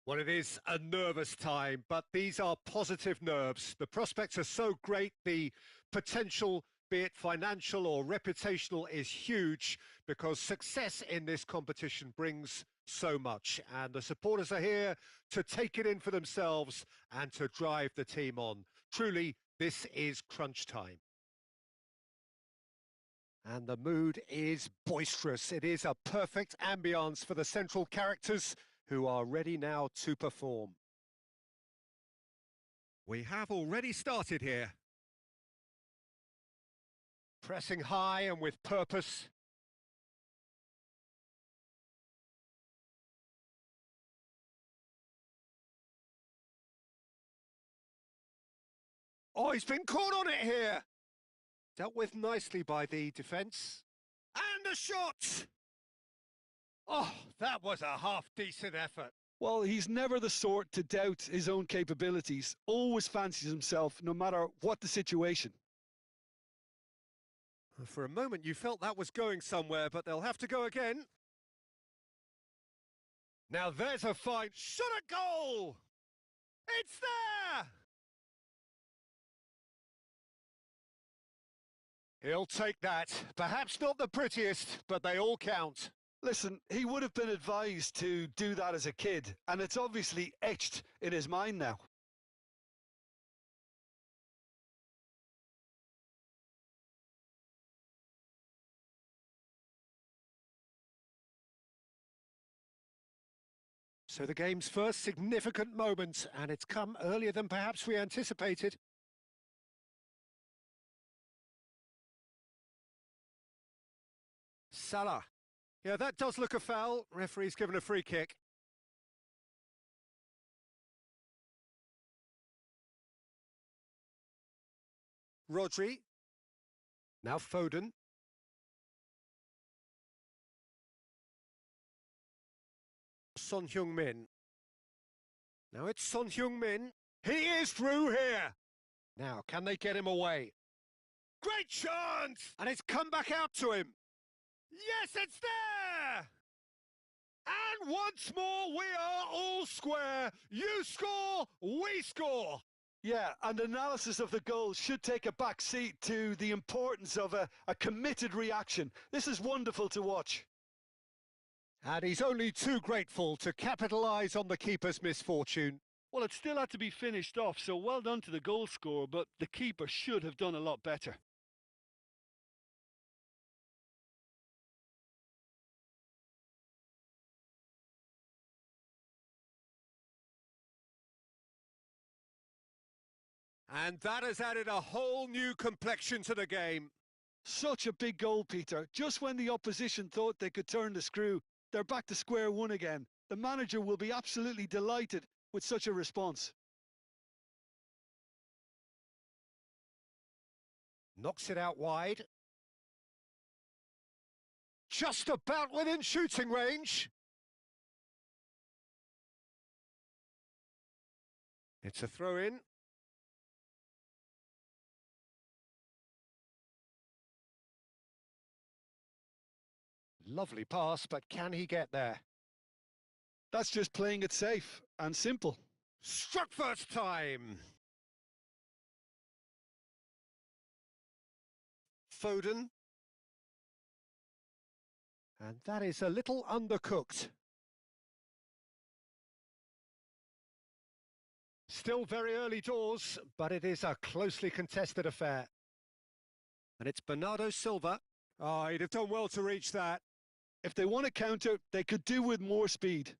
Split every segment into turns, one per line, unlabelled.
Well, it is a nervous time, but these are positive nerves. The prospects are so great. The potential, be it financial or reputational, is huge because success in this competition brings so much. And the supporters are here to take it in for themselves and to drive the team on. Truly, this is crunch time. And the mood is boisterous. It is a perfect ambience for the central characters who are ready now to perform. We have already started here. Pressing high and with purpose. Oh, he's been caught on it here. Dealt with nicely by the defence. And a shot! Oh, that was a half-decent effort.
Well, he's never the sort to doubt his own capabilities. Always fancies himself, no matter what the situation.
For a moment, you felt that was going somewhere, but they'll have to go again. Now there's a fine shot at goal! It's there! He'll take that. Perhaps not the prettiest, but they all count.
Listen, he would have been advised to do that as a kid, and it's obviously etched in his mind now.
So the game's first significant moment, and it's come earlier than perhaps we anticipated. Salah. Yeah, that does look a foul. Referee's given a free kick. Rodri. Now Foden. Son Heung-min. Now it's Son Heung-min. He is through here. Now, can they get him away? Great chance! And it's come back out to him. Yes, it's there! And once more, we are all square. You score, we score.
Yeah, and analysis of the goal should take a back seat to the importance of a committed reaction. This is wonderful to watch.
And he's only too grateful to capitalise on the keeper's misfortune.
Well, it still had to be finished off, so well done to the goal scorer, but the keeper should have done a lot better.
And that has added a whole new complexion to the game.
Such a big goal, Peter. Just when the opposition thought they could turn the screw, they're back to square one again. The manager will be absolutely delighted with such a response.
Knocks it out wide. Just about within shooting range. It's a throw-in. Lovely pass, but can he get there?
That's just playing it safe and simple.
Struck first time. Foden. And that is a little undercooked. Still very early doors, but it is a closely contested affair. And it's Bernardo Silva. Oh, he'd have done well to reach that.
If they want to counter, they could do with more speed.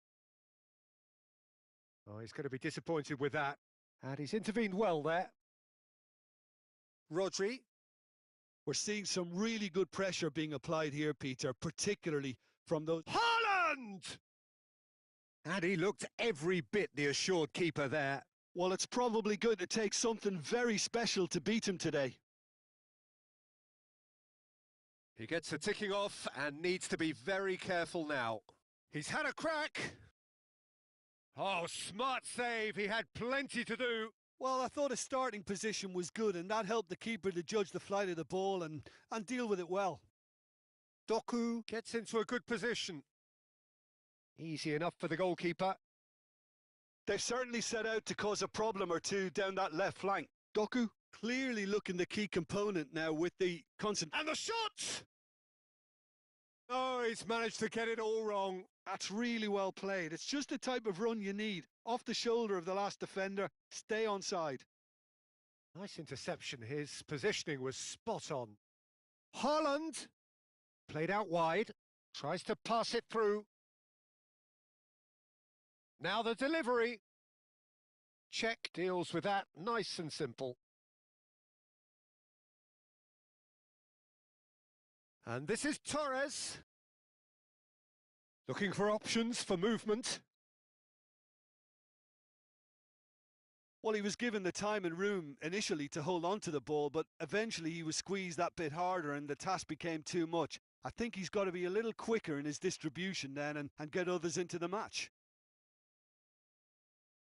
Oh, he's going to be disappointed with that. And he's intervened well there. Rodri.
We're seeing some really good pressure being applied here, Peter, particularly from those...
Haaland! And he looked every bit the assured keeper there.
Well, it's probably going to take something very special to beat him today.
He gets a ticking off and needs to be very careful now. He's had a crack. Oh, smart save. He had plenty to do.
Well, I thought his starting position was good, and that helped the keeper to judge the flight of the ball and deal with it well.
Doku gets into a good position. Easy enough for the goalkeeper.
They've certainly set out to cause a problem or two down that left flank. Doku clearly looking the key component now with the constant.
And the shot! Oh, he's managed to get it all wrong.
That's really well played. It's just the type of run you need. Off the shoulder of the last defender, stay onside.
Nice interception. His positioning was spot on. Haaland played out wide, tries to pass it through. Now the delivery. Czech deals with that, nice and simple. And this is Torres. Looking for options for movement.
Well, he was given the time and room initially to hold on to the ball, but eventually he was squeezed that bit harder and the task became too much. I think he's got to be a little quicker in his distribution then and get others into the match.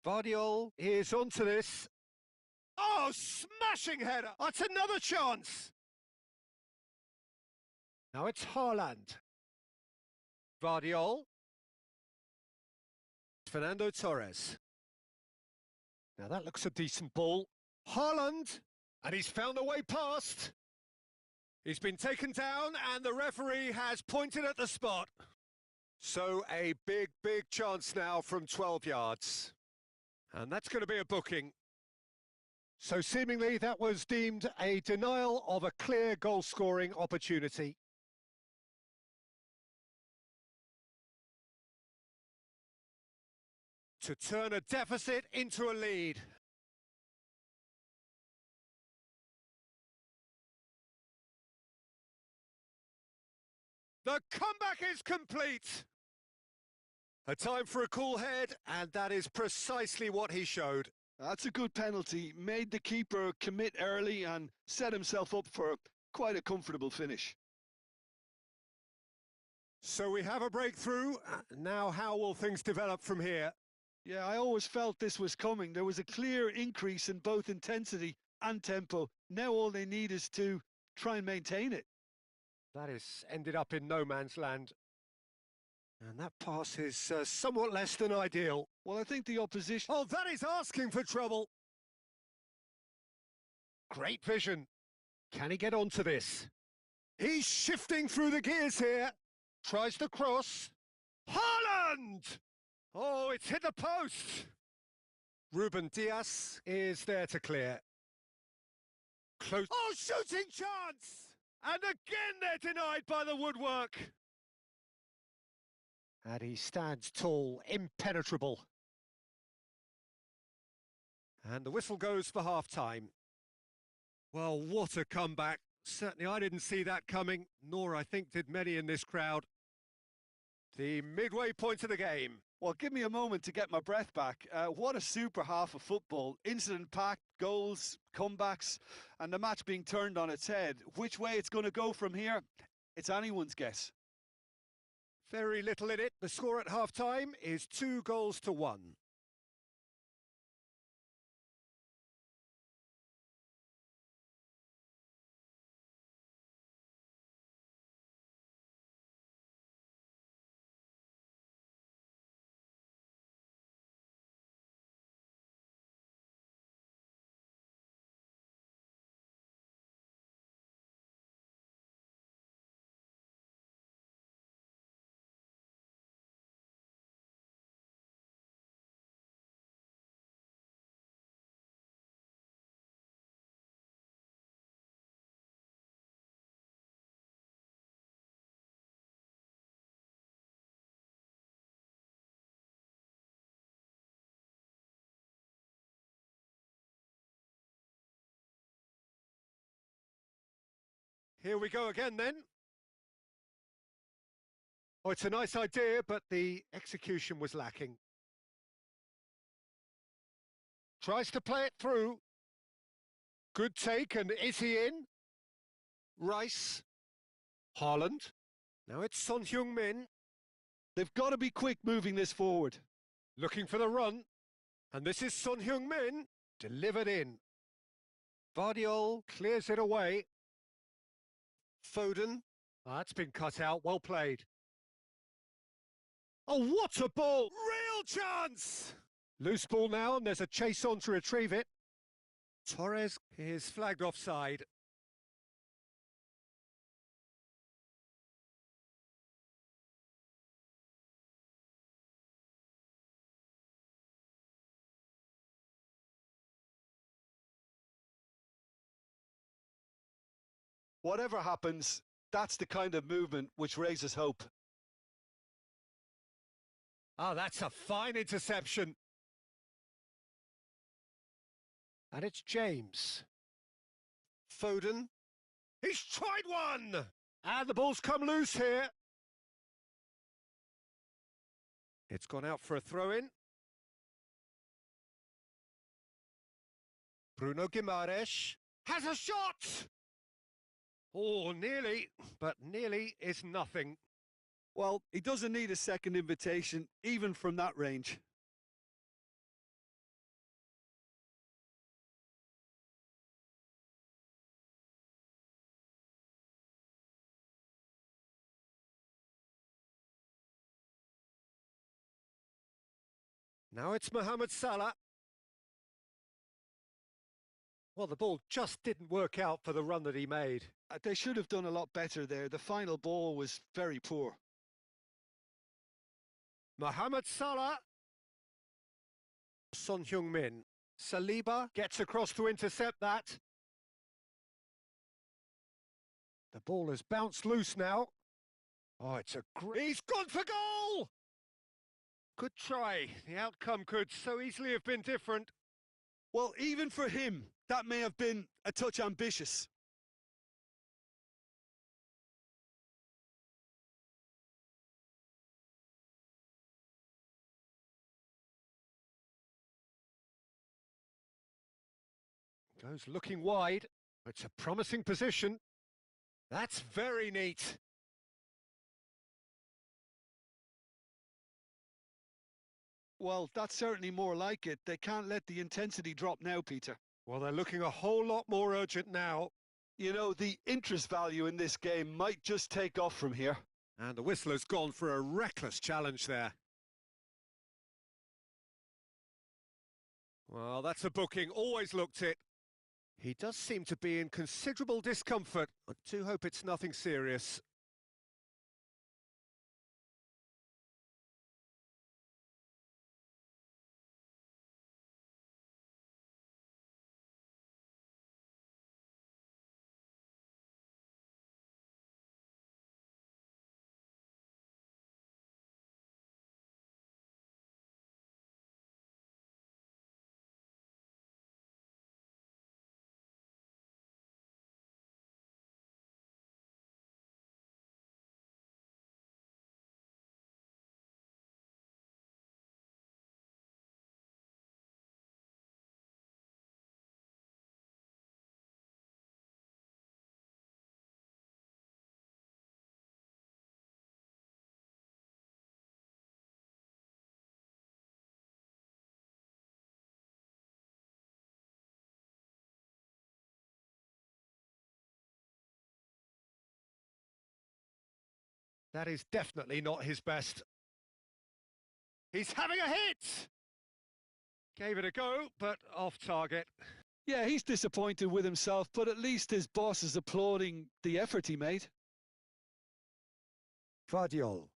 Vardiol is onto this. Oh, smashing header. That's another chance. Now it's Haaland. Vardiol. Fernando Torres. Now that looks a decent ball. Haaland. And he's found a way past. He's been taken down and the referee has pointed at the spot. So a big chance now from 12 yards. And that's going to be a booking. So seemingly that was deemed a denial of a clear goal-scoring opportunity. To turn a deficit into a lead. The comeback is complete. A time for a cool head, and that is precisely what he showed.
That's a good penalty. Made the keeper commit early and set himself up for quite a comfortable finish.
So we have a breakthrough. Now how will things develop from here?
Yeah, I always felt this was coming. There was a clear increase in both intensity and tempo. Now all they need is to try and maintain it.
That has ended up in no man's land. And that pass is somewhat less than ideal.
Well, I think the opposition...
Oh, that is asking for trouble. Great vision. Can he get onto this? He's shifting through the gears here. Tries the cross. Haaland! Oh, it's hit the post. Ruben Dias is there to clear. Close. Oh, shooting chance! And again they're denied by the woodwork. And he stands tall, impenetrable. And the whistle goes for half-time. Well, what a comeback. Certainly I didn't see that coming, nor I think did many in this crowd. The midway point of the game.
Well, give me a moment to get my breath back. What a super half of football. Incident-packed, goals, comebacks, and the match being turned on its head. Which way it's going to go from here, it's anyone's guess.
Very little in it. The score at half-time is 2-1. Here we go again then. Oh, it's a nice idea, but the execution was lacking. Tries to play it through. Good take, and is he in? Rice. Haaland. Now it's Son Heung-min.
They've got to be quick moving this forward.
Looking for the run. And this is Son Heung-min. Delivered in. Vardiol clears it away. Foden. That's been cut out. Well played. Oh, what a ball! Real chance! Loose ball now, and there's a chase on to retrieve it. Torres is flagged offside.
Whatever happens, that's the kind of movement which raises hope.
Oh, that's a fine interception. And it's James. Foden. He's tried one! And the ball's come loose here. It's gone out for a throw-in. Bruno Guimaraes has a shot! Oh, nearly, but nearly is nothing.
Well, he doesn't need a second invitation, even from that range.
Now it's Mohamed Salah. Well, the ball just didn't work out for the run that he made.
They should have done a lot better there. The final ball was very poor.
Mohamed Salah. Son Heung-min. Saliba gets across to intercept that. The ball has bounced loose now. Oh, it's a great... He's gone for goal! Good try. The outcome could so easily have been different.
Well, even for him, that may have been a touch ambitious.
Goes looking wide. It's a promising position. That's very neat.
Well, that's certainly more like it. They can't let the intensity drop now, Peter.
Well, they're looking a whole lot more urgent now.
You know, the interest value in this game might just take off from here.
And the whistler's gone for a reckless challenge there. Well, that's a booking. Always looked it. He does seem to be in considerable discomfort. I do hope it's nothing serious. That is definitely not his best. He's having a hit! Gave it a go, but off target.
Yeah, he's disappointed with himself, but at least his boss is applauding the effort he made.
Vardiol.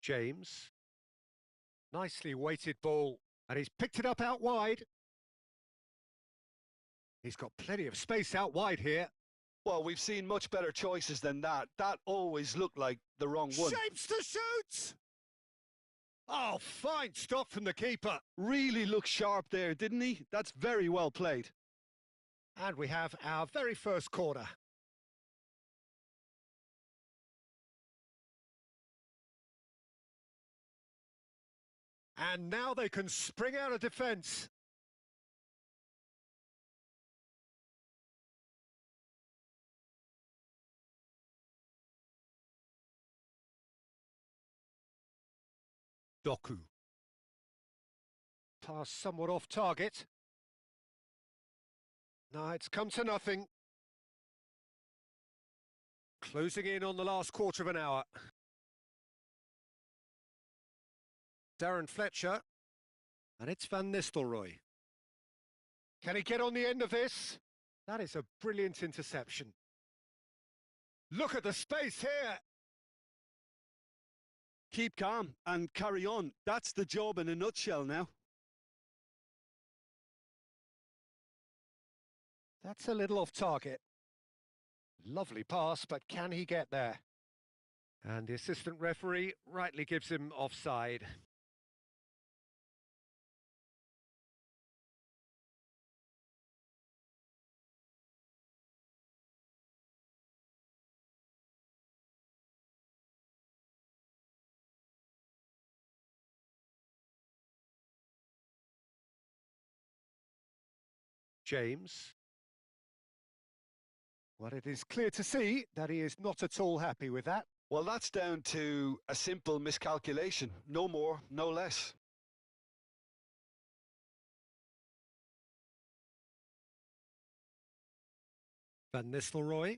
James. Nicely weighted ball, and he's picked it up out wide. He's got plenty of space out wide here.
Well, we've seen much better choices than that. That always looked like the wrong one.
Shapes to shoot! Oh, fine stop from the keeper.
Really looked sharp there, didn't he? That's very well played.
And we have our very first corner. And now they can spring out of defence. Doku. Pass somewhat off target. No, it's come to nothing. Closing in on the last quarter of an hour. Darren Fletcher. And it's Van Nistelrooy. Can he get on the end of this? That is a brilliant interception. Look at the space here.
Keep calm and carry on. That's the job in a nutshell now.
That's a little off target. Lovely pass, but can he get there? And the assistant referee rightly gives him offside. James. Well, it is clear to see that he is not at all happy with that.
Well, that's down to a simple miscalculation. No more, no less.
Van Nistelrooy.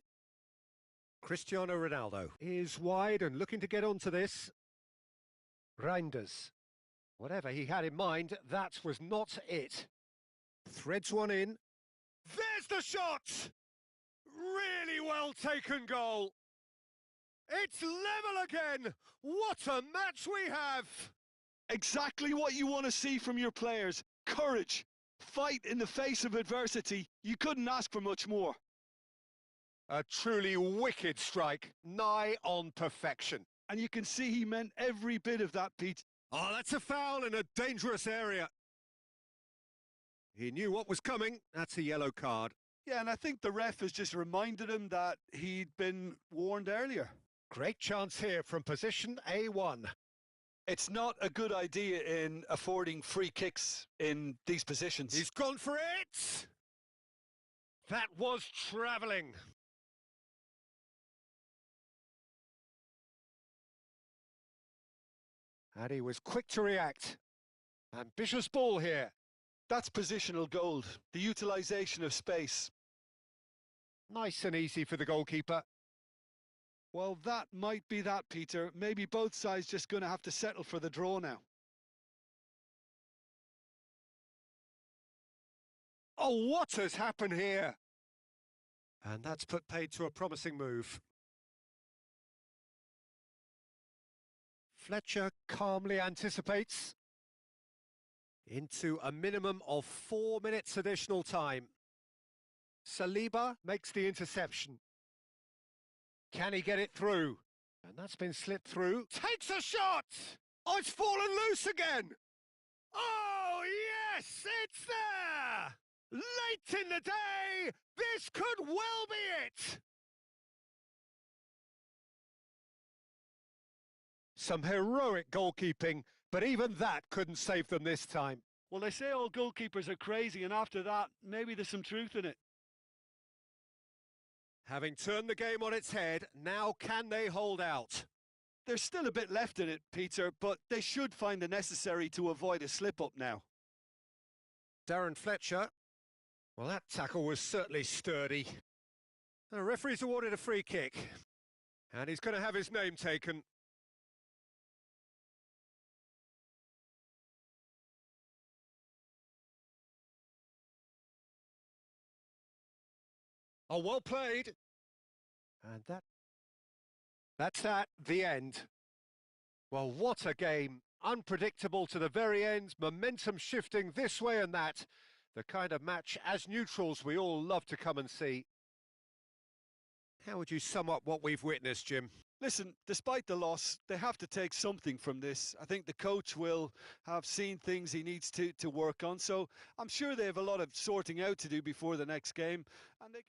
Cristiano Ronaldo is wide and looking to get onto this. Reinders. Whatever he had in mind, that was not it. Threads one in. There's the shot! Really well taken goal. It's level again. What a match we have.
Exactly what you want to see from your players. Courage. Fight in the face of adversity. You couldn't ask for much more.
A truly wicked strike, nigh on perfection.
And you can see he meant every bit of that, Pete.
Oh, that's a foul in a dangerous area. He knew what was coming. That's a yellow card.
Yeah, and I think the ref has just reminded him that he'd been warned earlier.
Great chance here from position A1.
It's not a good idea in affording free kicks in these positions.
He's gone for it! That was travelling. And he was quick to react. Ambitious ball here.
That's positional gold, the utilisation of space.
Nice and easy for the goalkeeper.
Well, that might be that, Peter. Maybe both sides just going to have to settle for the draw now.
Oh, what has happened here? And that's put paid to a promising move. Fletcher calmly anticipates into a minimum of 4 minutes additional time. Saliba makes the interception. Can he get it through? And that's been slipped through. Takes a shot! Oh, it's fallen loose again! Oh, yes, it's there! Late in the day, this could well be it! Some heroic goalkeeping, but even that couldn't save them this time.
Well, they say all goalkeepers are crazy, and after that, maybe there's some truth in it.
Having turned the game on its head, now can they hold out?
There's still a bit left in it, Peter, but they should find the necessary to avoid a slip-up now.
Darren Fletcher. Well, that tackle was certainly sturdy. The referee's awarded a free kick. And he's going to have his name taken. Oh, well played. And that's the end. Well, what a game. Unpredictable to the very end, momentum shifting this way and that. The kind of match, as neutrals, we all love to come and see. How would you sum up what we've witnessed, Jim?
Listen, despite the loss, they have to take something from this. I think the coach will have seen things he needs to work on, so I'm sure they have a lot of sorting out to do before the next game. And they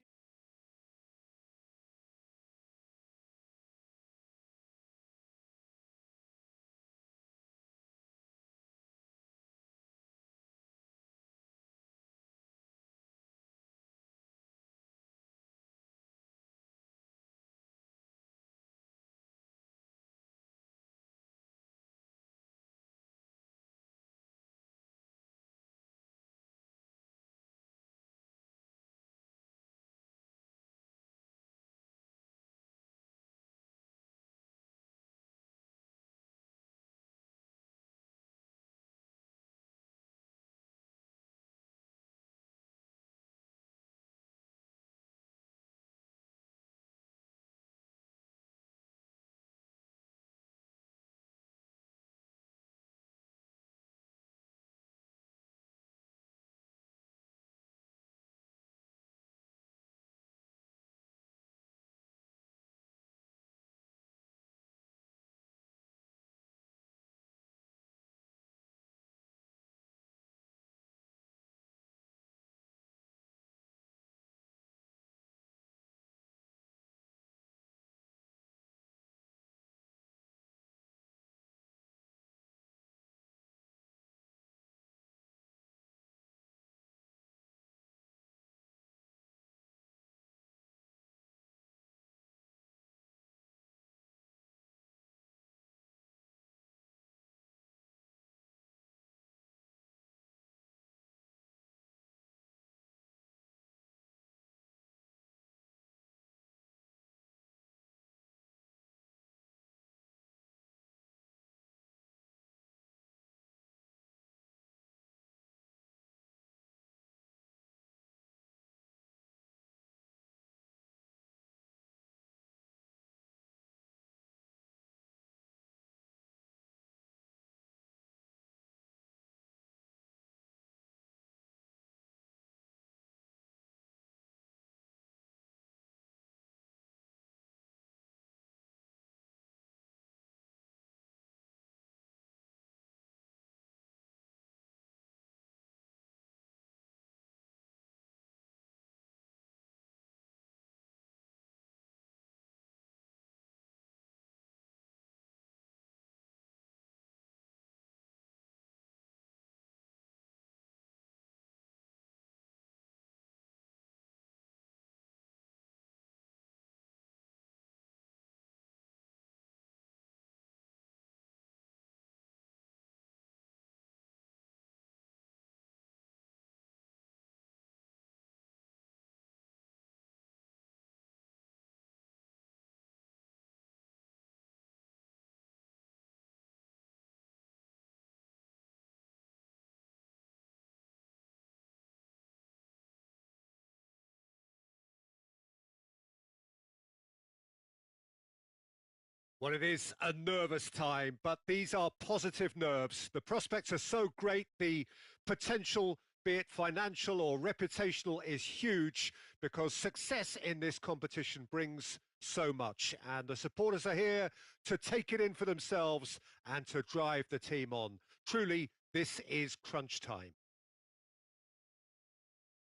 Well, it is a nervous time, but these are positive nerves. The prospects are so great. The potential, be it financial or reputational, is huge because success in this competition brings so much. And the supporters are here to take it in for themselves and to drive the team on. Truly, this is crunch time.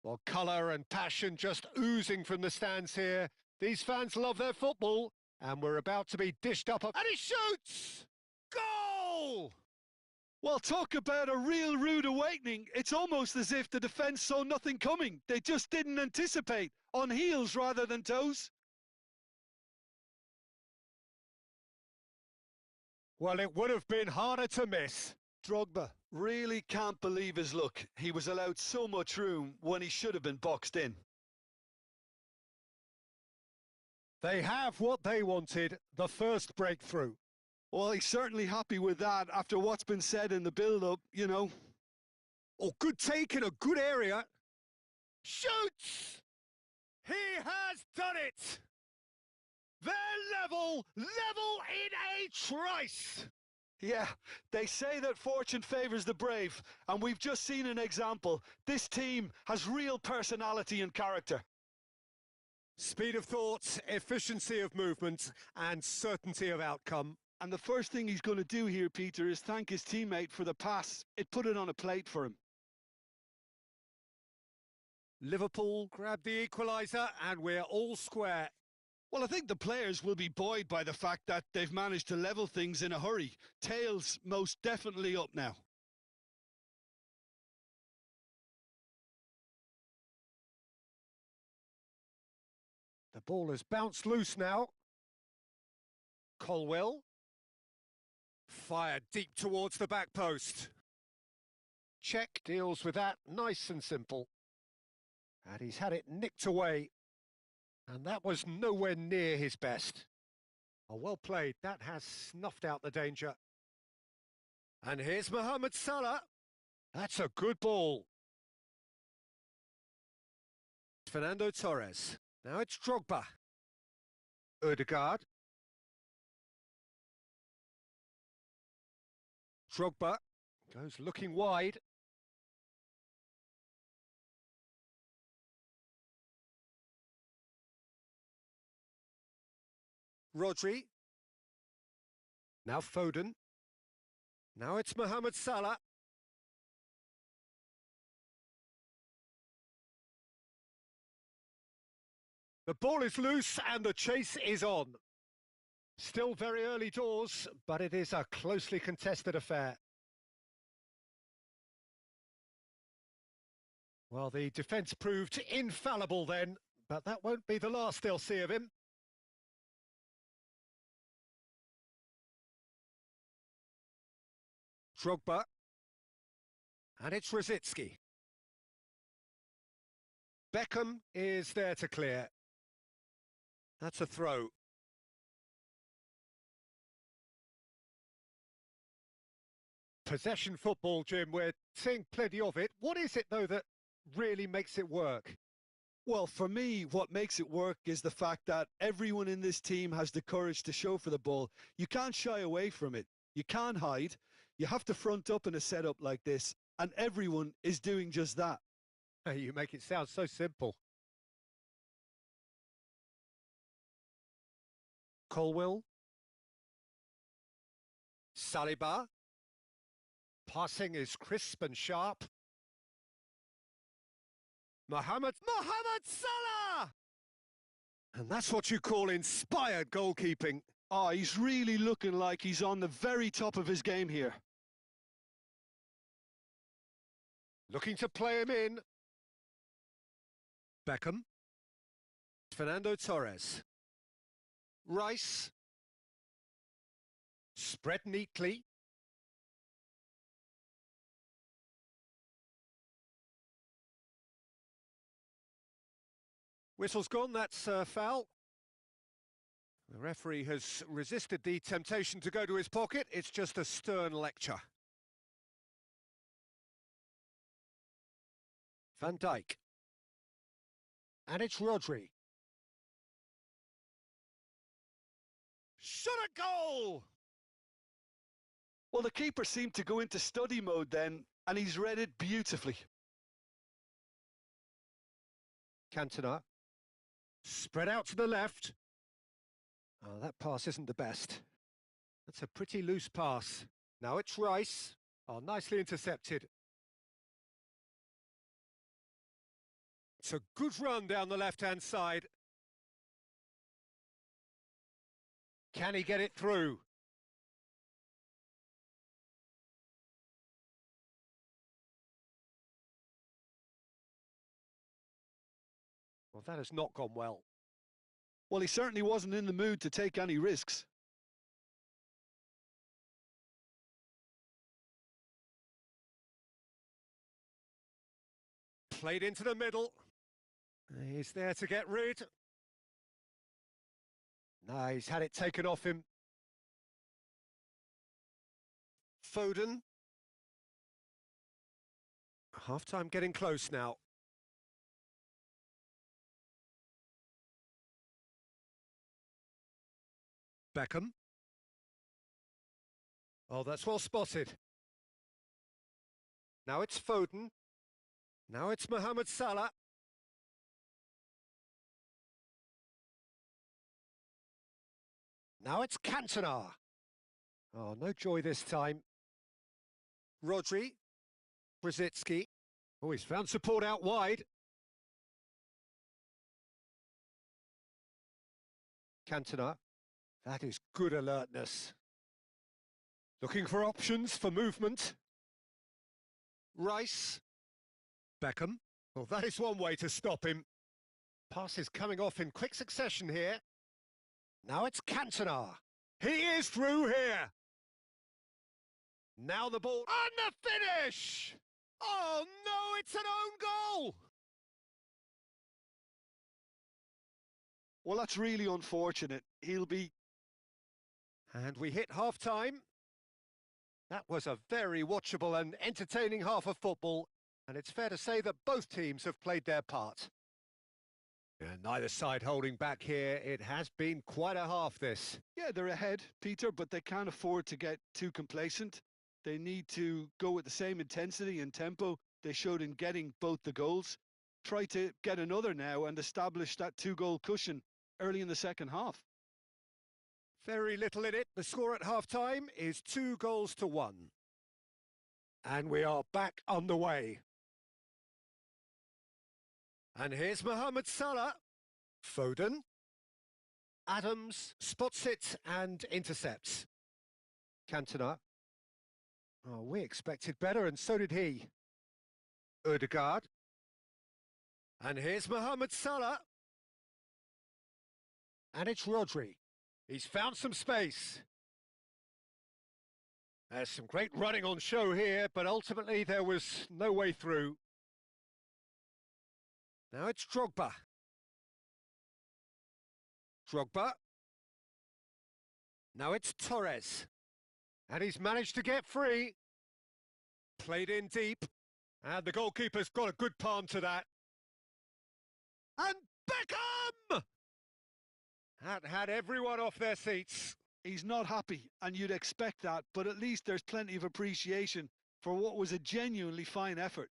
Well, colour and passion just oozing from the stands here. These fans love their football. And we're about to be dished up. And he shoots! Goal!
Well, talk about a real rude awakening. It's almost as if the defence saw nothing coming. They just didn't anticipate. On heels rather than toes.
Well, it would have been harder to miss.
Drogba really can't believe his luck. He was allowed so much room when he should have been boxed in.
They have what they wanted, the first breakthrough.
Well, he's certainly happy with that after what's been said in the build-up, you know.
Oh, good take in a good area. Shoots! He has done it! They're level in a trice!
Yeah, they say that fortune favours the brave, and we've just seen an example. This team has real personality and character.
Speed of thought, efficiency of movement, and certainty of outcome.
And the first thing he's going to do here, Peter, is thank his teammate for the pass. It put it on a plate for him.
Liverpool grab the equaliser, and we're all square.
Well, I think the players will be buoyed by the fact that they've managed to level things in a hurry. Tails most definitely up now.
The ball has bounced loose now. Colwell. Fired deep towards the back post. Czech deals with that nice and simple. And he's had it nicked away. And that was nowhere near his best. Oh, well played. That has snuffed out the danger. And here's Mohamed Salah. That's a good ball. Fernando Torres. Now it's Drogba. Ødegaard. Drogba goes looking wide. Rodri. Now Foden. Now it's Mohamed Salah. The ball is loose and the chase is on. Still very early doors, but it is a closely contested affair. Well, the defence proved infallible then, but that won't be the last they'll see of him. Drogba. And it's Rosicki. Beckham is there to clear. That's a throw. Possession football, Jim, we're seeing plenty of it. What is it, though, that really makes it work?
Well, for me, what makes it work is the fact that everyone in this team has the courage to show for the ball. You can't shy away from it. You can't hide. You have to front up in a setup like this, and everyone is doing just that.
You make it sound so simple. Colwell. Saliba. Passing is crisp and sharp. Mohamed Salah! And that's what you call inspired goalkeeping.
Oh, he's really looking like he's on the very top of his game here.
Looking to play him in. Beckham. Fernando Torres. Rice. Spread neatly. Whistle's gone, that's a foul. The referee has resisted the temptation to go to his pocket. It's just a stern lecture. Van Dijk. And it's Rodri. shot at goal!
Well, the keeper seemed to go into study mode then, and he's read it beautifully.
Cantona. Spread out to the left. Oh, that pass isn't the best. That's a pretty loose pass. Now it's Rice. Oh, nicely intercepted. It's a good run down the left-hand side. Can he get it through? Well, that has not gone well.
Well, he certainly wasn't in the mood to take any risks.
Played into the middle. He's there to get rid. No, he's had it taken off him. Foden. Half-time getting close now. Beckham. Oh, that's well spotted. Now it's Foden. Now it's Mohamed Salah. Now it's Cantona. Oh, no joy this time. Rodri. Brzezinski. Oh, he's found support out wide. Cantona. That is good alertness. Looking for options for movement. Rice. Beckham. Well, that is one way to stop him. Pass is coming off in quick succession here. Now it's Cantona. He is through here. Now the ball. And the finish! Oh, no, it's an own goal!
Well, that's really unfortunate. He'll be...
And we hit half-time. That was a very watchable and entertaining half of football, and it's fair to say that both teams have played their part. And neither side holding back here. It has been quite a half, this.
Yeah, they're ahead, Peter, but they can't afford to get too complacent. They need to go with the same intensity and tempo they showed in getting both the goals. Try to get another now and establish that two-goal cushion early in the second half.
Very little in it. The score at half-time is 2-1. And we are back on the way. And here's Mohamed Salah. Foden. Adams spots it and intercepts. Cantona. Oh, we expected better, and so did he. Odegaard. And here's Mohamed Salah. And it's Rodri. He's found some space. There's some great running on show here, but ultimately there was no way through. Now it's Drogba. Drogba. Now it's Torres. And he's managed to get free. Played in deep. And the goalkeeper's got a good palm to that. And Beckham! That had everyone off their seats.
He's not happy, and you'd expect that, but at least there's plenty of appreciation for what was a genuinely fine effort.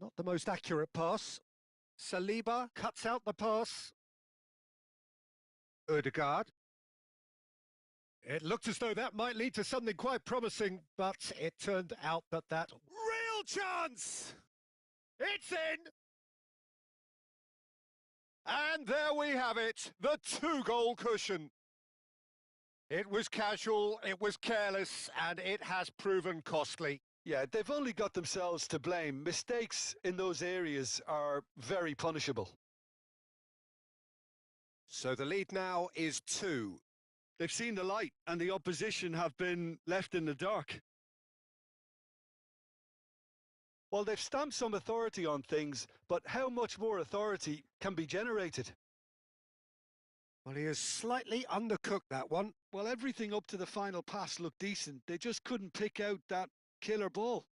Not the most accurate pass. Saliba cuts out the pass. Odegaard. It looked as though that might lead to something quite promising, but it turned out that real chance! It's in! And there we have it, the two-goal cushion. It was casual, it was careless, and it has proven costly.
Yeah, they've only got themselves to blame. Mistakes in those areas are very punishable.
So the lead now is 2.
They've seen the light, and the opposition have been left in the dark. Well, they've stamped some authority on things, but how much more authority can be generated?
Well, he has slightly undercooked that one.
Well, everything up to the final pass looked decent. They just couldn't pick out that killer ball.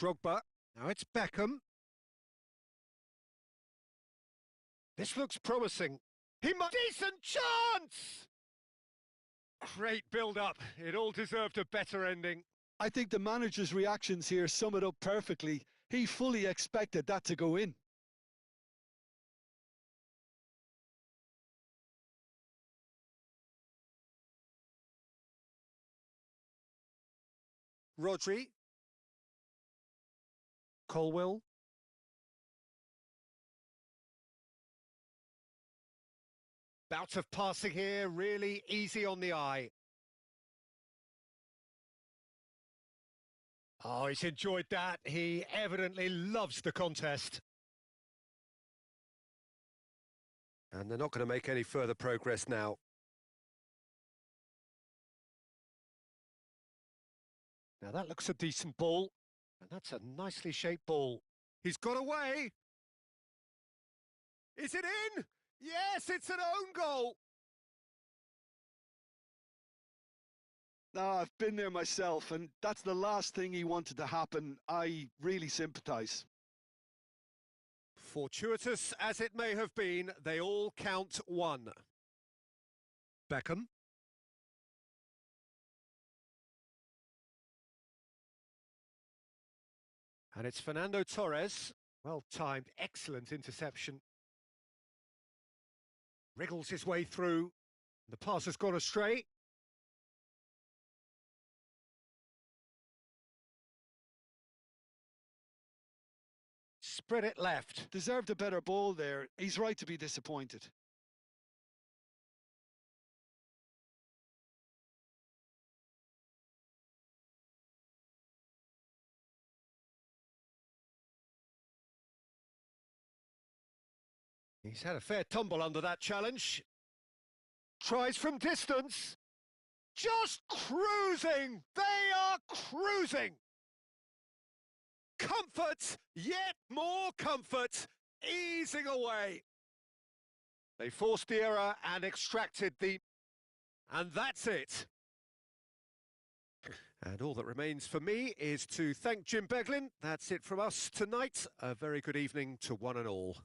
Drogba. Now it's Beckham. This looks promising. He might... Decent chance! Great build-up. It all deserved a better ending.
I think the manager's reactions here sum it up perfectly. He fully expected that to go in.
Rodri. Colwill. Bout of passing here, really easy on the eye. Oh, he's enjoyed that. He evidently loves the contest. And they're not going to make any further progress now. Now that looks a decent ball. And that's a nicely shaped ball. He's got away. Is it in? Yes, it's an own goal.
No, I've been there myself, and that's the last thing he wanted to happen. I really sympathise.
Fortuitous as it may have been, they all count one. Beckham. And it's Fernando Torres. Well timed, excellent interception. Wriggles his way through. The pass has gone astray. Spread it left.
Deserved a better ball there. He's right to be disappointed.
He's had a fair tumble under that challenge. Tries from distance. Just cruising. They are cruising. Comfort, yet more comfort, easing away. They forced the error and extracted the... And that's it. And all that remains for me is to thank Jim Beglin. That's it from us tonight. A very good evening to one and all.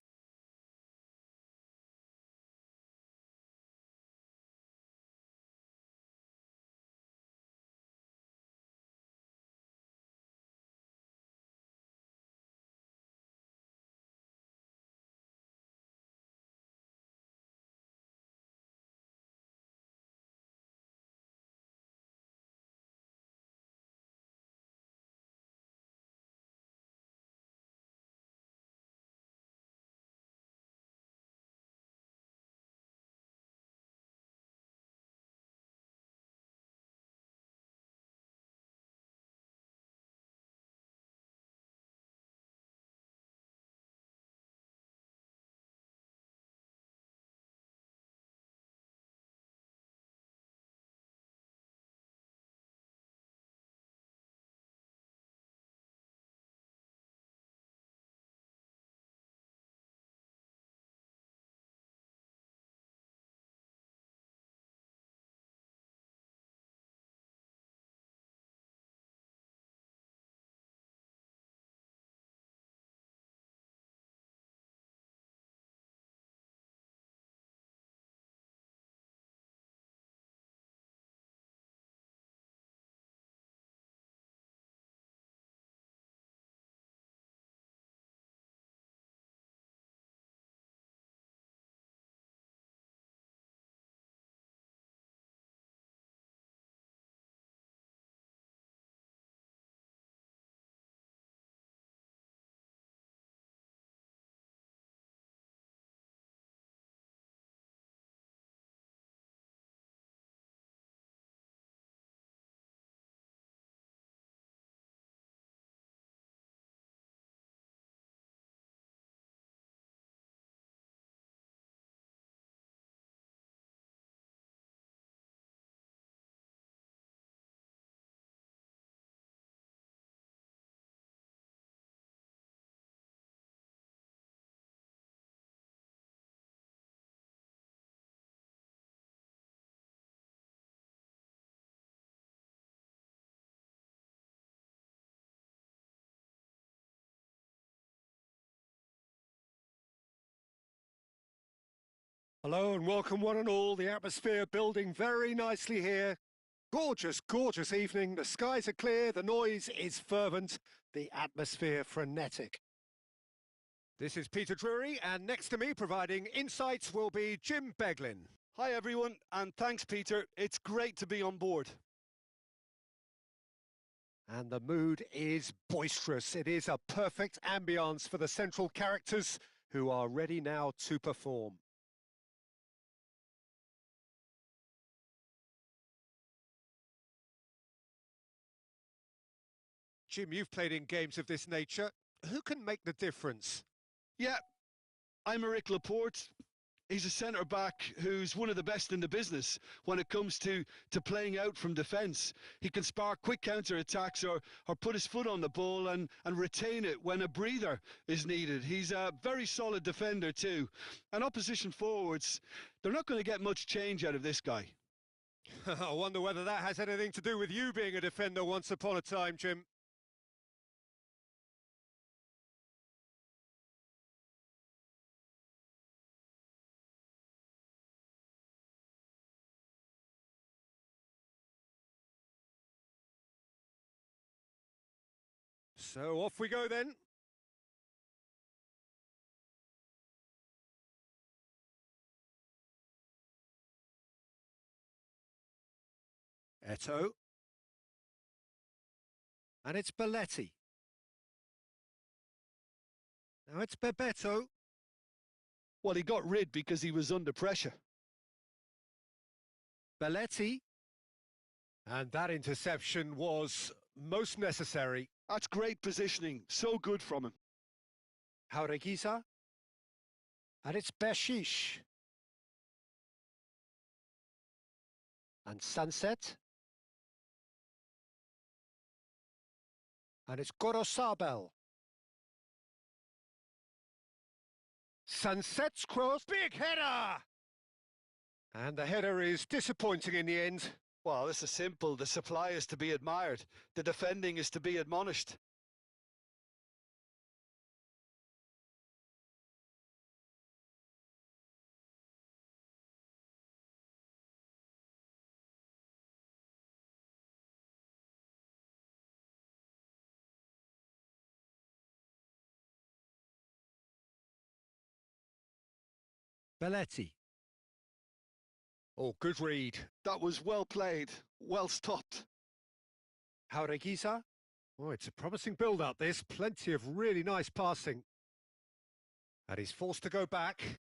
Hello and welcome one and all. The atmosphere building very nicely here. Gorgeous, gorgeous evening. The skies are clear, the noise is fervent, the atmosphere frenetic. This is Peter Drury, and next to me providing insights will be Jim Beglin.
Hi everyone, and thanks Peter. It's great to be on board.
And the mood is boisterous. It is a perfect ambience for the central characters who are ready now to perform. Jim, you've played in games of this nature. Who can make the difference?
Yeah, I'm Eric Laporte. He's a centre-back who's one of the best in the business when it comes to playing out from defence. He can spark quick counter-attacks or put his foot on the ball and retain it when a breather is needed. He's a very solid defender too. And opposition forwards, they're not going to get much change out of this guy.
I wonder whether that has anything to do with you being a defender once upon a time, Jim. So off we go then. Eto'o. And it's Belletti. Now it's Bebeto.
Well, he got rid because he was under pressure.
Belletti. And that interception was most necessary.
That's great positioning. So good from him.
Jaureguiza. And it's Bershish. And Sunset. And it's Gorosabel. Sunset's cross. Big header! And the header is disappointing in the end.
Well, this is simple. The supply is to be admired. The defending is to be admonished.
Belletti. Oh, good read.
That was well played, well stopped.
Jaureguiza. Oh, it's a promising build-up, this. Plenty of really nice passing. And he's forced to go back.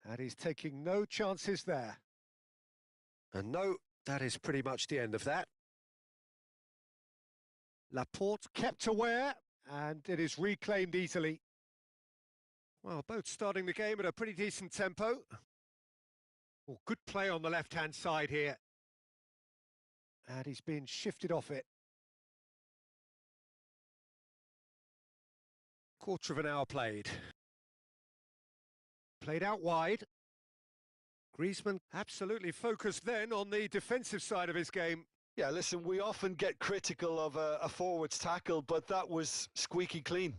And he's taking no chances there. And no, that is pretty much the end of that. Laporte kept aware, and it is reclaimed easily. Well, both starting the game at a pretty decent tempo. Oh, good play on the left-hand side here. And he's been shifted off it. Quarter of an hour played. Played out wide. Griezmann absolutely focused then on the defensive side of his game.
Yeah, listen, we often get critical of a forward's tackle, but that was squeaky clean.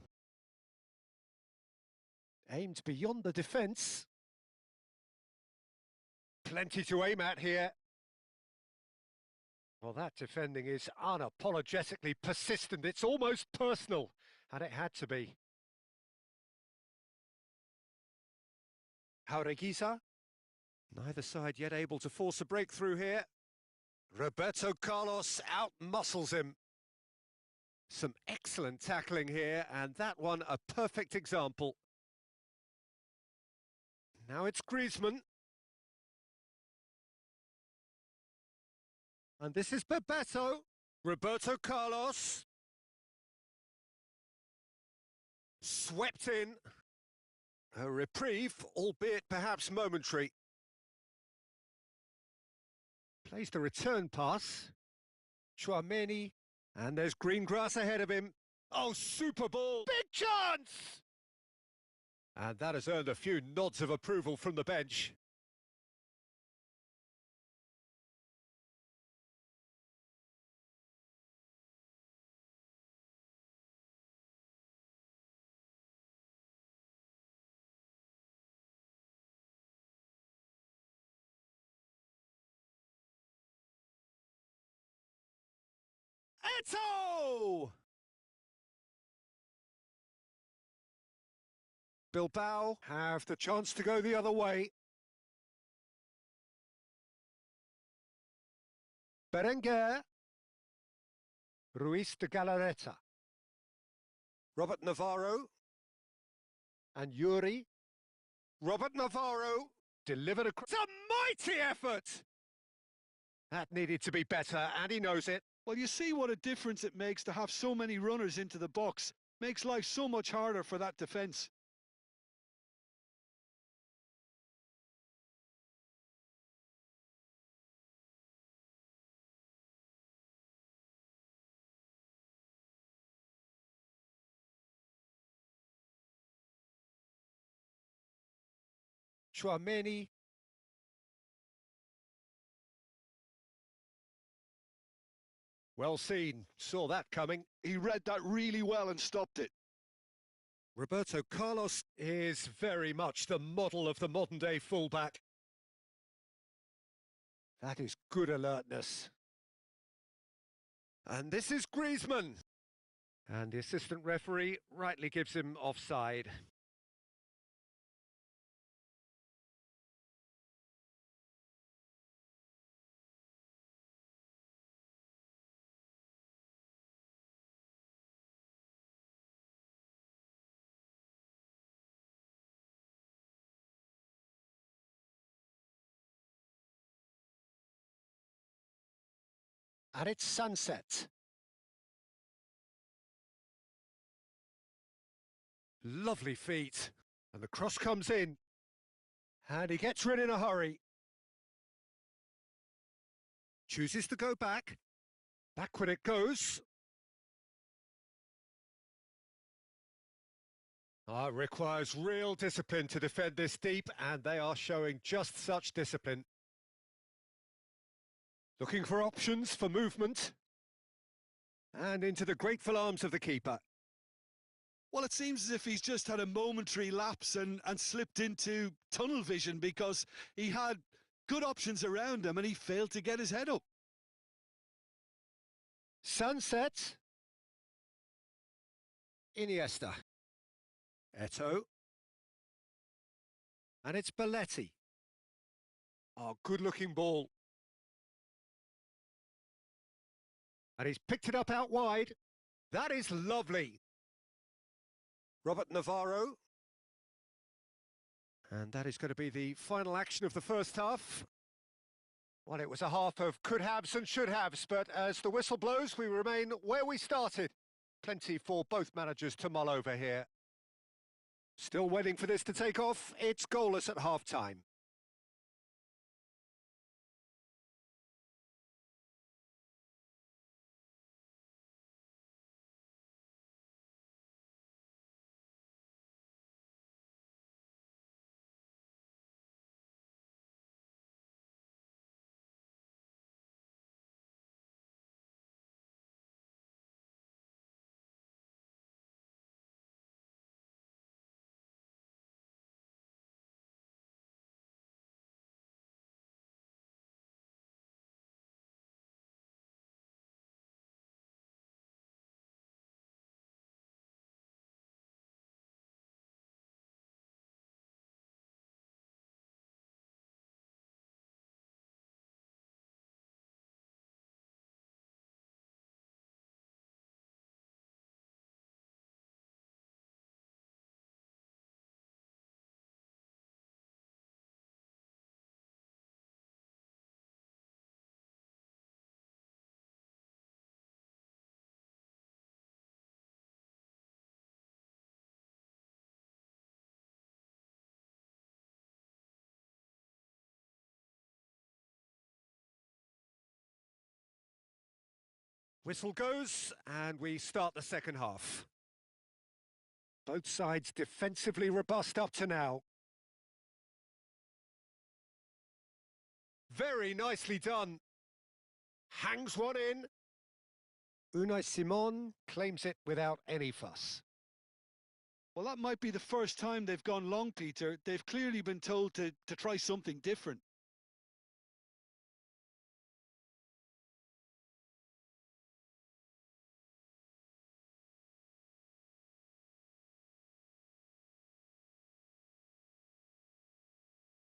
Aimed beyond the defence. Plenty to aim at here. Well, that defending is unapologetically persistent. It's almost personal, and it had to be. Jaureguiza. Neither side yet able to force a breakthrough here. Roberto Carlos out-muscles him. Some excellent tackling here, and that one a perfect example. Now it's Griezmann. And this is Bebeto. Roberto Carlos. Swept in. A reprieve, albeit perhaps momentary. Plays the return pass. Chouameni. And there's green grass ahead of him. Oh, super ball. Big chance! And that has earned a few nods of approval from the bench.
Eto!
Bilbao have the chance to go the other way. Berenguer. Ruiz de Galarreta. Robert Navarro. And Yuri. Robert Navarro delivered a... It's a mighty effort! That needed to be better, and he knows it.
Well, you see what a difference it makes to have so many runners into the box. Makes life so much harder for that defence.
Chouameni. Well seen, saw that coming.
He read that really well and stopped it.
Roberto Carlos is very much the model of the modern-day fullback. That is good alertness. And this is Griezmann. And the assistant referee rightly gives him offside. And it's sunset. Lovely feet. And the cross comes in. And he gets rid in a hurry. Chooses to go back. Backward it goes. Requires real discipline to defend this deep, and they are showing just such discipline. Looking for options for movement. And into the grateful arms of the keeper.
Well, it seems as if he's just had a momentary lapse and slipped into tunnel vision because he had good options around him and he failed to get his head up.
Sunset. Iniesta. Eto. And it's Belletti. Oh, good-looking ball. And he's picked it up out wide. That is lovely. Robert Navarro. And that is going to be the final action of the first half. Well, it was a half of could-haves and should-haves, but as the whistle blows, we remain where we started. Plenty for both managers to mull over here. Still waiting for this to take off. It's goalless at half-time. Whistle goes, and we start the second half. Both sides defensively robust up to now. Very nicely done. Hangs one in. Unai Simon claims it without any fuss.
Well, that might be the first time they've gone long, Peter. They've clearly been told to try something different.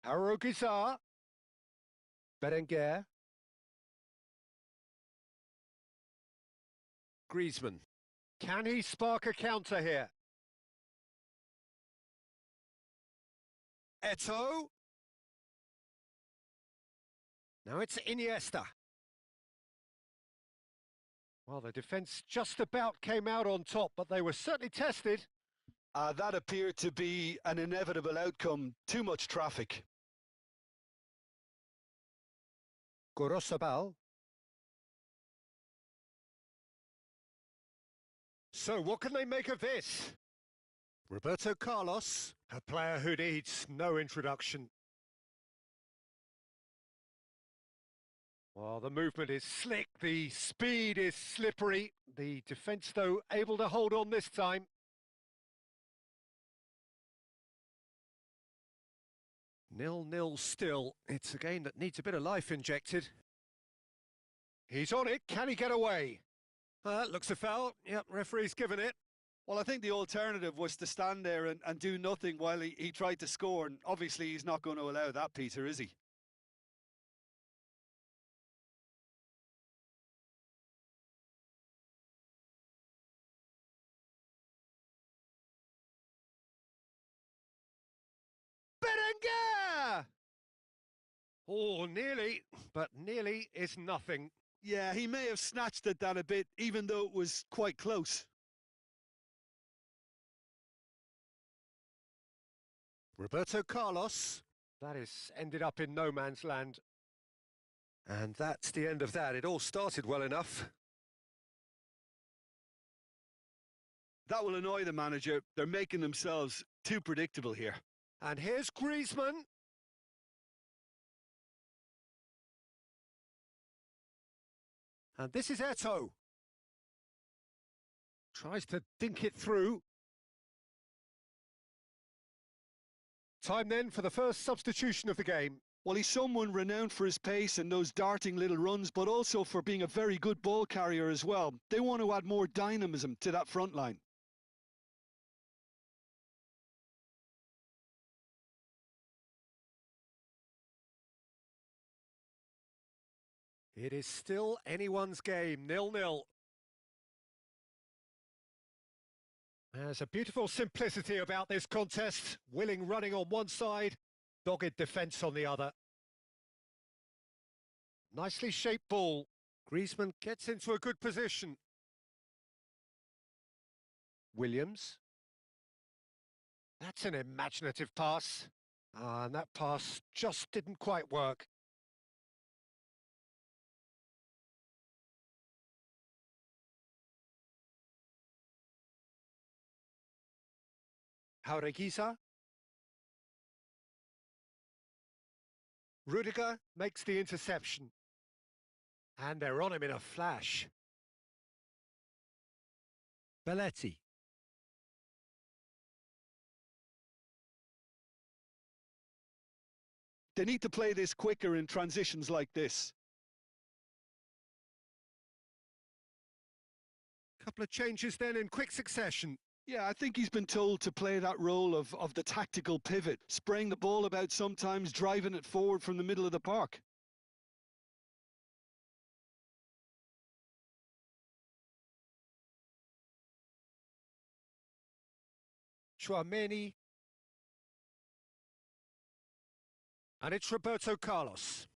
Harogizar. Berenguer. Griezmann. Can he spark a counter here? Eto'o. Now it's Iniesta. Well, the defence just about came out on top, but they were certainly tested.
That appeared to be an inevitable outcome. Too much traffic.
Gorosabal. So what can they make of this? Roberto Carlos, a player who needs no introduction. Well, the movement is slick, the speed is slippery. The defence, though, able to hold on this time. 0-0 still. It's a game that needs a bit of life injected. He's on it. Can he get away? Looks a foul. Yep, referee's given it.
Well, I think the alternative was to stand there and do nothing while he tried to score, and obviously he's not going to allow that, Peter, is he?
Berenguer! Oh, nearly, but nearly is nothing.
Yeah, he may have snatched at that a bit, even though it was quite close.
Roberto Carlos. That is ended up in no man's land. And that's the end of that. It all started well enough.
That will annoy the manager. They're making themselves too predictable here.
And here's Griezmann. And this is Eto'o. Tries to dink it through. Time then for the first substitution of the game.
Well, he's someone renowned for his pace and those darting little runs, but also for being a very good ball carrier as well. They want to add more dynamism to that front line.
It is still anyone's game, 0-0. There's a beautiful simplicity about this contest. Willing running on one side, dogged defence on the other. Nicely shaped ball. Griezmann gets into a good position. Williams. That's an imaginative pass. And that pass just didn't quite work. Jaureguisa. Rudiger makes the interception. And they're on him in a flash. Belletti.
They need to play this quicker in transitions like this.
Couple of changes then in quick succession.
Yeah, I think he's been told to play that role of the tactical pivot, spraying the ball about sometimes, driving it forward from the middle of the park.
Tchouaméni. And it's Roberto Carlos.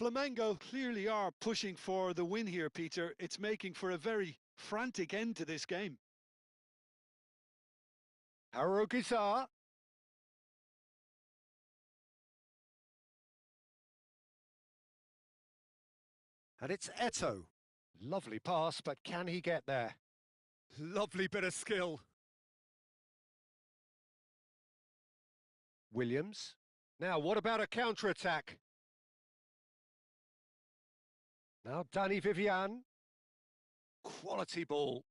Flamengo clearly are pushing for the win here, Peter. It's making for a very frantic end to this game.
Harogizar. And it's Eto'o. Lovely pass, but can he get there? Lovely bit of skill. Williams. Now, what about a counter-attack? Now, Danny Vivian. Quality ball.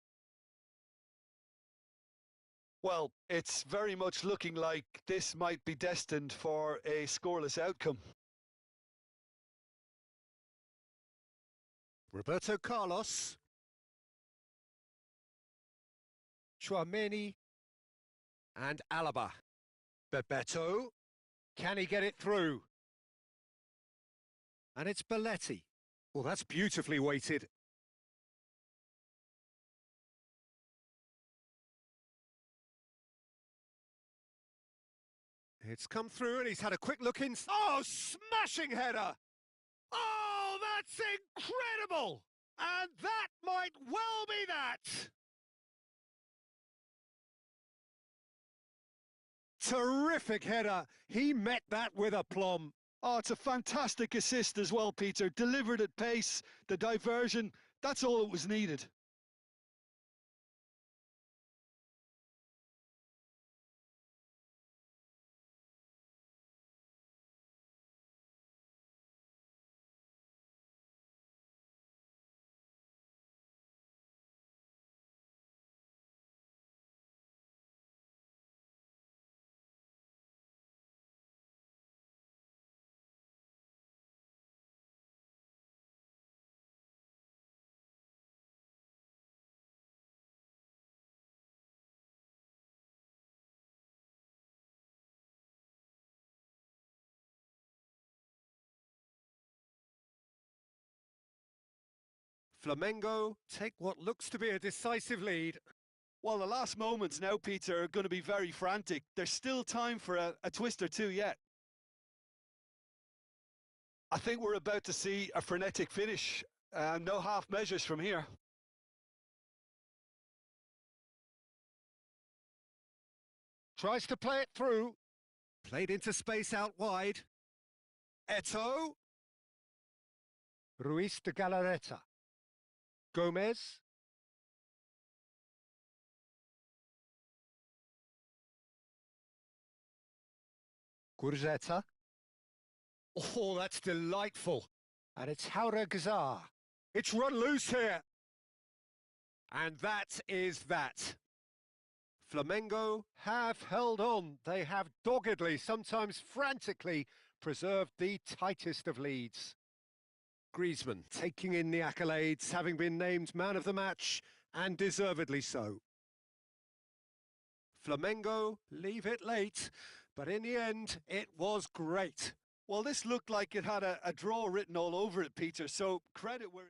Well, it's very much looking like this might be destined for a scoreless outcome.
Roberto Carlos. Chouameni and Alaba. Bebeto, can he get it through? And it's Belletti. Well, that's beautifully weighted. It's come through and he's had a quick look in. Oh, smashing header! Oh, that's incredible! And that might well be that! Terrific header. He met that with aplomb.
Oh, it's a fantastic assist as well, Peter. Delivered at pace, the diversion, that's all it was needed.
Flamengo take what looks to be a decisive lead.
Well, the last moments now, Peter, are going to be very frantic. There's still time for a twist or two yet. I think we're about to see a frenetic finish. No half measures from here.
Tries to play it through. Played into space out wide. Eto. Ruiz de Galarreta. Gomez. Gurzetta. Oh, that's delightful. And it's Haura Gazar. It's run loose here. And that is that. Flamengo have held on. They have doggedly, sometimes frantically, preserved the tightest of leads. Griezmann taking in the accolades, having been named man of the match, and deservedly so. Flamengo leave it late, but in the end, it was great.
Well, this looked like it had a draw written all over it, Peter, so credit where...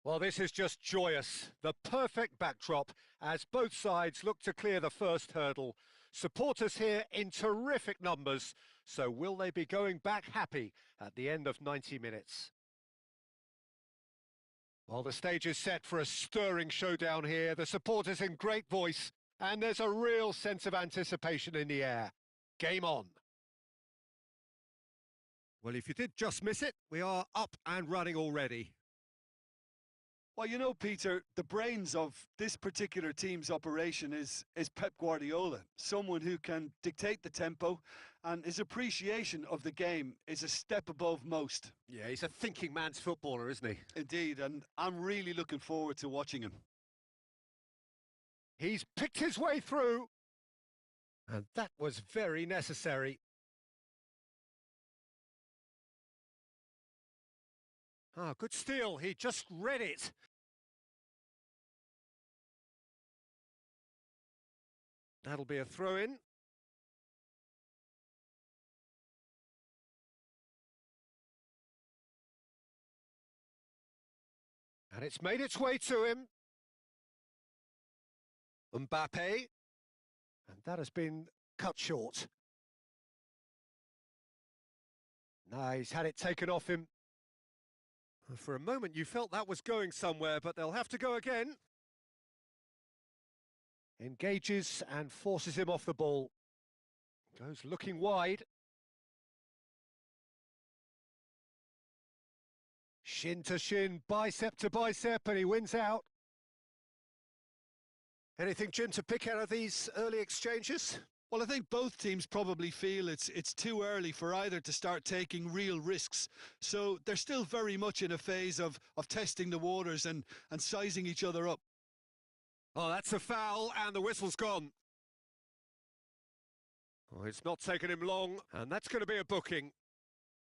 Well, this is just joyous. The perfect backdrop as both sides look to clear the first hurdle. Supporters here in terrific numbers. So will they be going back happy at the end of 90 minutes? Well, the stage is set for a stirring showdown here. The supporters in great voice, and there's a real sense of anticipation in the air. Game on. Well, if you did just miss it, we are up and running already.
Well, you know, Peter, the brains of this particular team's operation is Pep Guardiola, someone who can dictate the tempo, and his appreciation of the game is a step above most.
Yeah, he's a thinking man's footballer, isn't he?
Indeed, and I'm really looking forward to watching him.
He's picked his way through, and that was very necessary. Ah, good steal, he just read it. That'll be a throw-in. And it's made its way to him. Mbappe. And that has been cut short. No, he's had it taken off him. For a moment you felt that was going somewhere, but they'll have to go again. Engages and forces him off the ball. Goes looking wide. Shin to shin, bicep to bicep, and he wins out. Anything, Jim, to pick out of these early exchanges?
Well, I think both teams probably feel it's too early for either to start taking real risks. So they're still very much in a phase of testing the waters and sizing each other up.
Oh, that's a foul, and the whistle's gone. Oh, it's not taken him long, and that's going to be a booking.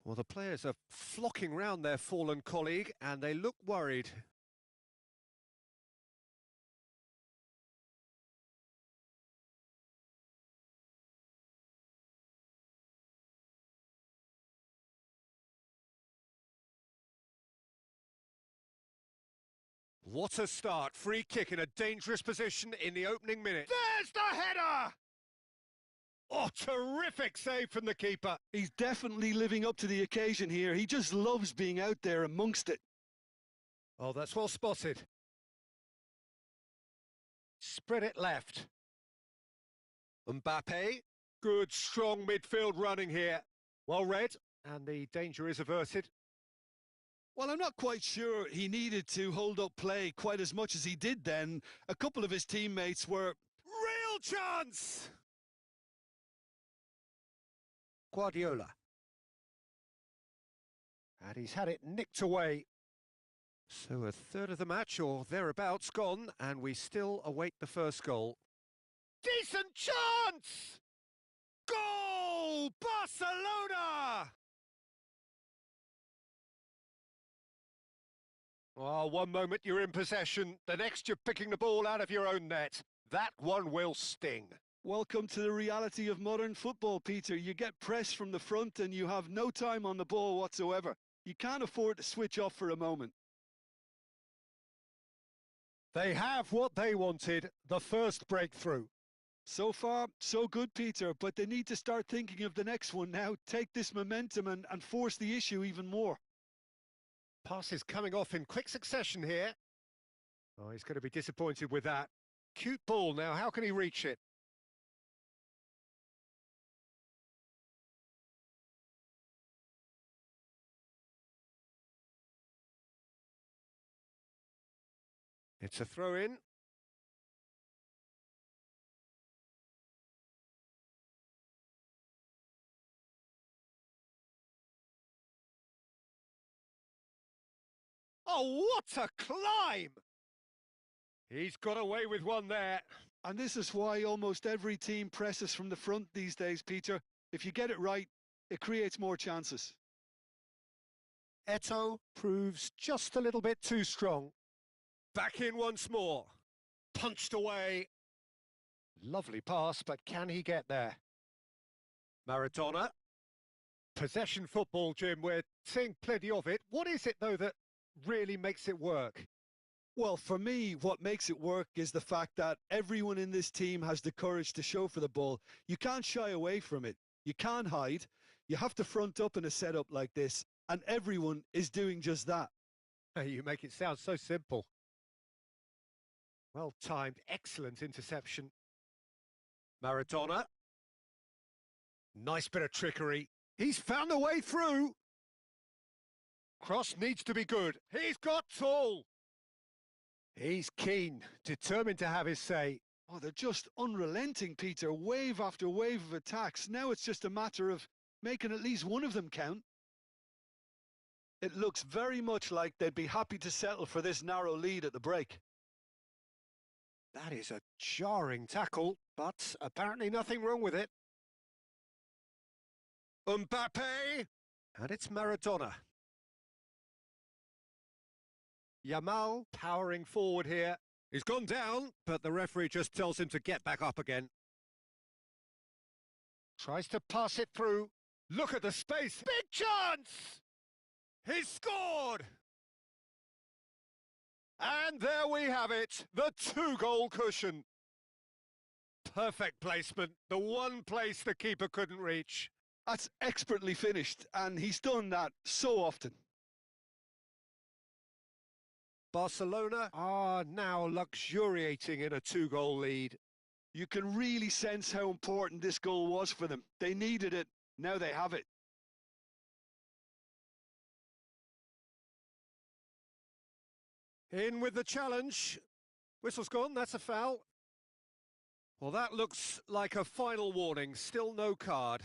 Well, the players are flocking round their fallen colleague, and they look worried. What a start. Free kick in a dangerous position in the opening minute. There's the header! Oh, terrific save from the keeper.
He's definitely living up to the occasion here. He just loves being out there amongst it.
Oh, that's well spotted. Spread it left. Mbappe. Good, strong midfield running here. Well read, and the danger is averted.
Well, I'm not quite sure he needed to hold up play quite as much as he did then. A couple of his teammates were...
Real chance! Guardiola. And he's had it nicked away. So a third of the match, or thereabouts, gone, and we still await the first goal. Decent chance! Goal! Barcelona! Oh, one moment you're in possession, the next you're picking the ball out of your own net. That one will sting.
Welcome to the reality of modern football, Peter. You get pressed from the front and you have no time on the ball whatsoever. You can't afford to switch off for a moment.
They have what they wanted, the first breakthrough.
So far, so good, Peter, but they need to start thinking of the next one now. Take this momentum and force the issue even more.
Passes coming off in quick succession here. Oh, he's going to be disappointed with that. Cute ball now, how can he reach it? It's a throw-in. Oh, what a climb! He's got away with one there.
And this is why almost every team presses from the front these days, Peter. If you get it right, it creates more chances.
Eto'o proves just a little bit too strong. Back in once more. Punched away. Lovely pass, but can he get there? Maradona. Possession football, Jim. We're seeing plenty of it. What is it, though, that really makes it work?
Well, for me, what makes it work is the fact that everyone in this team has the courage to show for the ball. You can't shy away from it. You can't hide. You have to front up in a setup like this, and everyone is doing just that.
You make it sound so simple. Well timed, excellent interception. Maradona. Nice bit of trickery. He's found a way through. Cross needs to be good. He's got tall. He's keen, determined to have his say.
Oh, they're just unrelenting, Peter. Wave after wave of attacks. Now it's just a matter of making at least one of them count. It looks very much like they'd be happy to settle for this narrow lead at the break.
That is a jarring tackle, but apparently nothing wrong with it. Mbappe! And it's Maradona. Yamal powering forward here. He's gone down, but the referee just tells him to get back up again. Tries to pass it through. Look at the space. Big chance! He's scored! And there we have it, the 2-goal cushion. Perfect placement, the one place the keeper couldn't reach.
That's expertly finished, and he's done that so often.
Barcelona are now luxuriating in a 2-goal lead.
You can really sense how important this goal was for them. They needed it, now they have it.
In with the challenge. Whistle's gone, that's a foul. Well, that looks like a final warning, still no card.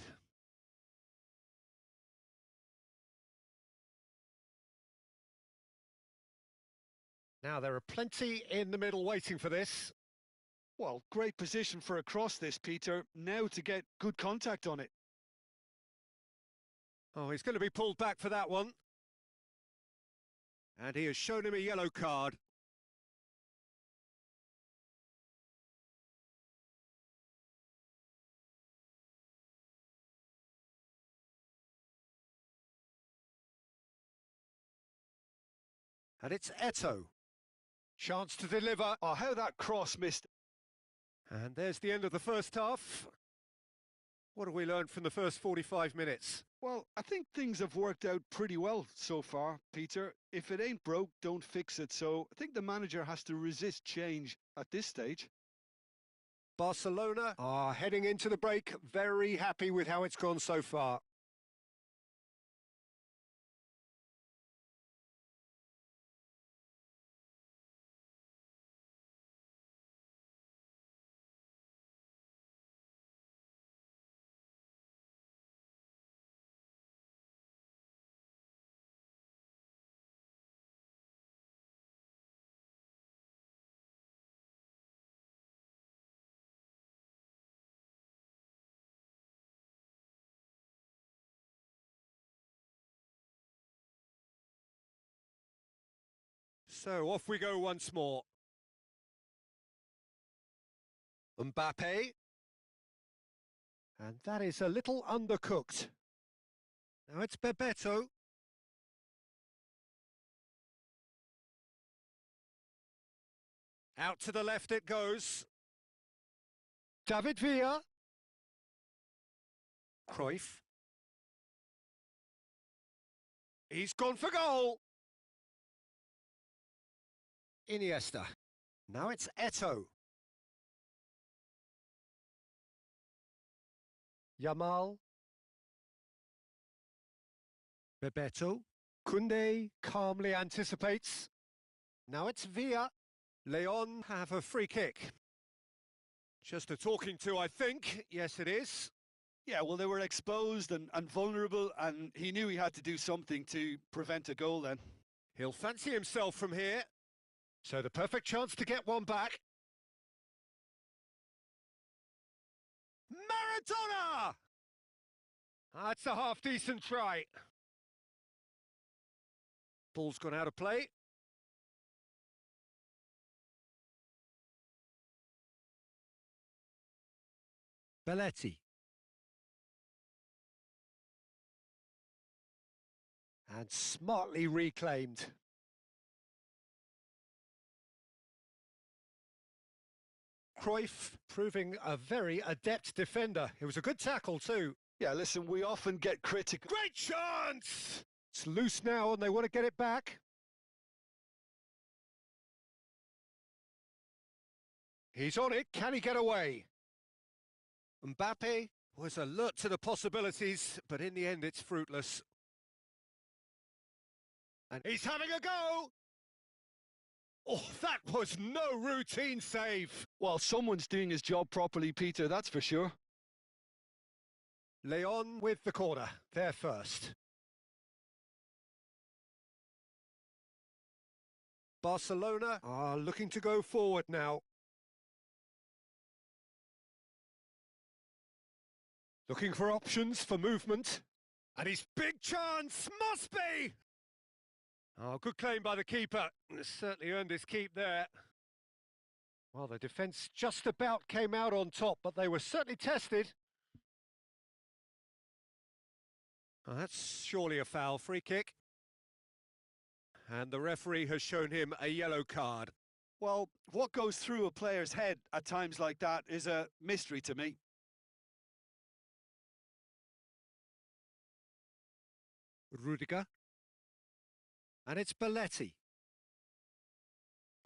Now, there are plenty in the middle waiting for this.
Well, great position for a cross this, Peter. Now to get good contact on it.
Oh, he's going to be pulled back for that one. And he has shown him a yellow card. And it's Eto'o. Chance to deliver.
Oh, how that cross missed.
And there's the end of the first half. What have we learned from the first 45 minutes?
Well, I think things have worked out pretty well so far, Peter. If it ain't broke, don't fix it. So I think the manager has to resist change at this stage.
Barcelona are heading into the break, very happy with how it's gone so far. So off we go once more. Mbappe. And that is a little undercooked. Now it's Bebeto. Out to the left it goes. David Villa. Cruyff. He's gone for goal. Iniesta. Now it's Eto'o. Yamal. Bebeto. Koundé calmly anticipates. Now it's Villa. Leon have a free kick. Just a talking to, I think. Yes, it is.
Yeah, well, they were exposed and vulnerable, and he knew he had to do something to prevent a goal then.
He'll fancy himself from here. So the perfect chance to get one back. Maradona! That's a half-decent try. Ball's gone out of play. Belletti. And smartly reclaimed. Cruyff proving a very adept defender. It was a good tackle too.
Yeah, listen, we often get critical.
Great chance! It's loose now and they want to get it back. He's on it. Can he get away? Mbappe was alert to the possibilities, but in the end it's fruitless. And he's having a go! Oh, that was no routine save.
Well, someone's doing his job properly, Peter, that's for sure.
Leon with the corner, there first. Barcelona are looking to go forward now. Looking for options for movement. And his big chance must be! Oh, good claim by the keeper. Certainly earned his keep there. Well, the defence just about came out on top, but they were certainly tested. Oh, that's surely a foul. Free kick. And the referee has shown him a yellow card.
Well, what goes through a player's head at times like that is a mystery to me.
Rudiger. And it's Belletti.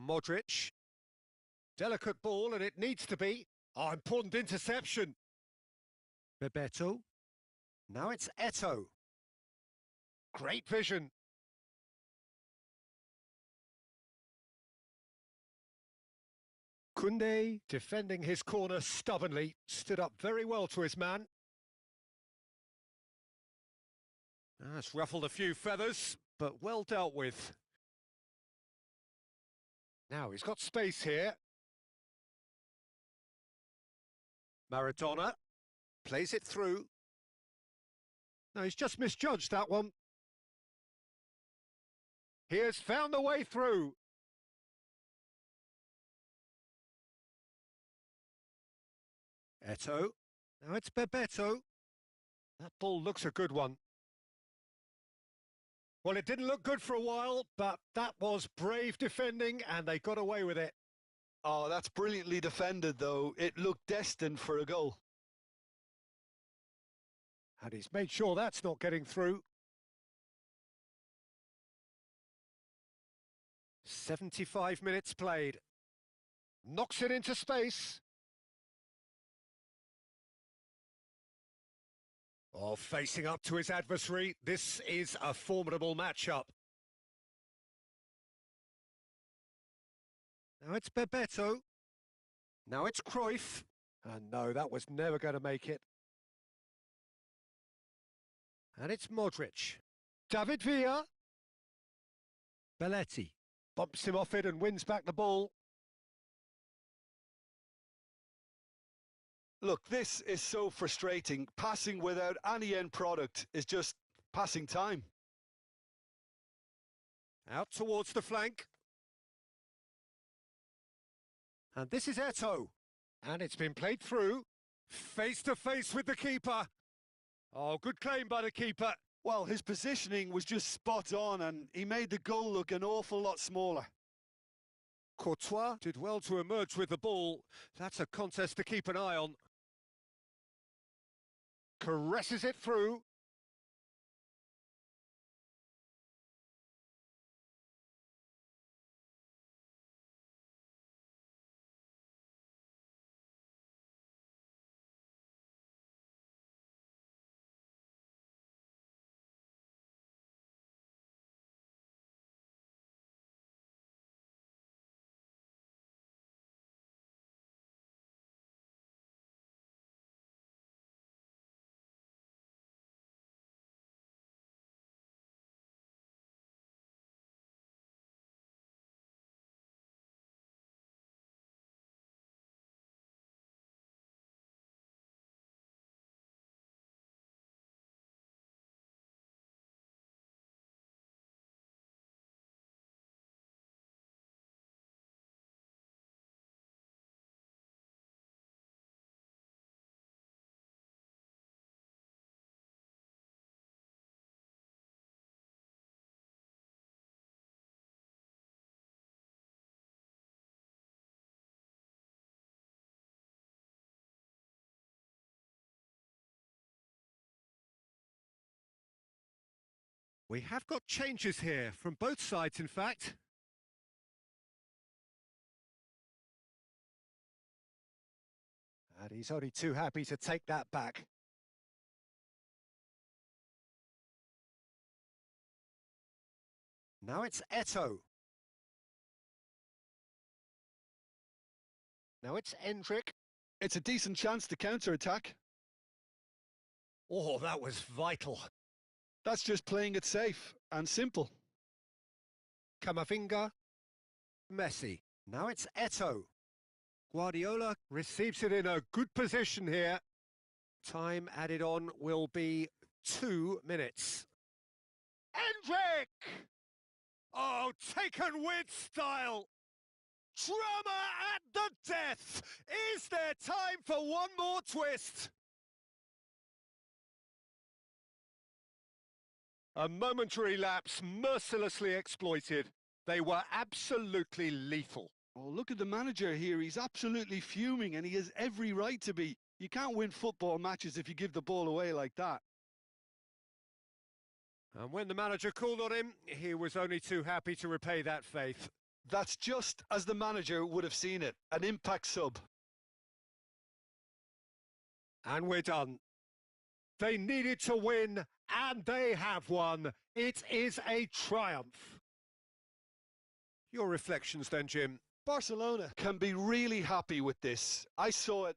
Modric. Delicate ball, and it needs to be. Oh, important interception. Bebeto. Now it's Eto'o. Great vision. Koundé, defending his corner stubbornly, stood up very well to his man. That's ruffled a few feathers, but well dealt with. Now he's got space here. Maradona plays it through. No, he's just misjudged that one. He has found the way through. Eto'o. Now it's Bebeto. That ball looks a good one. Well, it didn't look good for a while, but that was brave defending and they got away with it.
Oh, that's brilliantly defended, though. It looked destined for a goal.
And he's made sure that's not getting through. 75 minutes played. Knocks it into space. Oh, facing up to his adversary. This is a formidable matchup. Now it's Bebeto. Now it's Cruyff. And no, that was never going to make it. And it's Modric. David Villa. Belletti. Bumps him off it and wins back the ball.
Look, this is so frustrating. Passing without any end product is just passing time.
Out towards the flank. And this is Eto'o. And it's been played through. Face to face with the keeper. Oh, good claim by the keeper.
Well, his positioning was just spot on and he made the goal look an awful lot smaller.
Courtois did well to emerge with the ball. That's a contest to keep an eye on. Caresses it through. We have got changes here, from both sides in fact. And he's only too happy to take that back. Now it's Eto. Now it's Endrick.
It's a decent chance to counter-attack.
Oh, that was vital.
That's just playing it safe and simple.
Camavinga. Messi. Now it's Eto. Guardiola receives it in a good position here. Time added on will be 2 minutes. Endrick! Oh, taken with style! Drama at the death! Is there time for one more twist? A momentary lapse mercilessly exploited. They were absolutely lethal.
Oh, look at the manager here. He's absolutely fuming and he has every right to be. You can't win football matches if you give the ball away like that.
And when the manager called on him, he was only too happy to repay that faith.
That's just as the manager would have seen it. An impact sub.
And we're done. They needed to win, and they have won. It is a triumph. Your reflections then, Jim?
Barcelona can be really happy with this. I saw it...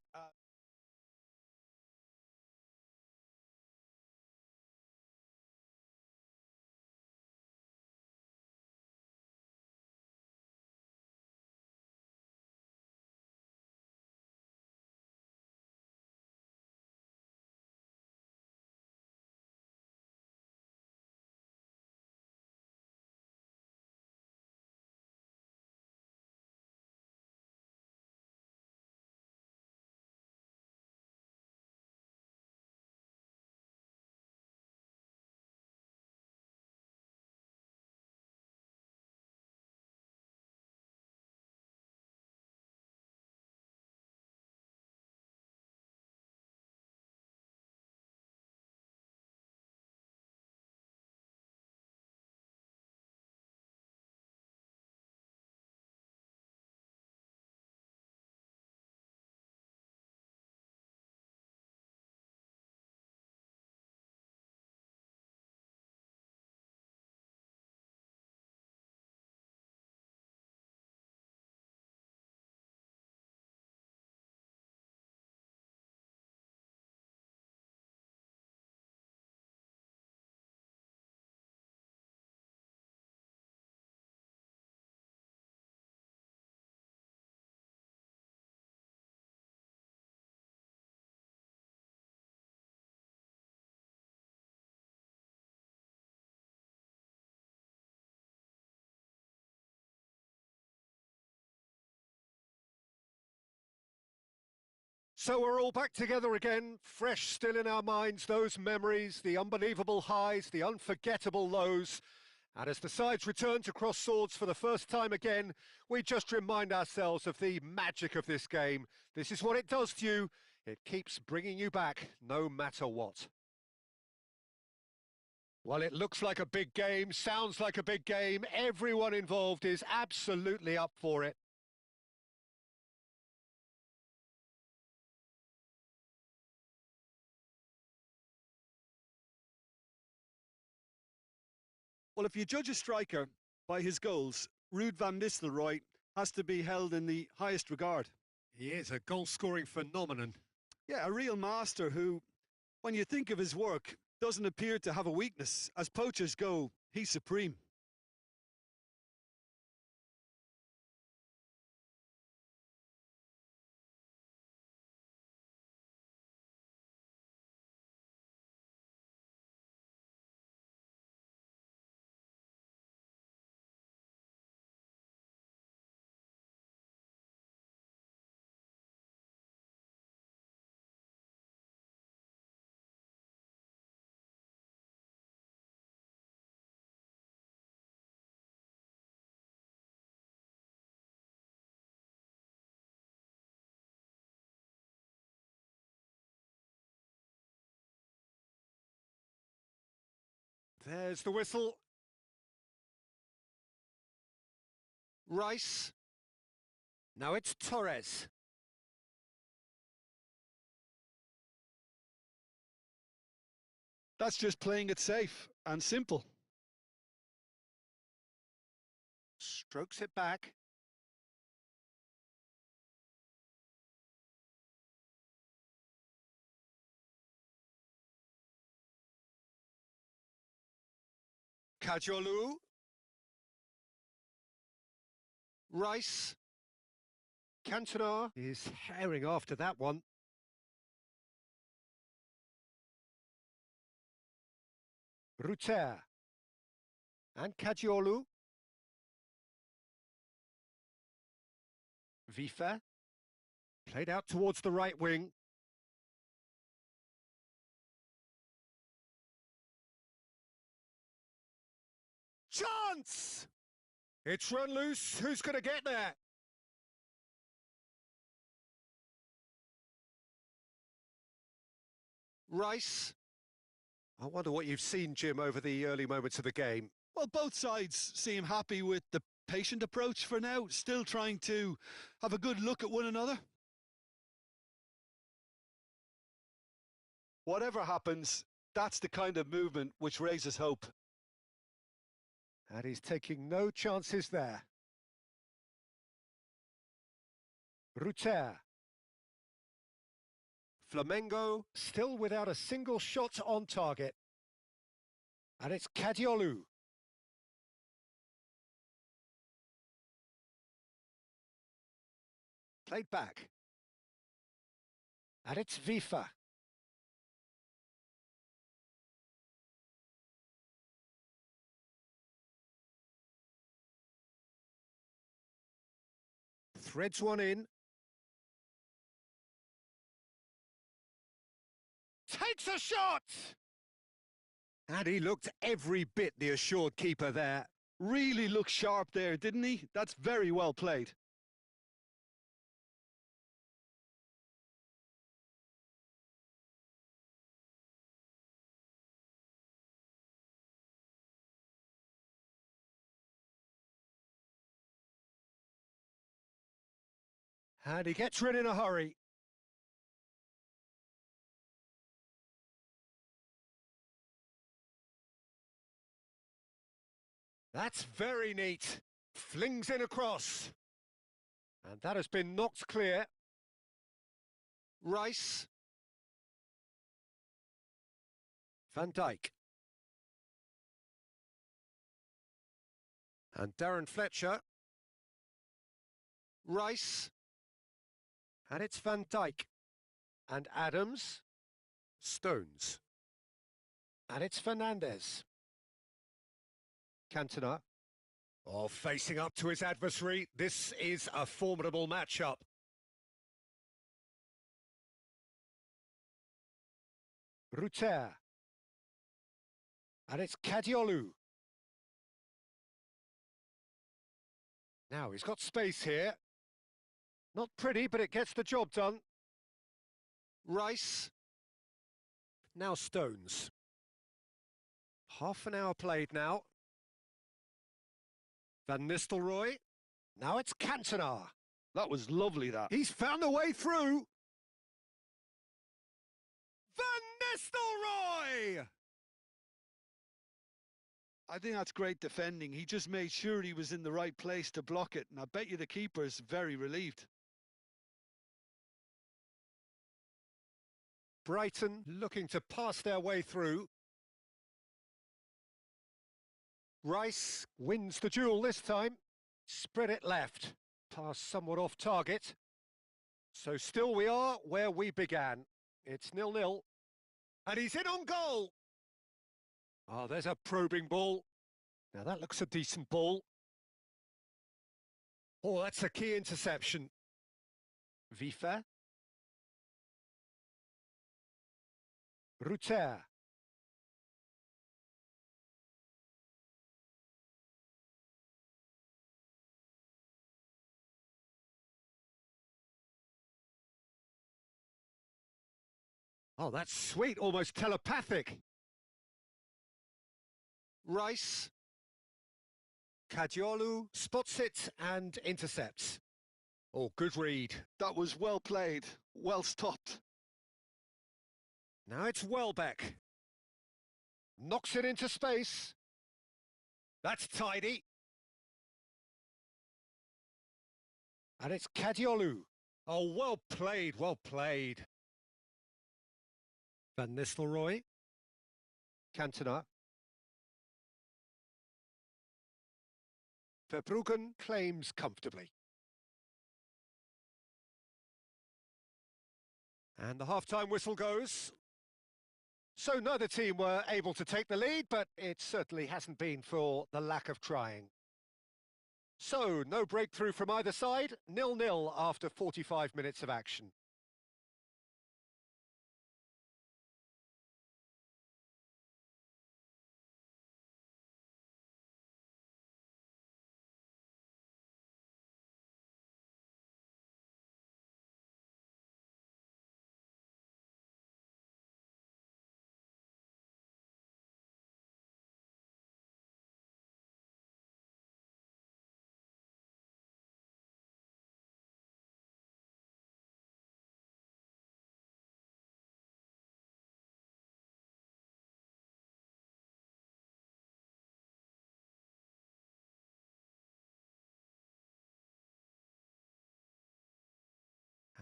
So we're all back together again, fresh still in our minds, those memories, the unbelievable highs, the unforgettable lows. And as the sides return to cross swords for the first time again, we just remind ourselves of the magic of this game. This is what it does to you. It keeps bringing you back, no matter what. Well, it looks like a big game, sounds like a big game. Everyone involved is absolutely up for it.
Well, if you judge a striker by his goals, Ruud van Nistelrooy has to be held in the highest regard.
He is a goal-scoring phenomenon.
Yeah, a real master who, when you think of his work, doesn't appear to have a weakness. As poachers go, he's supreme.
There's the whistle. Rice. Now it's Torres.
That's just playing it safe and simple.
Strokes it back. Kajolu. Rice. Cantona is herring after that one. Ruter. And Kajiolu. Vifa. Played out towards the right wing. Chance! It's run loose. Who's going to get there? Rice. I wonder what you've seen, Jim, over the early moments of the game.
Well, both sides seem happy with the patient approach for now, still trying to have a good look at one another. Whatever happens, that's the kind of movement which raises hope.
And he's taking no chances there. Ruter. Flamengo still without a single shot on target. And it's Kadiolu. Played back. And it's Vifa. Threads one in. Takes a shot! And he looked every bit the assured keeper there.
Really looked sharp there, didn't he? That's very well played.
And he gets rid in a hurry. That's very neat. Flings in across. And that has been knocked clear. Rice. Van Dijk. And Darren Fletcher. Rice. And it's Van Dijk. And Adams. Stones. And it's Fernandez. Cantona. Oh, facing up to his adversary. This is a formidable matchup. Ruter. And it's Kadiolu. Now he's got space here. Not pretty, but it gets the job done. Rice. Now Stones. Half an hour played now. Van Nistelrooy. Now it's Cantona.
That was lovely, that.
He's found a way through. Van Nistelrooy!
I think that's great defending. He just made sure he was in the right place to block it, and I bet you the keeper's very relieved.
Brighton looking to pass their way through. Rice wins the duel this time. Spread it left. Pass somewhat off target. So still we are where we began. It's 0-0. And he's in on goal. Oh, there's a probing ball. Now that looks a decent ball. Oh, that's a key interception. Vifa. Ruter. Oh, that's sweet, almost telepathic. Rice. Kadiolu spots it and intercepts. Oh, good read.
That was well played, well stopped.
Now it's Welbeck. Knocks it into space. That's tidy. And it's Kadiolu. Oh, well played, well played. Van Nistelrooy. Cantona. Verbruggen claims comfortably. And the half-time whistle goes. So neither team were able to take the lead, but it certainly hasn't been for the lack of trying. So, no breakthrough from either side, 0-0 after 45 minutes of action.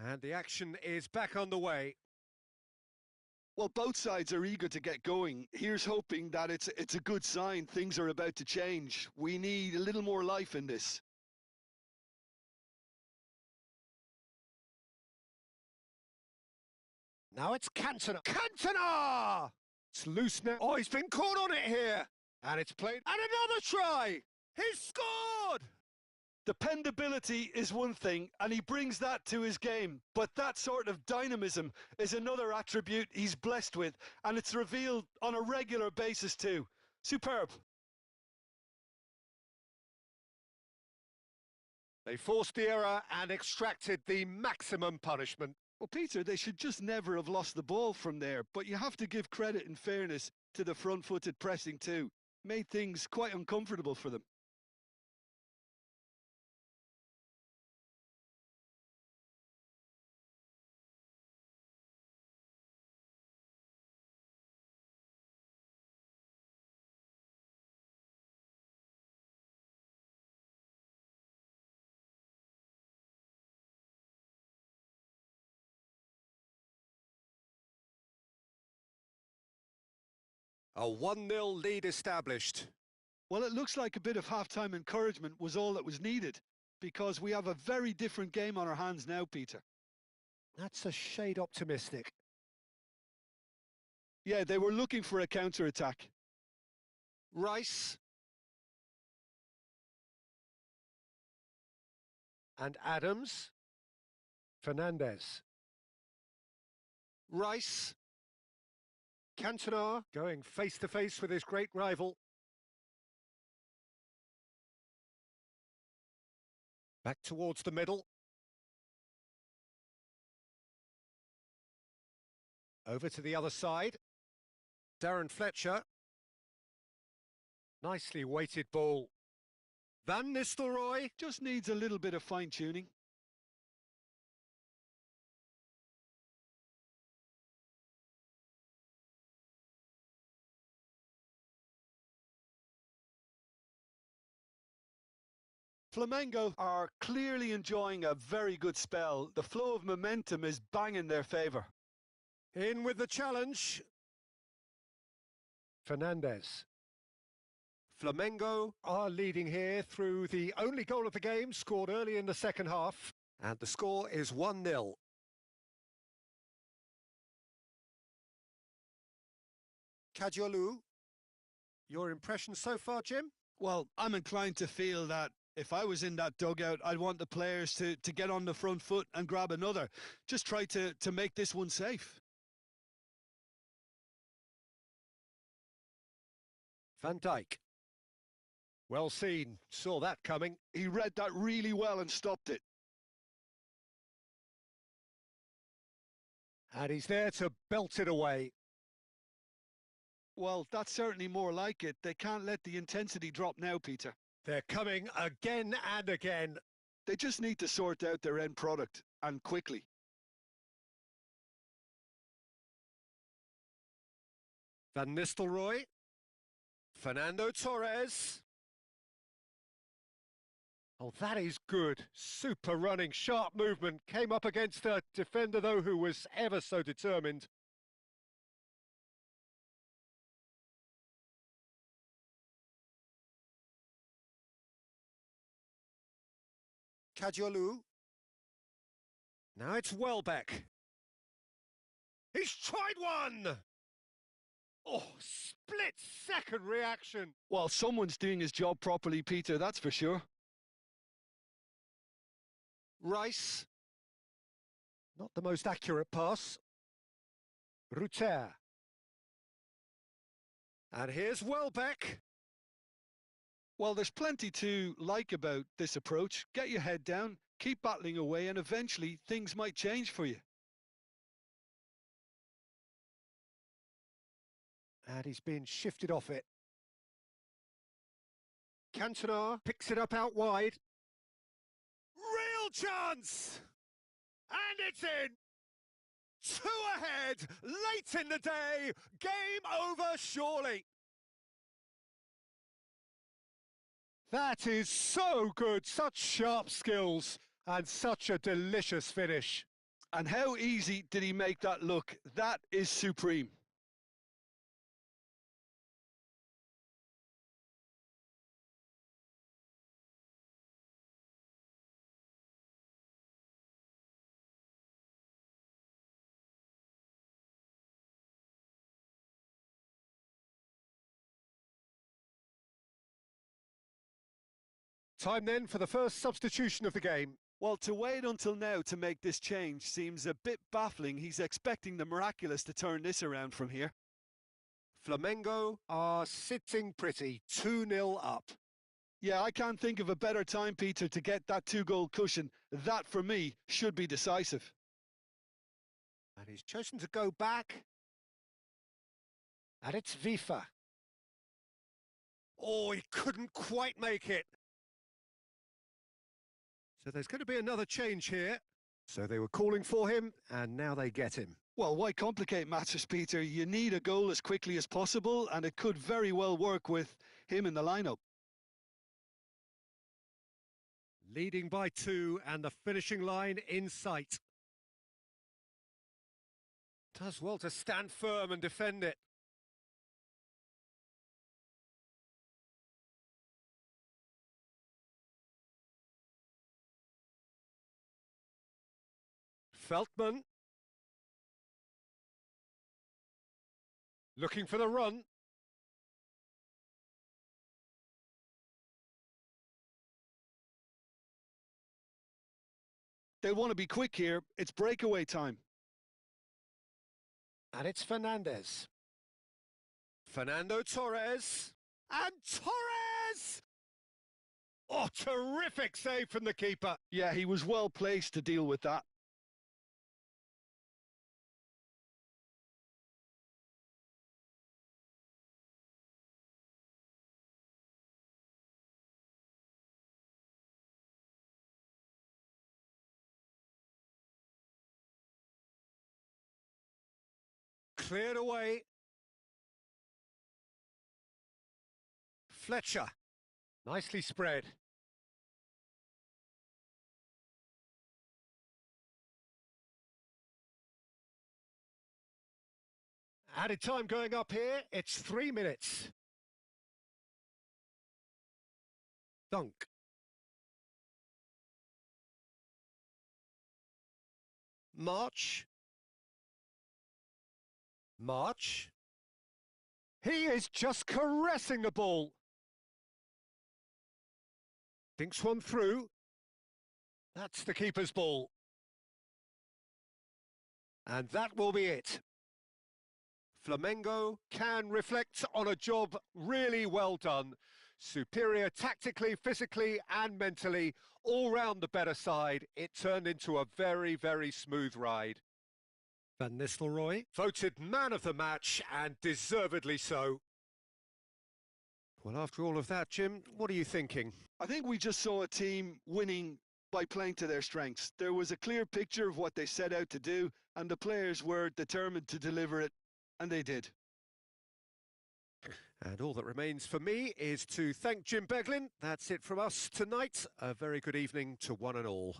And the action is back on the way.
Well, both sides are eager to get going. Here's hoping that it's a good sign. Things are about to change. We need a little more life in this.
Now it's Cantona. Cantona! It's loose now. Oh, he's been caught on it here. And it's played. And another try! He's scored!
Dependability is one thing, and he brings that to his game. But that sort of dynamism is another attribute he's blessed with, and it's revealed on a regular basis too. Superb.
They forced the error and extracted the maximum punishment.
Well, Peter, they should just never have lost the ball from there, but you have to give credit and fairness to the front-footed pressing too. Made things quite uncomfortable for them.
A 1-0 lead established.
Well, it looks like a bit of half-time encouragement was all that was needed, because we have a very different game on our hands now, Peter.
That's a shade optimistic.
Yeah, they were looking for a counter-attack.
Rice. And Adams. Fernandez. Rice. Cantona going face-to-face with his great rival. Back towards the middle. Over to the other side. Darren Fletcher. Nicely weighted ball. Van Nistelrooy.
Just needs a little bit of fine-tuning. Flamengo are clearly enjoying a very good spell. The flow of momentum is bang in their favour.
In with the challenge. Fernandez. Flamengo are leading here through the only goal of the game, scored early in the second half. And the score is 1-0. Kadiolu, your impression so far, Jim?
Well, I'm inclined to feel that if I was in that dugout, I'd want the players to get on the front foot and grab another. Just try to make this one safe.
Van Dijk. Well seen, saw that coming.
He read that really well and stopped it.
And he's there to belt it away.
Well, that's certainly more like it. They can't let the intensity drop now, Peter.
They're coming again and again.
They just need to sort out their end product, and quickly.
Van Nistelrooy. Fernando Torres. Oh, that is good. Super running, sharp movement. Came up against a defender, though, who was ever so determined. Kajolu. Now it's Welbeck. He's tried one! Oh, split-second reaction.
Well, someone's doing his job properly, Peter, that's for sure.
Rice. Not the most accurate pass. Ruter. And here's Welbeck.
Well, there's plenty to like about this approach. Get your head down, keep battling away, and eventually things might change for you.
And he's been shifted off it. Cantona picks it up out wide. Real chance! And it's in! 2 ahead, late in the day, game over surely. That is so good, such sharp skills and such a delicious finish.
And how easy did he make that look? That is supreme.
Time then for the first substitution of the game.
Well, to wait until now to make this change seems a bit baffling. He's expecting the miraculous to turn this around from here.
Flamengo are sitting pretty, 2-0 up.
Yeah, I can't think of a better time, Peter, to get that 2-goal cushion. That, for me, should be decisive.
And he's chosen to go back. And it's Vifa. Oh, he couldn't quite make it. So there's going to be another change here. So they were calling for him, and now they get him.
Well, why complicate matters, Peter? You need a goal as quickly as possible, and it could very well work with him in the lineup.
Leading by 2, and the finishing line in sight. Does well to stand firm and defend it. Veltman. Looking for the run.
They want to be quick here. It's breakaway time.
And it's Fernandez. Fernando Torres. And Torres! Oh, terrific save from the keeper.
Yeah, he was well placed to deal with that.
Cleared away. Fletcher. Nicely spread. Added time going up here. It's 3 minutes. Dunk. March. March. He is just caressing the ball. Thinks one through. That's the keeper's ball. And that will be it. Flamengo can reflect on a job really well done. Superior tactically, physically and mentally, all round the better side. It turned into a very, very smooth ride. Van Nistelrooy, voted man of the match, and deservedly so. Well, after all of that, Jim, what are you thinking?
I think we just saw a team winning by playing to their strengths. There was a clear picture of what they set out to do, and the players were determined to deliver it, and they did.
And all that remains for me is to thank Jim Beglin. That's it from us tonight. A very good evening to one and all.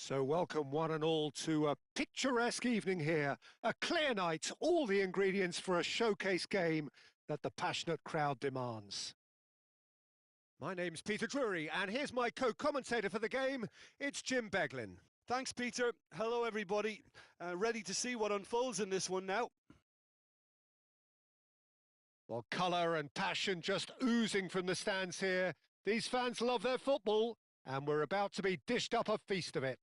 So welcome one and all to a picturesque evening here. A clear night, all the ingredients for a showcase game that the passionate crowd demands. My name's Peter Drury, and here's my co-commentator for the game. It's Jim Beglin.
Thanks, Peter. Hello, everybody. Ready to see what unfolds in this one now.
Well, colour and passion just oozing from the stands here. These fans love their football, and we're about to be dished up a feast of it.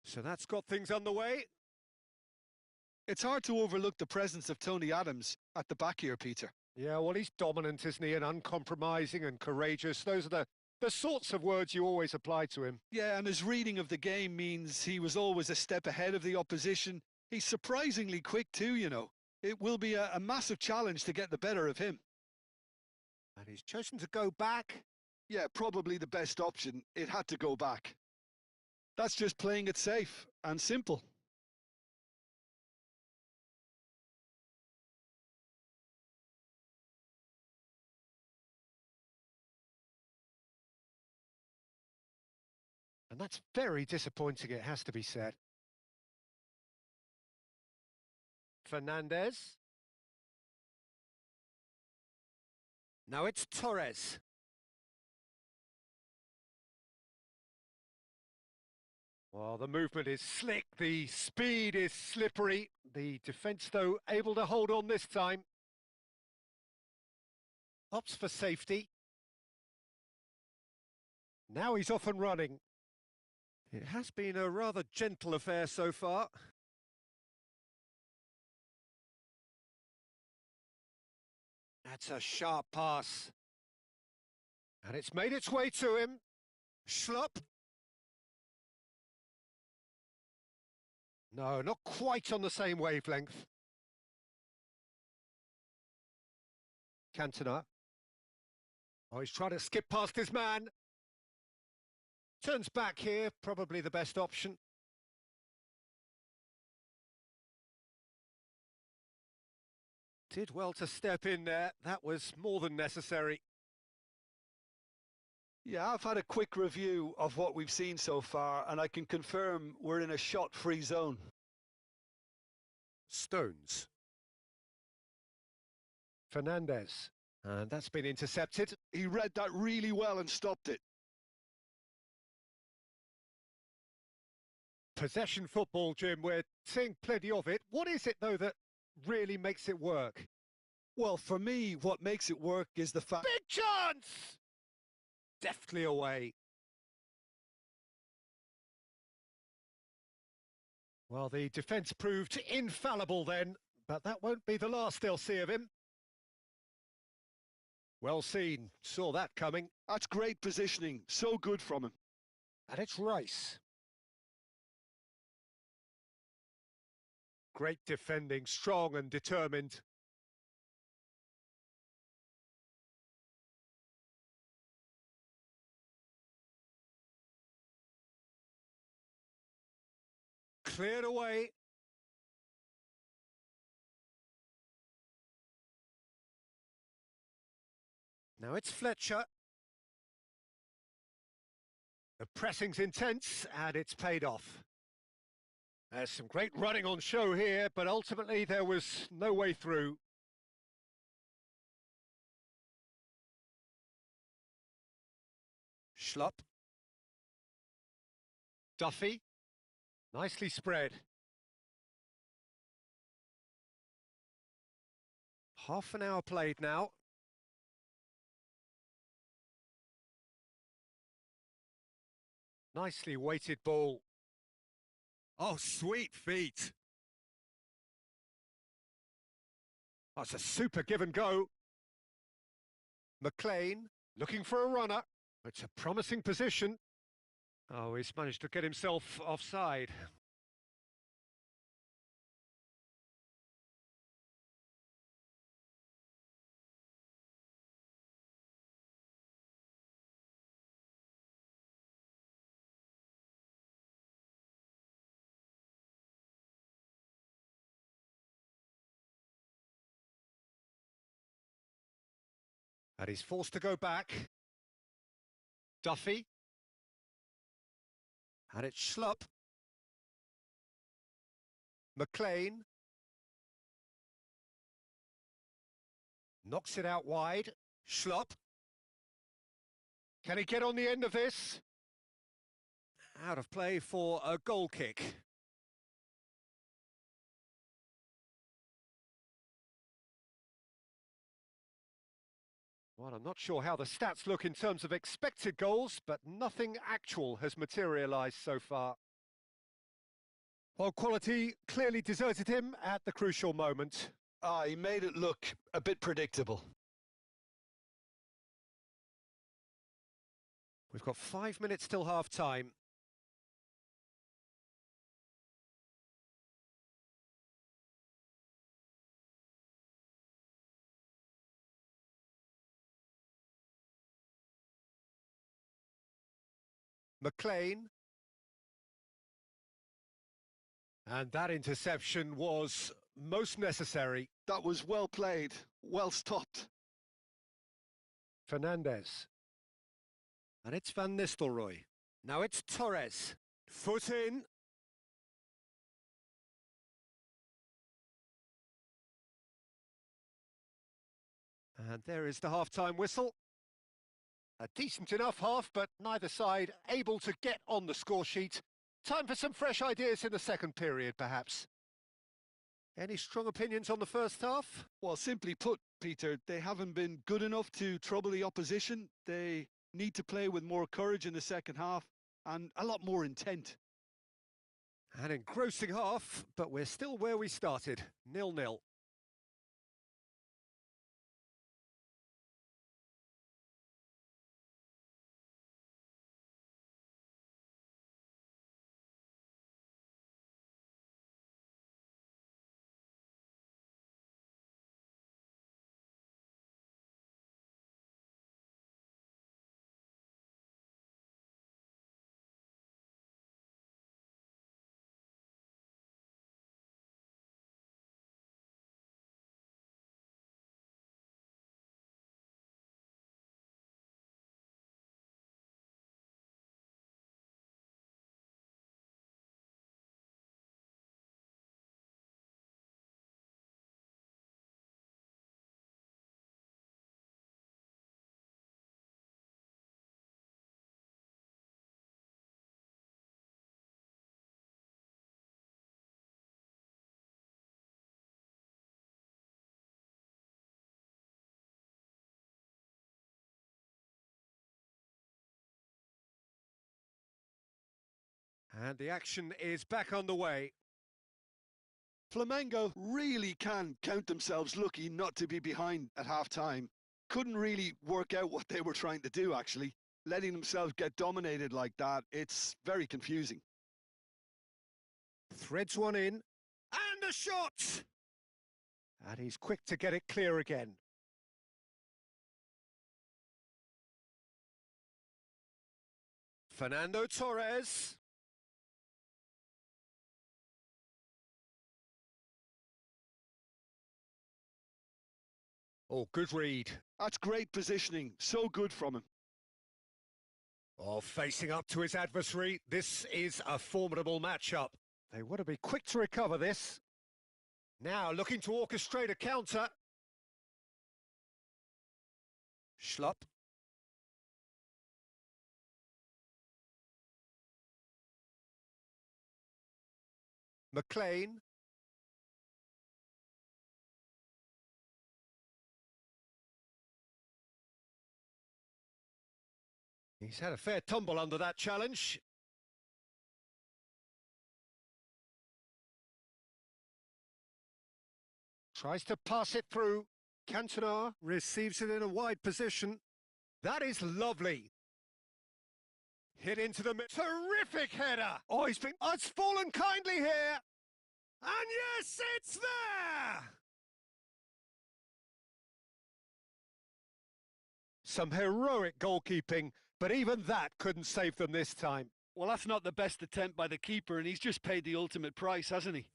So that's got things underway.
It's hard to overlook the presence of Tony Adams at the back here, Peter.
Yeah, well, he's dominant, isn't he? And uncompromising and courageous. Those are the sorts of words you always apply to him.
Yeah, and his reading of the game means he was always a step ahead of the opposition. He's surprisingly quick too, you know. It will be a massive challenge to get the better of him.
And he's chosen to go back.
Yeah, probably the best option. It had to go back. That's just playing it safe and simple.
And that's very disappointing, it has to be said. Fernandez. Now it's Torres. Well, the movement is slick, the speed is slippery. The defence, though, able to hold on this time. Opts for safety. Now he's off and running. It has been a rather gentle affair so far. That's a sharp pass. And it's made its way to him. Schlupp. No, not quite on the same wavelength. Cantona. Oh, he's trying to skip past his man. Turns back here, probably the best option. Did well to step in there. That was more than necessary.
Yeah, I've had a quick review of what we've seen so far, and I can confirm we're in a shot-free zone.
Stones. Fernandez. And that's been intercepted.
He read that really well and stopped it.
Possession football, Jim, we're seeing plenty of it. What is it, though, that really makes it work?
Well, for me, what makes it work is the fact...
Big chance! Deftly away. Well, the defence proved infallible then, but that won't be the last they'll see of him. Well seen, saw that coming.
That's great positioning, so good from him.
And it's Rice. Great defending, strong and determined. Cleared away. Now it's Fletcher. The pressing's intense and it's paid off. There's some great running on show here, but ultimately there was no way through. Schlupp. Duffy. Nicely spread. Half an hour played now. Nicely weighted ball. Oh, sweet feet. That's a super give and go. McLean looking for a runner. It's a promising position. Oh, he's managed to get himself offside. And he's forced to go back. Duffy. And it's Schlupp. McLean. Knocks it out wide. Schlupp. Can he get on the end of this? Out of play for a goal kick. Well, I'm not sure how the stats look in terms of expected goals, but nothing actual has materialised so far. Well, quality clearly deserted him at the crucial moment.
He made it look a bit predictable.
We've got 5 minutes till half-time. McLean. And that interception was most necessary.
That was well played, well stopped.
Fernandez. And it's Van Nistelrooy. Now it's Torres. Foot in. And there is the half-time whistle. A decent enough half, but neither side able to get on the score sheet. Time for some fresh ideas in the second period, perhaps. Any strong opinions on the first half?
Well, simply put, Peter, they haven't been good enough to trouble the opposition. They need to play with more courage in the second half and a lot more intent.
An engrossing half, but we're still where we started, 0-0. And the action is back on the way.
Flamengo really can count themselves lucky not to be behind at half-time. Couldn't really work out what they were trying to do, actually. Letting themselves get dominated like that, it's very confusing.
Threads one in. And a shot! And he's quick to get it clear again. Fernando Torres. Oh, good read.
That's great positioning. So good from him.
Oh, facing up to his adversary. This is a formidable matchup. They want to be quick to recover this. Now looking to orchestrate a counter. Schlupp. McLean. He's had a fair tumble under that challenge. Tries to pass it through. Cantona receives it in a wide position. That is lovely. Hit into the mid. Terrific header. Oh, it's fallen kindly here. And yes, it's there. Some heroic goalkeeping, but even that couldn't save them this time.
Well, that's not the best attempt by the keeper, and he's just paid the ultimate price, hasn't he?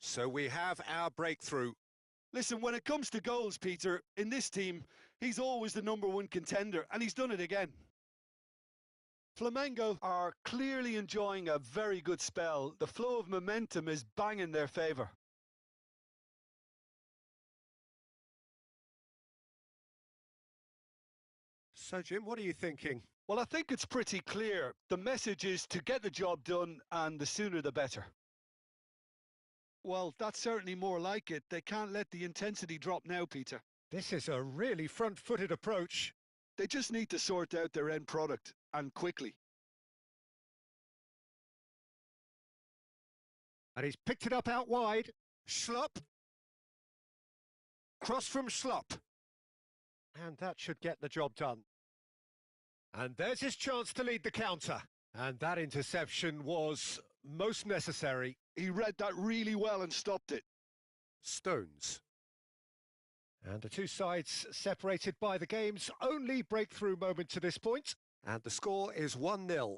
So we have our breakthrough.
Listen, when it comes to goals, Peter, in this team, he's always the #1 contender, and he's done it again. Flamengo are clearly enjoying a very good spell. The flow of momentum is bang in their favour.
So, Jim, what are you thinking?
Well, I think it's pretty clear. The message is to get the job done, and the sooner the better. Well, that's certainly more like it. They can't let the intensity drop now, Peter.
This is a really front-footed approach.
They just need to sort out their end product, and quickly.
And he's picked it up out wide. Schlupp. Cross from Schlupp. And that should get the job done. And there's his chance to lead the counter. And that interception was most necessary.
He read that really well and stopped it.
Stones. And the two sides separated by the game's only breakthrough moment to this point. And the score is 1-0.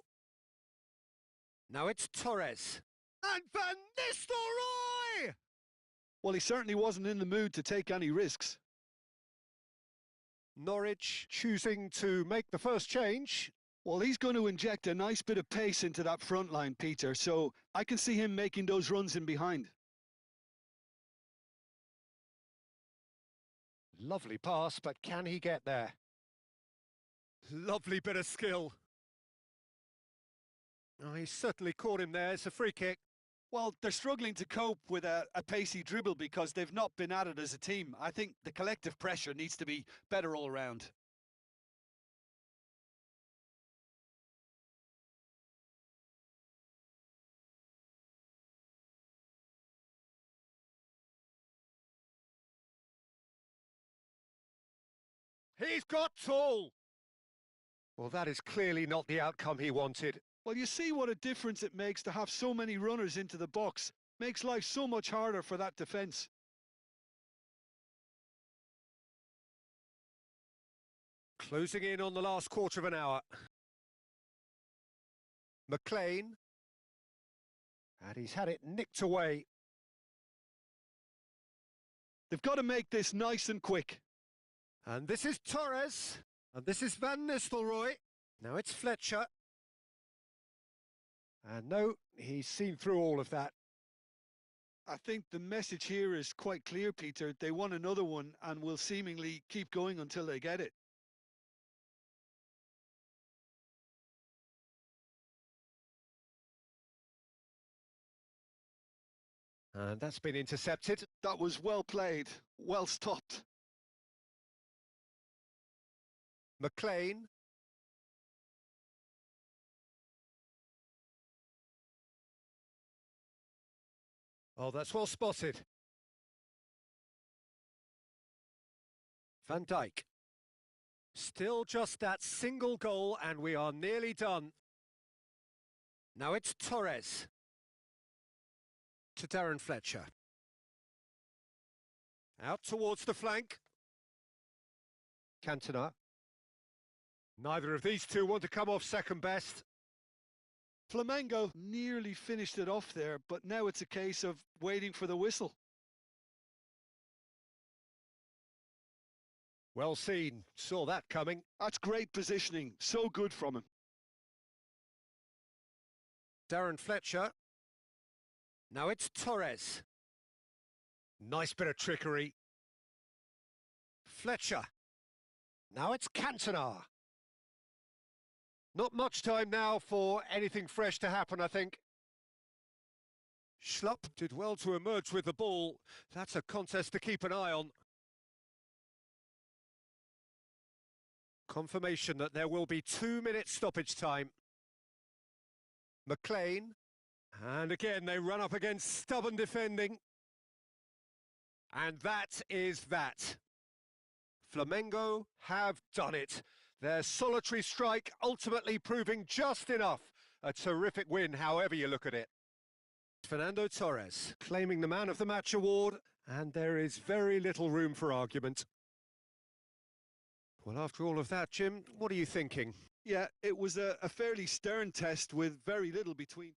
Now it's Torres. And Van Nistelrooy!
Well, he certainly wasn't in the mood to take any risks.
Norwich choosing to make the first change.
Well, he's going to inject a nice bit of pace into that front line, Peter, so I can see him making those runs in behind.
Lovely pass, but can he get there? Lovely bit of skill. Oh, he's certainly caught him there. It's a free kick.
Well, they're struggling to cope with a pacey dribble because they've not been at it as a team. I think the collective pressure needs to be better all around.
He's got tall. Well, that is clearly not the outcome he wanted.
Well, you see what a difference it makes to have so many runners into the box. Makes life so much harder for that defence.
Closing in on the last quarter of an hour. McLean. And he's had it nicked away.
They've got to make this nice and quick.
And this is Torres. And this is Van Nistelrooy. Now it's Fletcher. And no, he's seen through all of that.
I think the message here is quite clear, Peter. They want another one and will seemingly keep going until they get it.
And that's been intercepted.
That was well played, well stopped.
McLean. Oh, that's well spotted. Van Dijk. Still just that single goal and we are nearly done. Now it's Torres. To Darren Fletcher. Out towards the flank. Cantona. Neither of these two want to come off second best.
Flamengo nearly finished it off there, but now it's a case of waiting for the whistle.
Well seen, saw that coming.
That's great positioning, so good from him.
Darren Fletcher. Now it's Torres. Nice bit of trickery. Fletcher. Now it's Cantona. Not much time now for anything fresh to happen, I think. Schlupp did well to emerge with the ball. That's a contest to keep an eye on. Confirmation that there will be 2 minutes stoppage time. McLean. And again, they run up against stubborn defending. And that is that. Flamengo have done it. Their solitary strike ultimately proving just enough. A terrific win, however you look at it. Fernando Torres claiming the Man of the Match award, and there is very little room for argument. Well, after all of that, Jim, what are you thinking?
Yeah, it was a fairly stern test with very little between.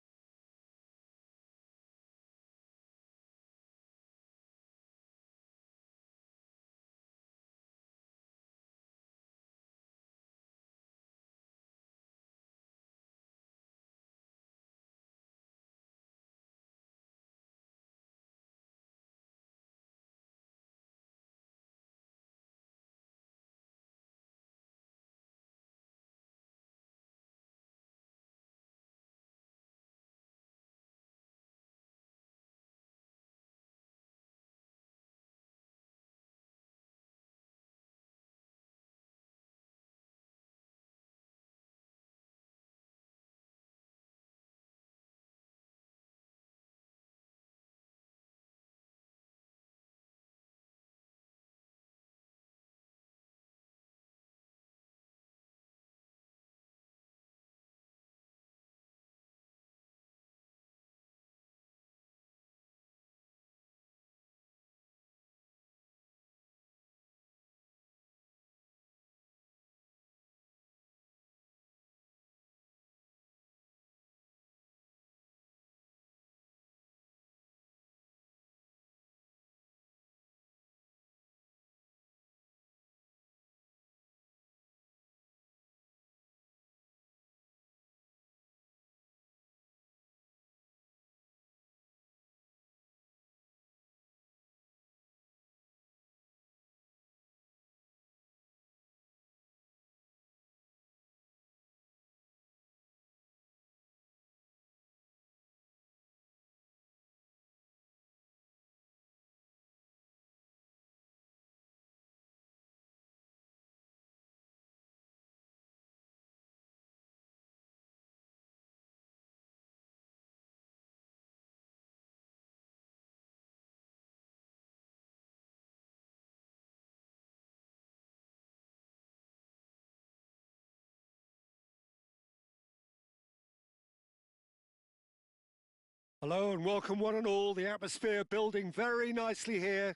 Hello and welcome one and all. The atmosphere building very nicely here.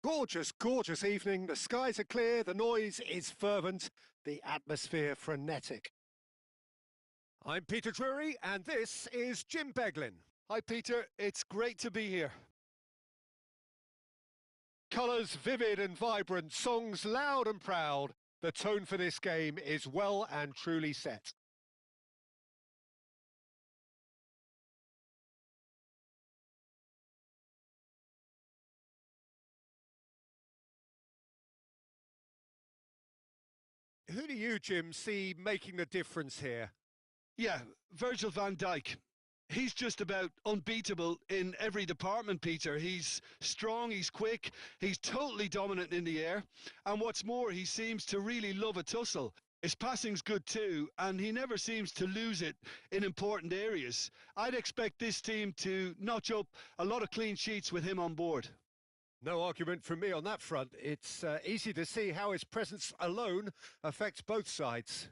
Gorgeous, gorgeous evening. The skies are clear, the noise is fervent, the atmosphere frenetic. I'm Peter Drury and this is Jim Beglin.
Hi, Peter. It's great to be here.
Colours vivid and vibrant, songs loud and proud. The tone for this game is well and truly set. Who do you, Jim, see making the difference here?
Yeah, Virgil van Dijk. He's just about unbeatable in every department, Peter. He's strong, he's quick, he's totally dominant in the air. And what's more, he seems to really love a tussle. His passing's good too, and he never seems to lose it in important areas. I'd expect this team to notch up a lot of clean sheets with him on board.
No argument from me on that front. It's easy to see how his presence alone affects both sides.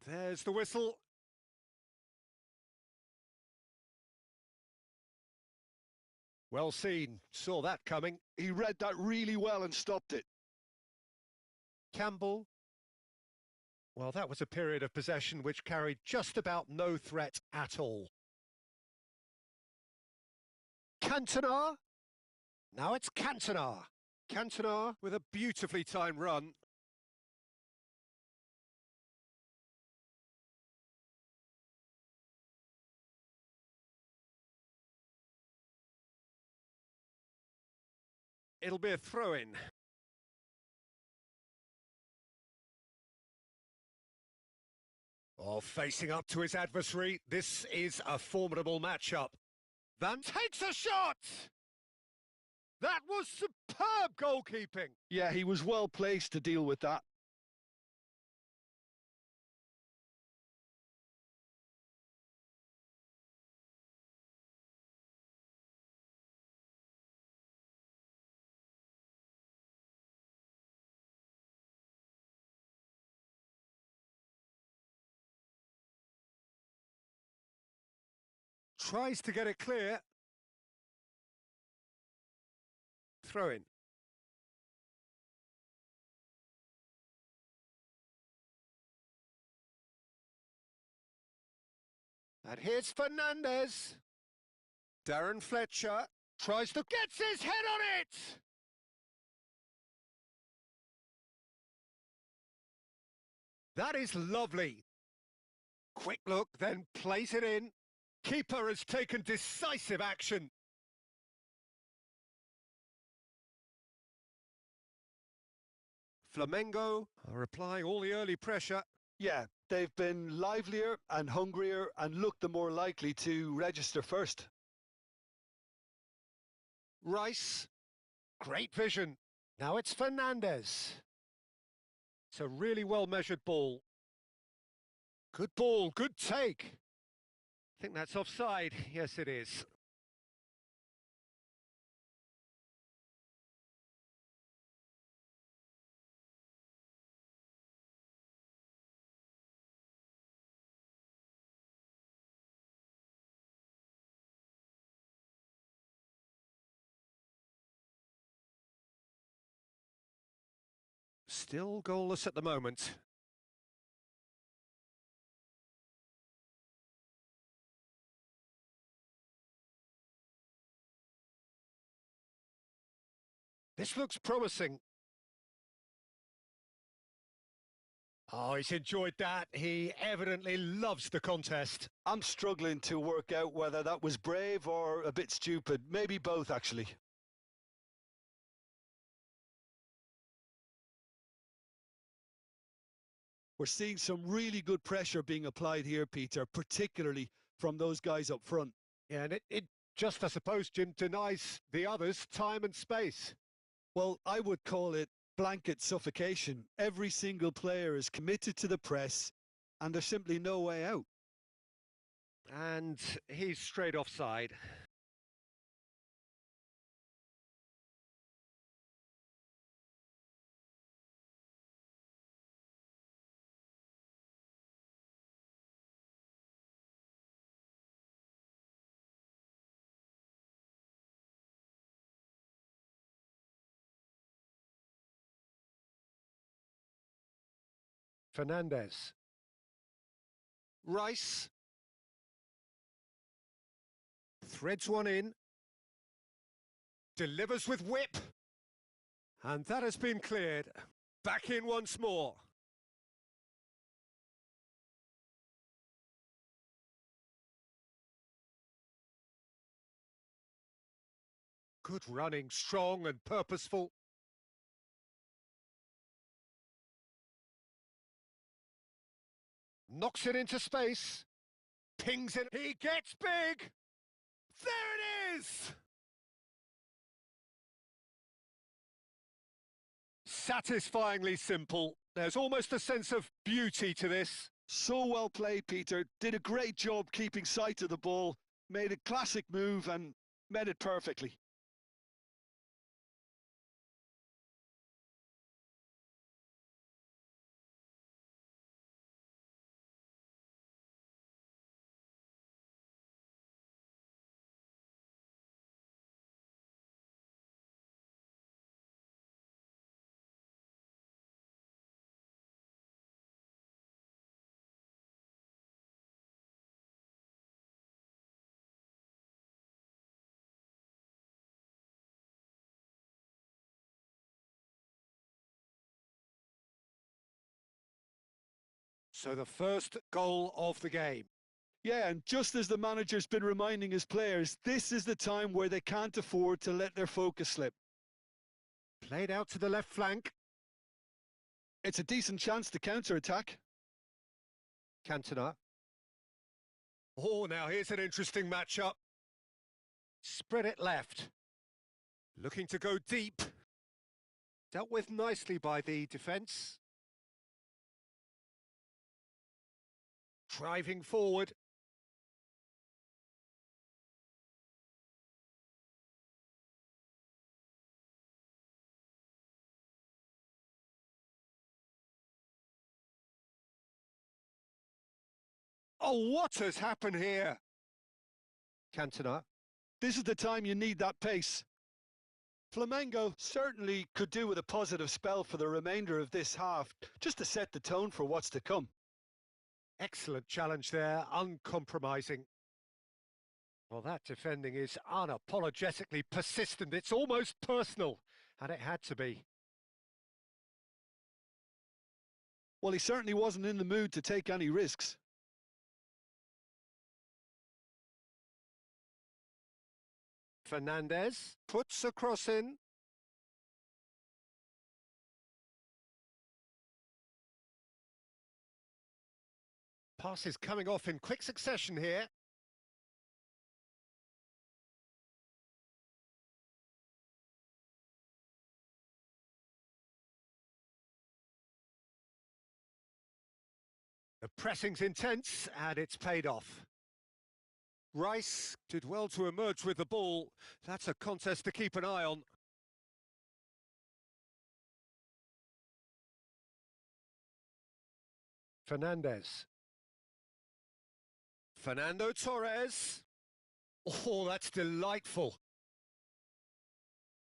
There's the whistle. Well seen. Saw that coming.
He read that really well and stopped it.
Campbell. Well, that was a period of possession which carried just about no threat at all. Cantona. Now it's Cantona. Cantona with a beautifully timed run. It'll be a throw-in. Oh, facing up to his adversary. This is a formidable matchup. Van takes a shot! That was superb goalkeeping.
Yeah, he was well placed to deal with that.
Tries to get it clear. Throw in. And here's Fernandez. Darren Fletcher tries to... Gets his head on it! That is lovely. Quick look, then plays it in. Keeper has taken decisive action. Flamengo are applying all the early pressure.
Yeah, they've been livelier and hungrier and looked the more likely to register first.
Rice, great vision. Now it's Fernandez. It's a really well-measured ball. Good ball, good take. I think that's offside. Yes, it is. Still goalless at the moment. This looks promising. Oh, he's enjoyed that. He evidently loves the contest.
I'm struggling to work out whether that was brave or a bit stupid. Maybe both, actually. We're seeing some really good pressure being applied here, Peter, particularly from those guys up front.
Yeah, and it just, I suppose, Jim, denies the others time and space.
Well, I would call it blanket suffocation. Every single player is committed to the press, and there's simply no way out.
And he's straight offside. Fernandez. Rice. Threads one in. Delivers with whip. And that has been cleared. Back in once more. Good running, strong and purposeful. Knocks it into space. Pings it. He gets big. There it is! Satisfyingly simple. There's almost a sense of beauty to this.
So well played, Peter. Did a great job keeping sight of the ball, made a classic move and met it perfectly.
So the first goal of the game.
Yeah, and just as the manager's been reminding his players, this is the time where they can't afford to let their focus slip.
Played out to the left flank.
It's a decent chance to counter-attack.
Cantona. Oh, now here's an interesting matchup. Spread it left. Looking to go deep. Dealt with nicely by the defence. Driving forward. Oh, what has happened here? Cantona.
This is the time you need that pace. Flamengo certainly could do with a positive spell for the remainder of this half, just to set the tone for what's to come.
Excellent challenge there, uncompromising. Well, that defending is unapologetically persistent. It's almost personal, and it had to be.
Well, he certainly wasn't in the mood to take any risks.
Fernandez puts a cross in. Passes coming off in quick succession here. The pressing's intense, and it's paid off. Rice did well to emerge with the ball. That's a contest to keep an eye on. Fernandez. Fernando Torres. Oh, that's delightful.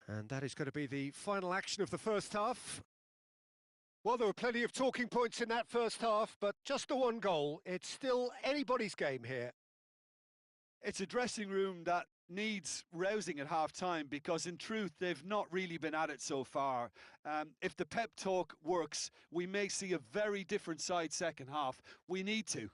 And that is going to be the final action of the first half. Well, there were plenty of talking points in that first half, but just the one goal. It's still anybody's game here.
It's a dressing room that needs rousing at half-time because, in truth, they've not really been at it so far. If the pep talk works, we may see a very different side second half. We need to.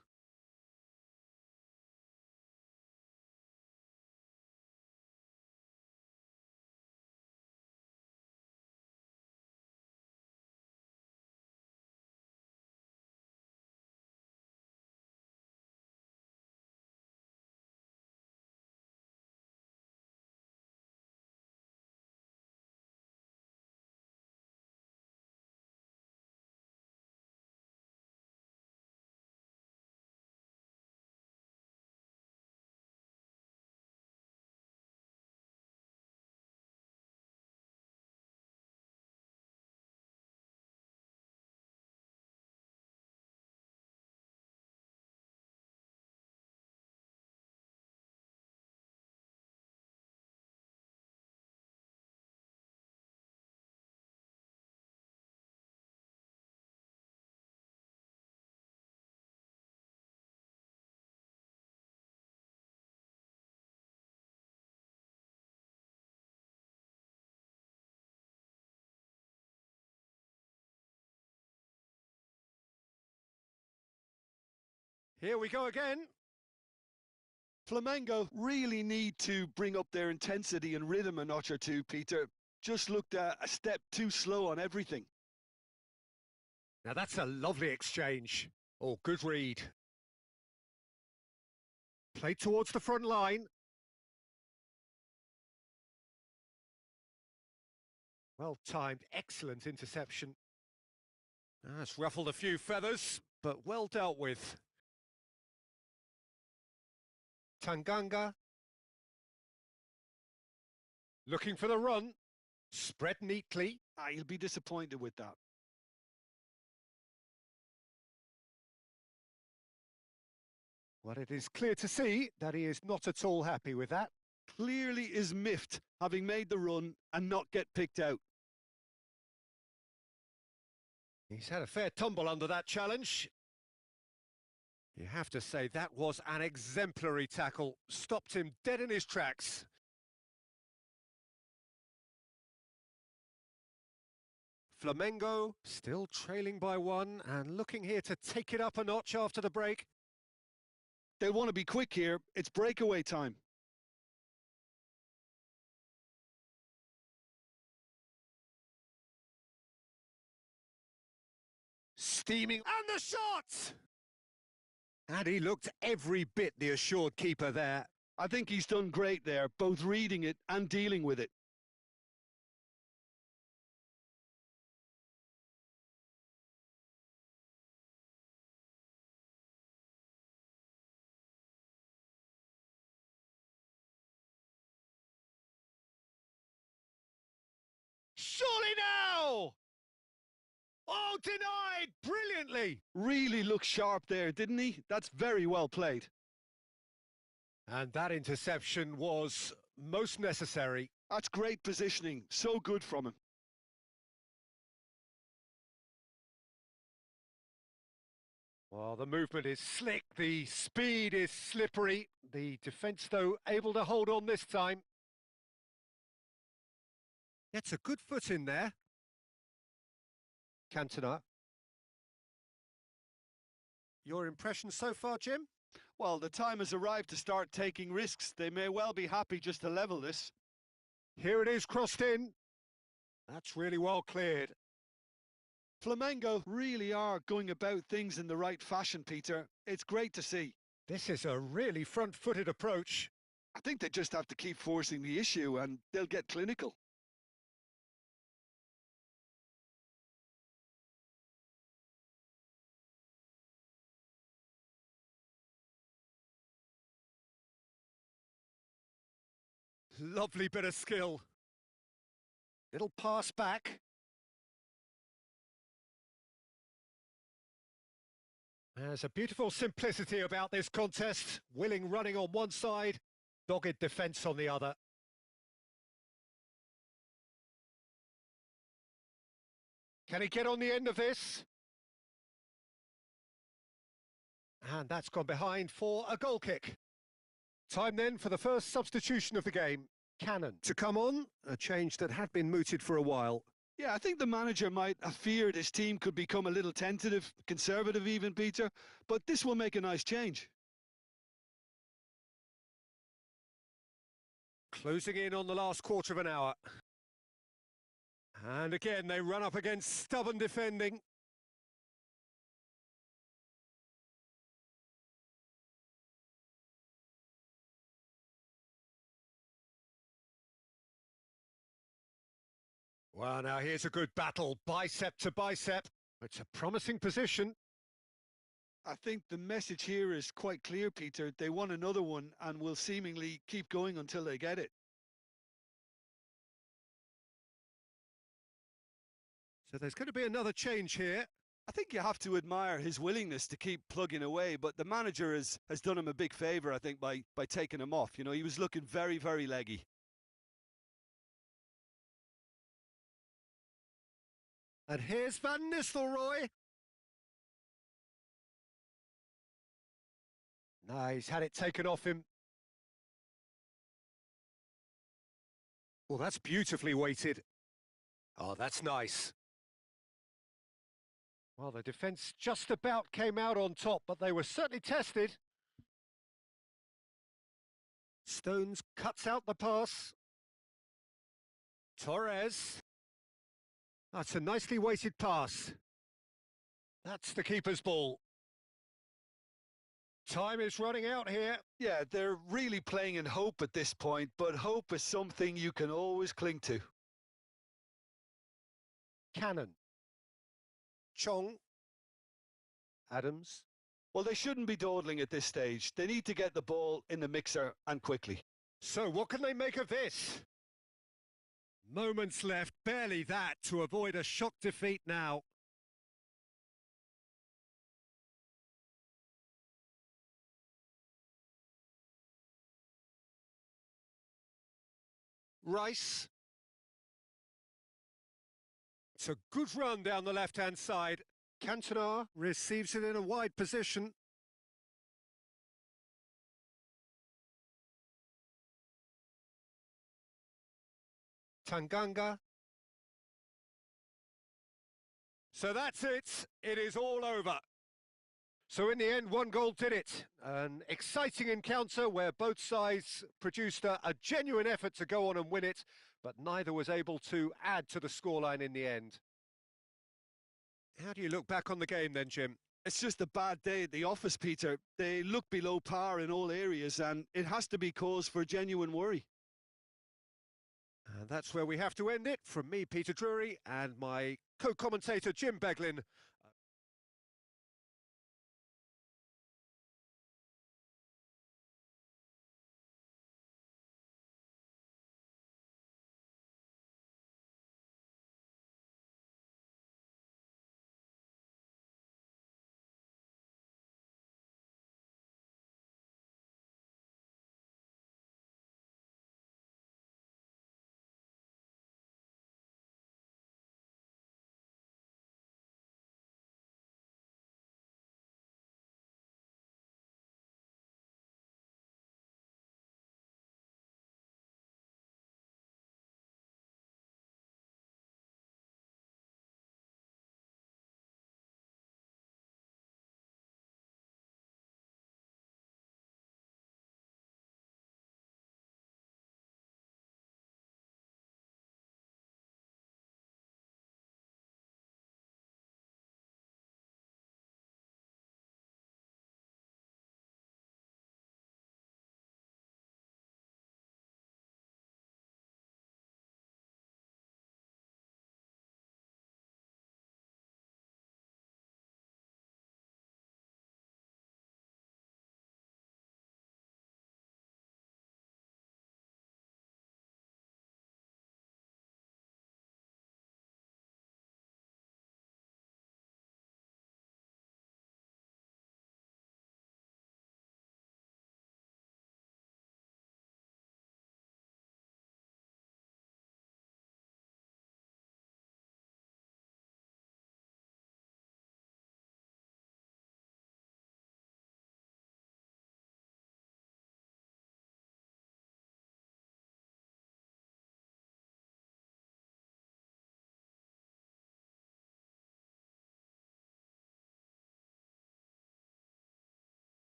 Here we go again.
Flamengo really need to bring up their intensity and rhythm a notch or two, Peter. Just looked a step too slow on everything.
Now that's a lovely exchange. Oh, good read. Played towards the front line. Well timed, excellent interception. It's ruffled a few feathers, but well dealt with. Tanganga. Looking for the run. Spread neatly.
He'll be disappointed with that.
Well, it is clear to see that he is not at all happy with that.
Clearly is miffed, having made the run and not get picked out.
He's had a fair tumble under that challenge. You have to say that was an exemplary tackle. Stopped him dead in his tracks. Flamengo still trailing by one and looking here to take it up a notch after the break.
They'll want to be quick here. It's breakaway time.
Steaming, and the shot! And he looked every bit the assured keeper there.
I think he's done great there, both reading it and dealing with it.
Surely now! Oh, denied brilliantly!
Really looked sharp there, didn't he? That's very well played.
And that interception was most necessary.
That's great positioning. So good from him.
Well, the movement is slick, the speed is slippery. The defence, though, able to hold on this time. Gets a good foot in there. Cantona. Your impression so far, Jim?
Well, the time has arrived to start taking risks. They may well be happy just to level this.
Here it is, crossed in. That's really well cleared.
Flamengo really are going about things in the right fashion, Peter. It's great to see.
This is a really front-footed approach.
I think they just have to keep forcing the issue and they'll get clinical.
Lovely bit of skill. Little pass back. There's a beautiful simplicity about this contest. Willing running on one side, dogged defence on the other. Can he get on the end of this? And that's gone behind for a goal kick. Time then for the first substitution of the game. Cannon to come on, a change that had been mooted for a while.
Yeah, I think the manager might have feared his team could become a little tentative, conservative even, Peter, but this will make a nice change.
Closing in on the last quarter of an hour. And again, they run up against stubborn defending. Well, now here's a good battle, bicep to bicep. It's a promising position.
I think the message here is quite clear, Peter. They want another one and will seemingly keep going until they get it.
So there's going to be another change here.
I think you have to admire his willingness to keep plugging away, but the manager has done him a big favour, I think, by taking him off. You know, he was looking very, very leggy.
And here's Van Nistelrooy. No, he's had it taken off him. Well, that's beautifully weighted. Oh, that's nice. Well, the defence just about came out on top, but they were certainly tested. Stones cuts out the pass. Torres. That's a nicely weighted pass. That's the keeper's ball. Time is running out here.
Yeah, they're really playing in hope at this point, but hope is something you can always cling to.
Cannon. Chong. Adams.
Well, they shouldn't be dawdling at this stage. They need to get the ball in the mixer and quickly.
So what can they make of this? Moments left, barely that, to avoid a shock defeat now. Rice. It's a good run down the left-hand side. Cantona receives it in a wide position. Tanganga. So that's it. It is all over. So in the end, one goal did it. An exciting encounter where both sides produced a genuine effort to go on and win it, but neither was able to add to the scoreline in the end. How do you look back on the game then, Jim?
It's just a bad day at the office, Peter. They look below par in all areas, and it has to be cause for genuine worry.
And that's where we have to end it. From me, Peter Drury, and my co-commentator, Jim Beglin.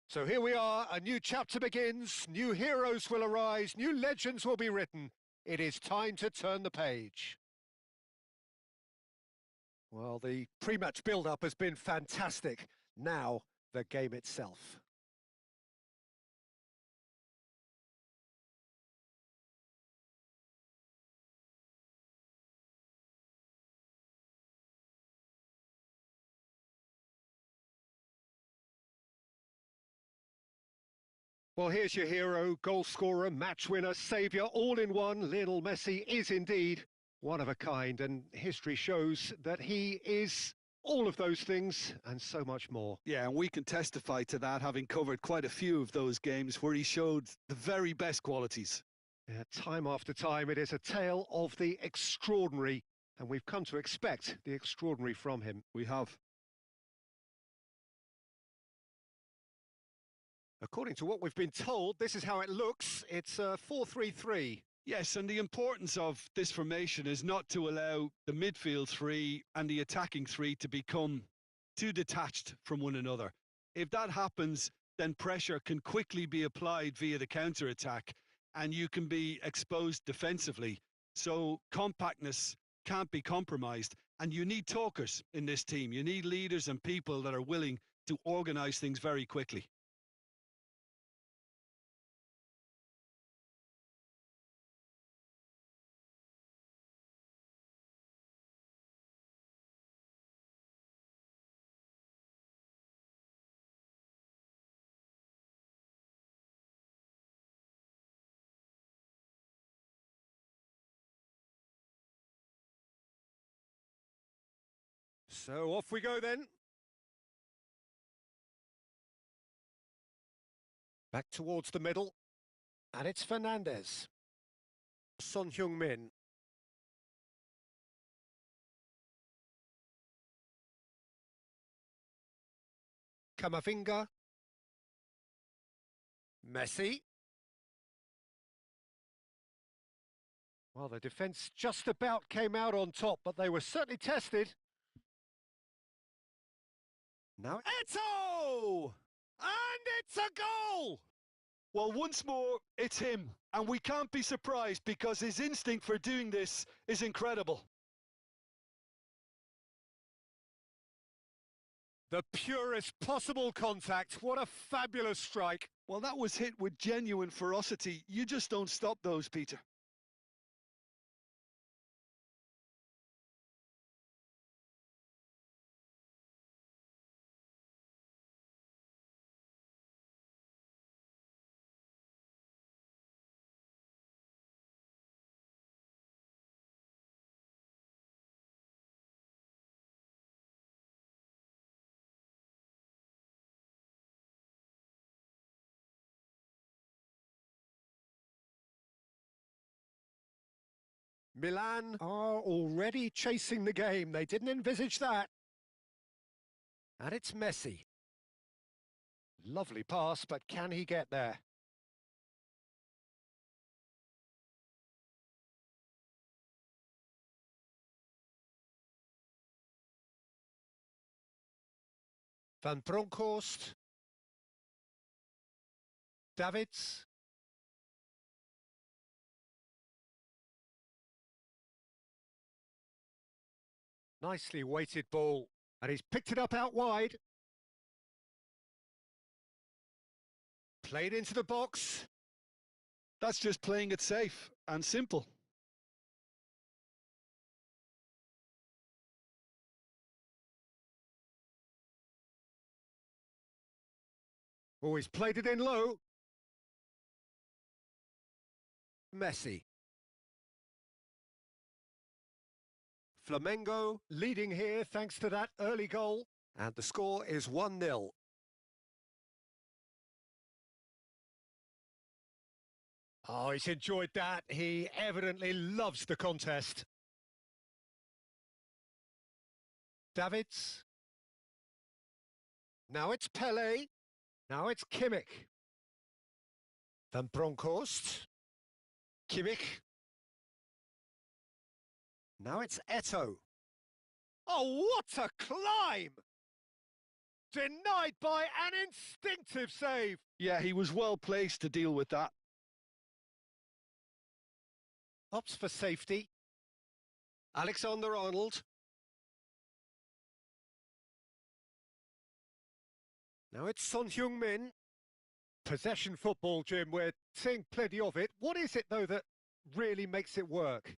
So here we are, a new chapter begins, new heroes will arise, new legends will be written. It is time to turn the page. Well, the pre-match build-up has been fantastic. Now, the game itself. Well, here's your hero, goal scorer, match winner, saviour, all in one. Lionel Messi is indeed one of a kind, and history shows that he is all of those things and so much more.
Yeah, and we can testify to that, having covered quite a few of those games where he showed the very best qualities.
Yeah, time after time, it is a tale of the extraordinary, and we've come to expect the extraordinary from him.
We have.
According to what we've been told, this is how it looks. It's a 4-3-3.
Yes, and the importance of this formation is not to allow the midfield three and the attacking three to become too detached from one another. If that happens, then pressure can quickly be applied via the counter-attack, and you can be exposed defensively. So compactness can't be compromised, and you need talkers in this team. You need leaders and people that are willing to organise things very quickly.
So off we go then. Back towards the middle. And it's Fernandez. Son Heung-min. Camavinga. Messi. Well, the defence just about came out on top, but they were certainly tested. Now Eto'o! And it's a goal!
Well, once more, it's him. And we can't be surprised because his instinct for doing this is incredible.
The purest possible contact. What a fabulous strike.
Well, that was hit with genuine ferocity. You just don't stop those, Peter.
Milan are already chasing the game. They didn't envisage that. And it's Messi. Lovely pass, but can he get there? Van Bronckhorst. Davids. Nicely weighted ball. And he's picked it up out wide. Played into the box.
That's just playing it safe and simple.
Oh, he's played it in low. Messi. Flamengo leading here thanks to that early goal. And the score is 1-0. Oh, he's enjoyed that. He evidently loves the contest. Davids. Now it's Pele. Now it's Kimmich. Van Bronckhorst. Kimmich. Now it's Eto'o. Oh, what a climb! Denied by an instinctive save.
Yeah, he was well placed to deal with that.
Opts for safety. Alexander-Arnold. Now it's Son Heung-min. Possession football, Jim, we're seeing plenty of it. What is it, though, that really makes it work?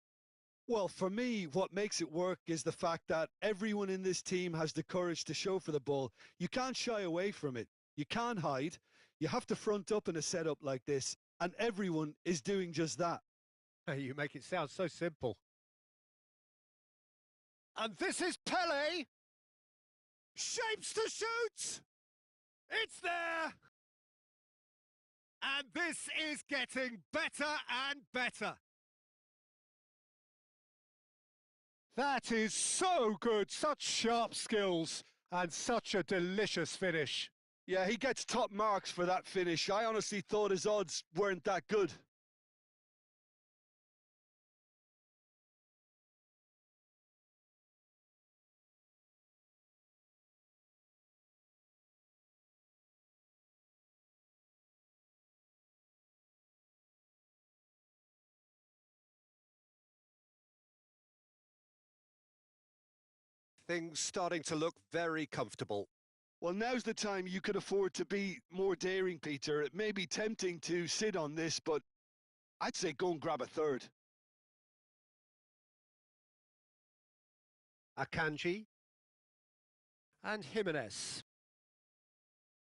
Well, for me, what makes it work is the fact that everyone in this team has the courage to show for the ball. You can't shy away from it. You can't hide. You have to front up in a setup like this, and everyone is doing just that.
You make it sound so simple. And this is Pele. Shapes to shoot. It's there. And this is getting better and better. That is so good. Such sharp skills and such a delicious finish.
Yeah, he gets top marks for that finish. I honestly thought his odds weren't that good.
Things starting to look very comfortable.
Well, now's the time you could afford to be more daring, Peter. It may be tempting to sit on this, but I'd say go and grab a third.
Akanji and Jimenez.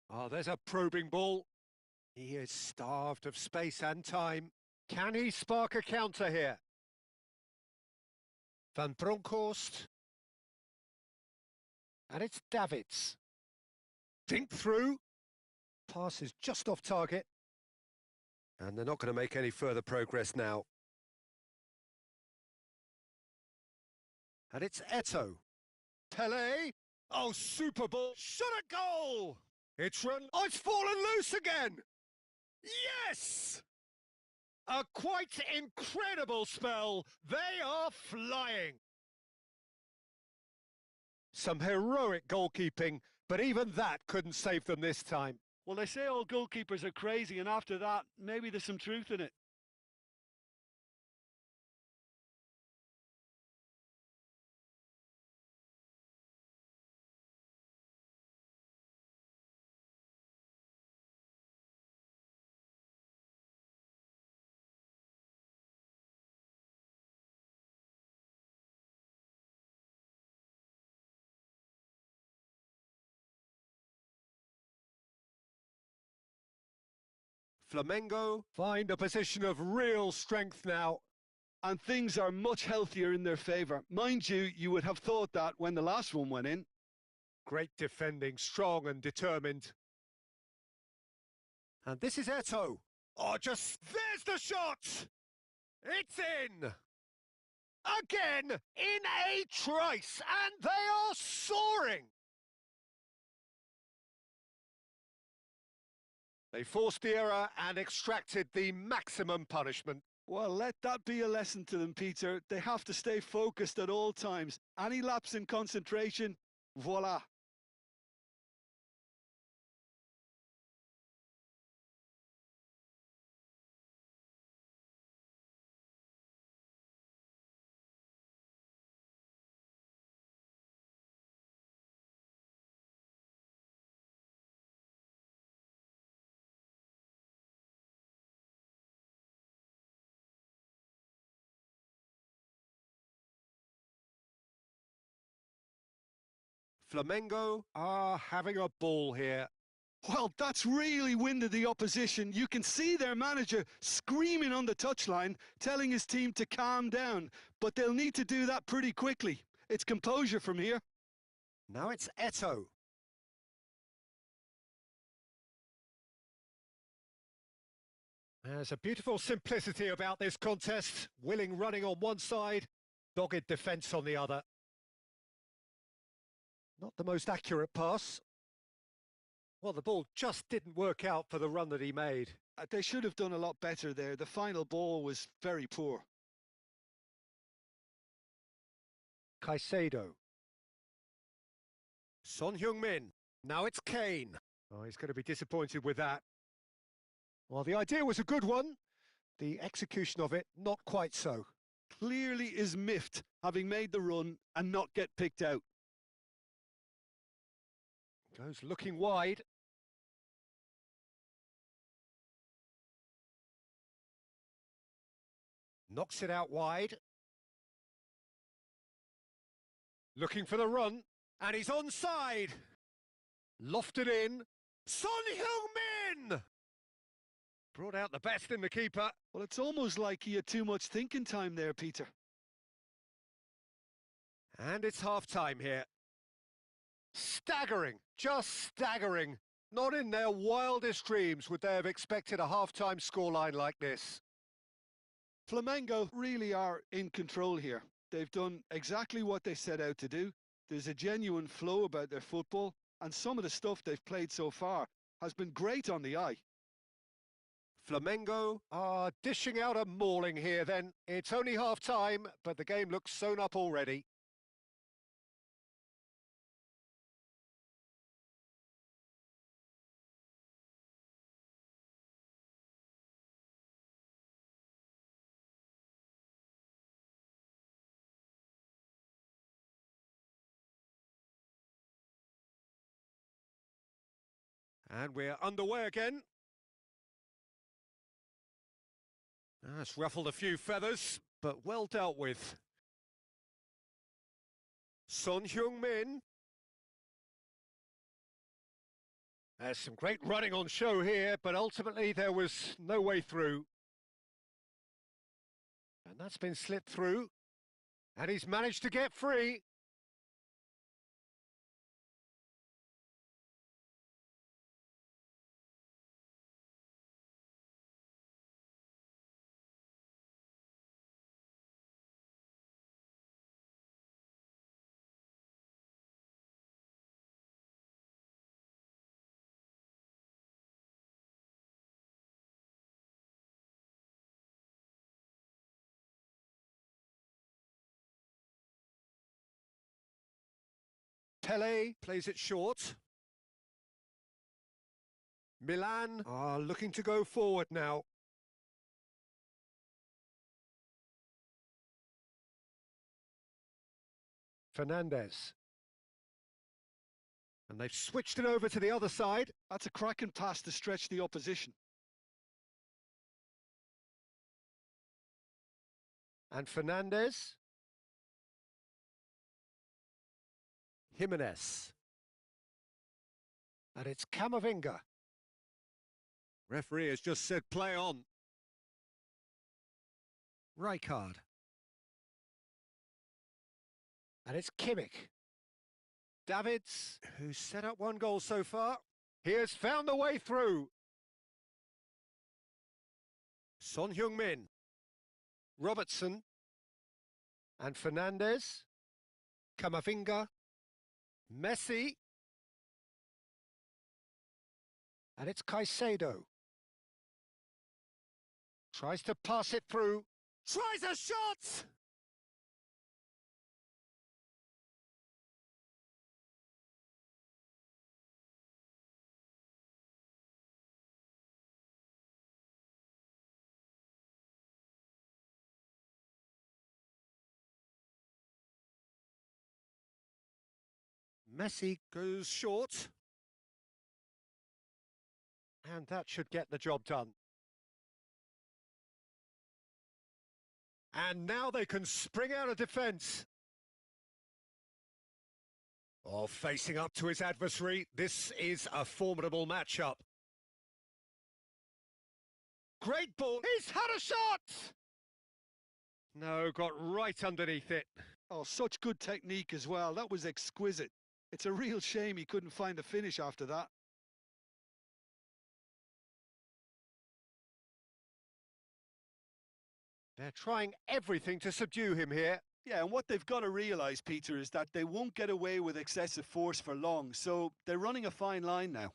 Oh, there's a probing ball. He is starved of space and time. Can he spark a counter here? Van Bronckhorst. And it's Davids. Dink through. Pass is just off target. And they're not going to make any further progress now. And it's Eto'o. Pele. Oh, super ball. Shot a goal. It's run. Oh, it's fallen loose again. Yes! A quite incredible spell. They are flying. Some heroic goalkeeping, but even that couldn't save them this time.
Well, they say all goalkeepers are crazy, and after that, maybe there's some truth in it.
Flamengo find a position of real strength now.
And things are much healthier in their favour. Mind you, you would have thought that when the last one went in.
Great defending, strong and determined. And this is Eto'o. Oh, there's the shot! It's in! Again, in a trice, and they are soaring! They forced the error and extracted the maximum punishment.
Well, let that be a lesson to them, Peter. They have to stay focused at all times. Any lapse in concentration, voila.
Flamengo are having a ball here.
Well, that's really winded the opposition. You can see their manager screaming on the touchline, telling his team to calm down. But they'll need to do that pretty quickly. It's composure from here.
Now it's Eto'o. There's a beautiful simplicity about this contest. Willing running on one side, dogged defence on the other. Not the most accurate pass. Well, the ball just didn't work out for the run that he made.
They should have done a lot better there. The final ball was very poor.
Caicedo. Son Heung-min. Now it's Kane. Oh, he's going to be disappointed with that. Well, the idea was a good one. The execution of it, not quite so.
Clearly is miffed, having made the run and not get picked out.
Goes looking wide. Knocks it out wide. Looking for the run, and he's onside. Lofted in, Son Heung-min! Brought out the best in the keeper.
Well, it's almost like he had too much thinking time there, Peter.
And it's half-time here. Staggering, just staggering. Not in their wildest dreams would they have expected a half-time scoreline like this.
Flamengo really are in control here. They've done exactly what they set out to do. There's a genuine flow about their football, and some of the stuff they've played so far has been great on the eye.
Flamengo are dishing out a mauling here then. It's only half-time, but the game looks sewn up already. And we're underway again. That's ruffled a few feathers, but well dealt with. Son Heung-min. There's some great running on show here, but ultimately there was no way through. And that's been slipped through. And he's managed to get free. Pele plays it short. Milan are looking to go forward now. Fernandez. And they've switched it over to the other side.
That's a cracking pass to stretch the opposition.
And Fernandez. Jimenez. And it's Camavinga. Referee has just said play on. Rijkaard. And it's Kimmich. Davids, who's set up one goal so far. He has found the way through. Son Heung-min. Robertson. And Fernandez. Camavinga. Messi. And it's Caicedo. Tries to pass it through. Tries a shot! Messi goes short. And that should get the job done. And now they can spring out of defence. Oh, facing up to his adversary. This is a formidable matchup. Great ball. He's had a shot! No, got right underneath it.
Oh, such good technique as well. That was exquisite. It's a real shame he couldn't find a finish after that.
They're trying everything to subdue him here.
Yeah, and what they've got to realise, Peter, is that they won't get away with excessive force for long, so they're running a fine line now.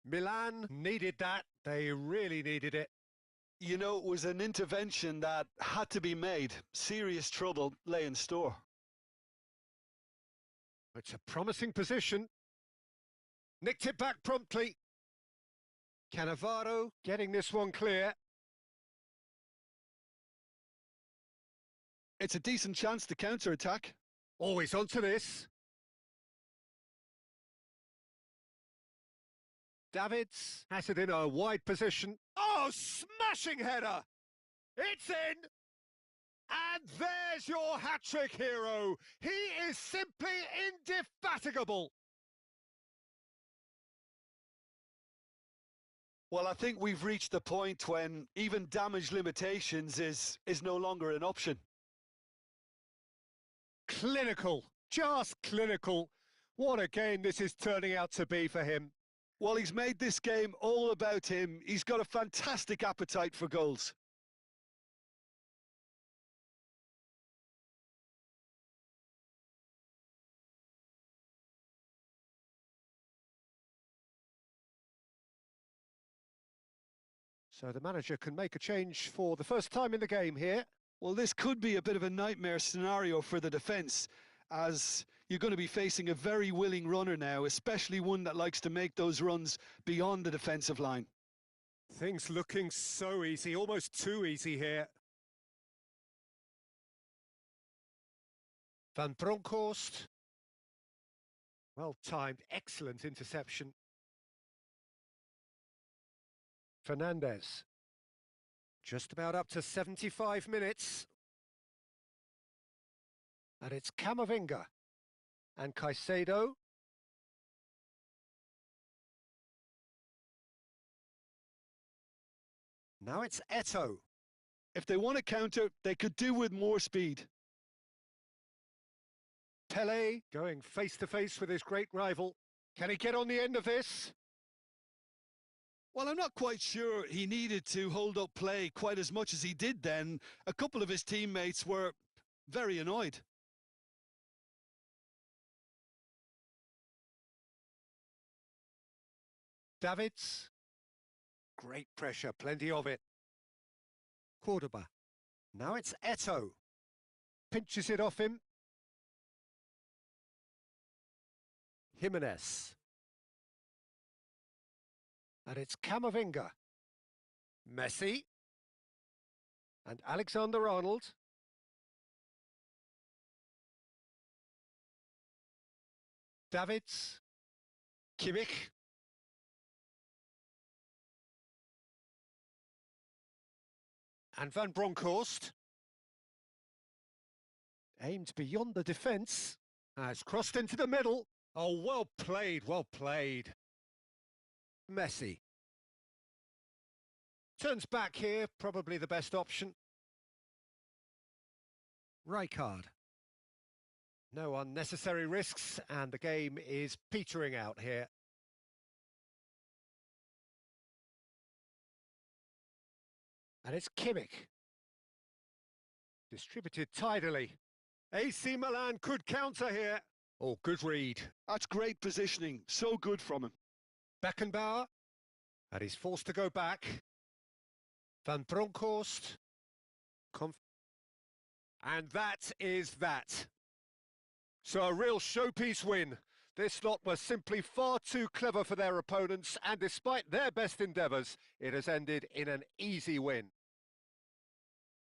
Milan needed that. They really needed it.
You know, it was an intervention that had to be made. Serious trouble lay in store.
It's a promising position. Nicked it back promptly. Cannavaro getting this one clear.
It's a decent chance to counter-attack.
Always onto this. Davids has it in a wide position. Oh, smashing header! It's in! And there's your hat-trick hero. He is simply indefatigable.
Well, I think we've reached the point when even damage limitations is no longer an option.
Clinical, just clinical. What a game this is turning out to be for him.
Well, he's made this game all about him. He's got a fantastic appetite for goals.
So the manager can make a change for the first time in the game here.
Well, this could be a bit of a nightmare scenario for the defence, as you're going to be facing a very willing runner now, especially one that likes to make those runs beyond the defensive line.
Things looking so easy, almost too easy here. Van Bronckhorst. Well timed, excellent interception. Fernandez. Just about up to 75 minutes. And it's Camavinga. And Caicedo. Now it's Eto'o.
If they want to counter, they could do with more speed.
Pele going face-to-face with his great rival. Can he get on the end of this?
Well, I'm not quite sure he needed to hold up play quite as much as he did then. A couple of his teammates were very annoyed.
Davids. Great pressure, plenty of it. Cordoba. Now it's Eto'o. Pinches it off him. Jimenez. And it's Camavinga. Messi. And Alexander-Arnold. Davids. Kimmich. And Van Bronckhorst. Aimed beyond the defence. Has crossed into the middle. Oh, well played, well played. Messi. Turns back here, probably the best option. Rijkaard. No unnecessary risks, and the game is petering out here. And it's Kimmich. Distributed tidily. AC Milan could counter here. Oh, good read.
That's great positioning. So good from him.
Beckenbauer. And he's forced to go back. Van Bronckhorst. And that is that. So a real showpiece win. This lot were simply far too clever for their opponents, and despite their best endeavours, it has ended in an easy win.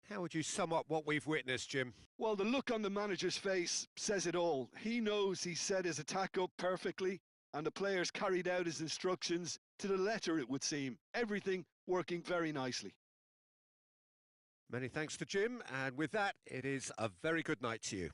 How would you sum up what we've witnessed, Jim?
Well, the look on the manager's face says it all. He knows he set his attack up perfectly, and the players carried out his instructions to the letter, it would seem. Everything working very nicely.
Many thanks to Jim, and with that, it is a very good night to you.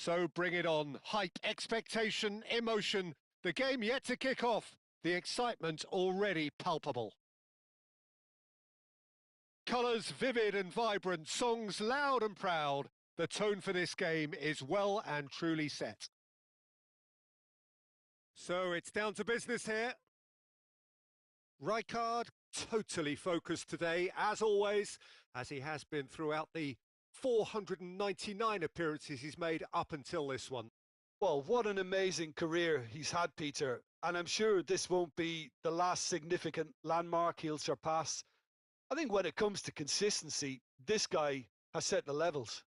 So bring it on. Hype, expectation, emotion. The game yet to kick off. The excitement already palpable. Colours vivid and vibrant, songs loud and proud. The tone for this game is well and truly set. So it's down to business here. Rijkaard totally focused today, as always, as he has been throughout the 499 appearances he's made up until this one.
Well, what an amazing career he's had, Peter. And I'm sure this won't be the last significant landmark he'll surpass. I think when it comes to consistency, this guy has set the levels.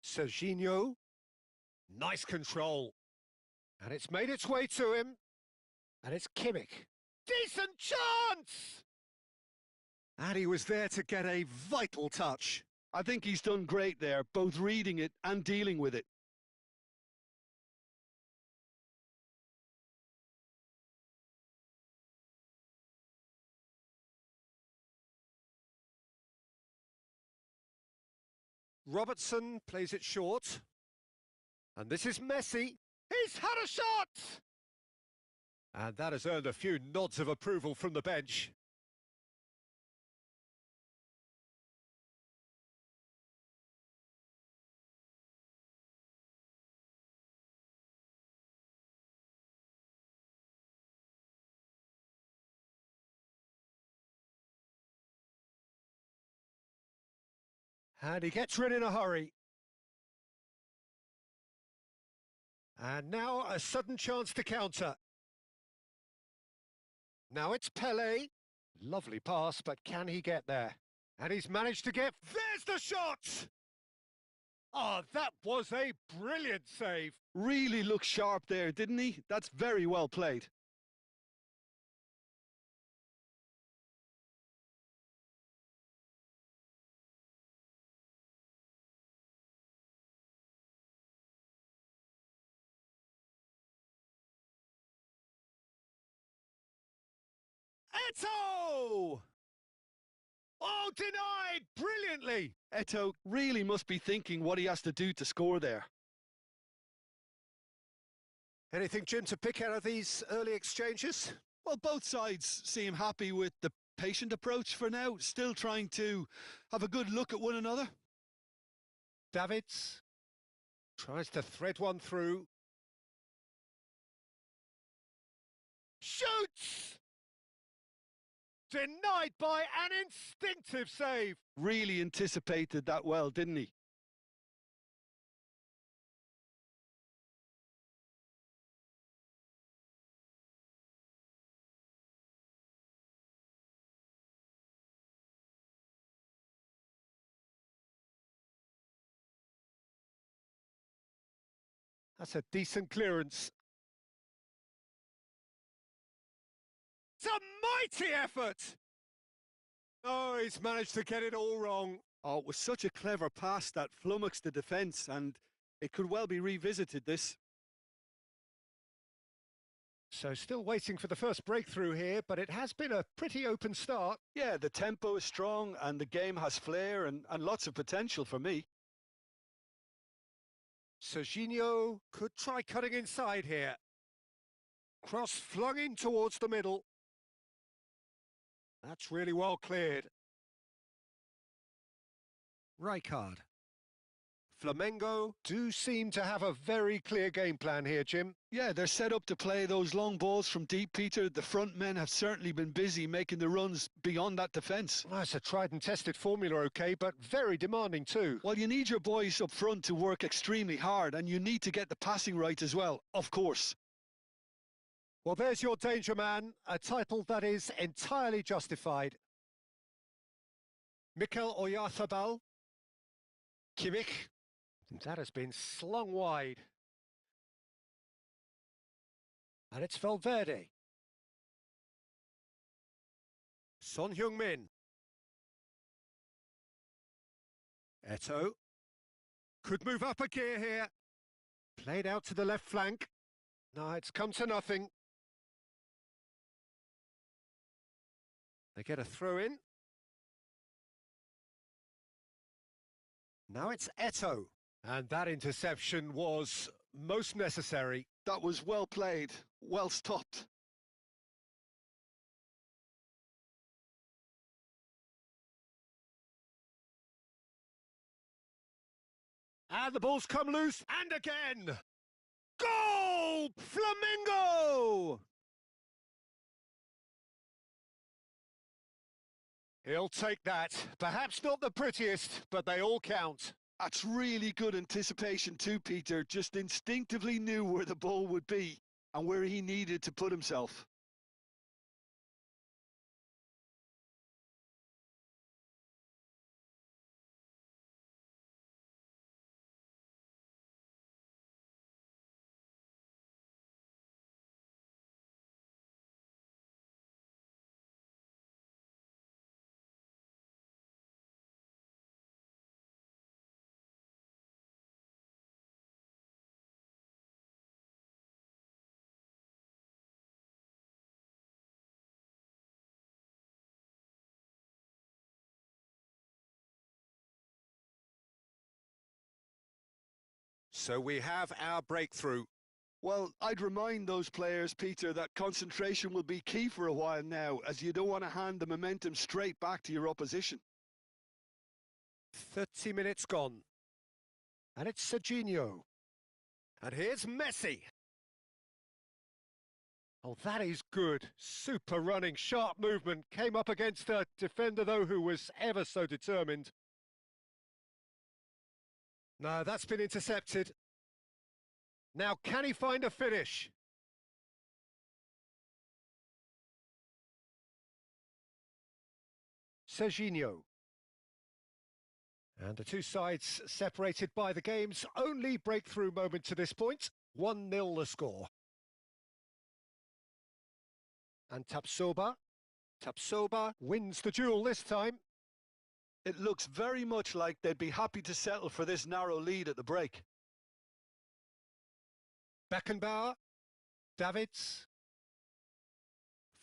Serginho, nice control. And it's made its way to him. And it's Kimmich. Decent chance! And he was there to get a vital touch.
I think he's done great there, both reading it and dealing with it.
Robertson plays it short. And this is Messi. He's had a shot! And that has earned a few nods of approval from the bench. And he gets rid in a hurry. And now a sudden chance to counter. Now it's Pelé. Lovely pass, but can he get there? And he's managed to get... There's the shot! Oh, that was a brilliant save.
Really looked sharp there, didn't he? That's very well played.
Eto'o! Oh, denied brilliantly.
Eto'o really must be thinking what he has to do to score there.
Anything, Jim, to pick out of these early exchanges?
Well, both sides seem happy with the patient approach for now, still trying to have a good look at one another.
Davids tries to thread one through. Shoots! Denied by an instinctive save.
Really anticipated that well, didn't he?
That's a decent clearance. It's a mighty effort! Oh, he's managed to get it all wrong.
Oh, it was such a clever pass that flummoxed the defence, and it could well be revisited, this.
So still waiting for the first breakthrough here, but it has been a pretty open start.
Yeah, the tempo is strong and the game has flair and lots of potential for me.
Serginho could try cutting inside here. Cross flung in towards the middle. That's really well cleared. Rijkaard. Flamengo do seem to have a very clear game plan here, Jim.
Yeah, they're set up to play those long balls from deep, Peter. The front men have certainly been busy making the runs beyond that defence.
Well, it's a tried and tested formula, OK, but very demanding too.
Well, you need your boys up front to work extremely hard, and you need to get the passing right as well, of course.
Well, there's your danger man, a title that is entirely justified. Mikel Oyarzabal. Kimmich. That has been slung wide. And it's Valverde. Son Heung-min. Eto'o. Could move up a gear here. Played out to the left flank. No, it's come to nothing. They get a throw in. Now it's Eto'o. And that interception was most necessary.
That was well played, well stopped.
And the ball's come loose, and again! Goal! Flamengo! He'll take that. Perhaps not the prettiest, but they all count.
That's really good anticipation too, Peter. Just instinctively knew where the ball would be and where he needed to put himself.
So we have our breakthrough.
Well, I'd remind those players, Peter, that concentration will be key for a while now, as you don't want to hand the momentum straight back to your opposition.
30 minutes gone. And it's Serginho. And here's Messi. Oh, that is good. Super running, sharp movement. Came up against a defender, though, who was ever so determined. No, that's been intercepted. Now, can he find a finish? Serginho. And the two sides separated by the game's only breakthrough moment to this point. 1-0 the score. And Tapsoba. Tapsoba wins the duel this time.
It looks very much like they'd be happy to settle for this narrow lead at the break.
Beckenbauer. Davids.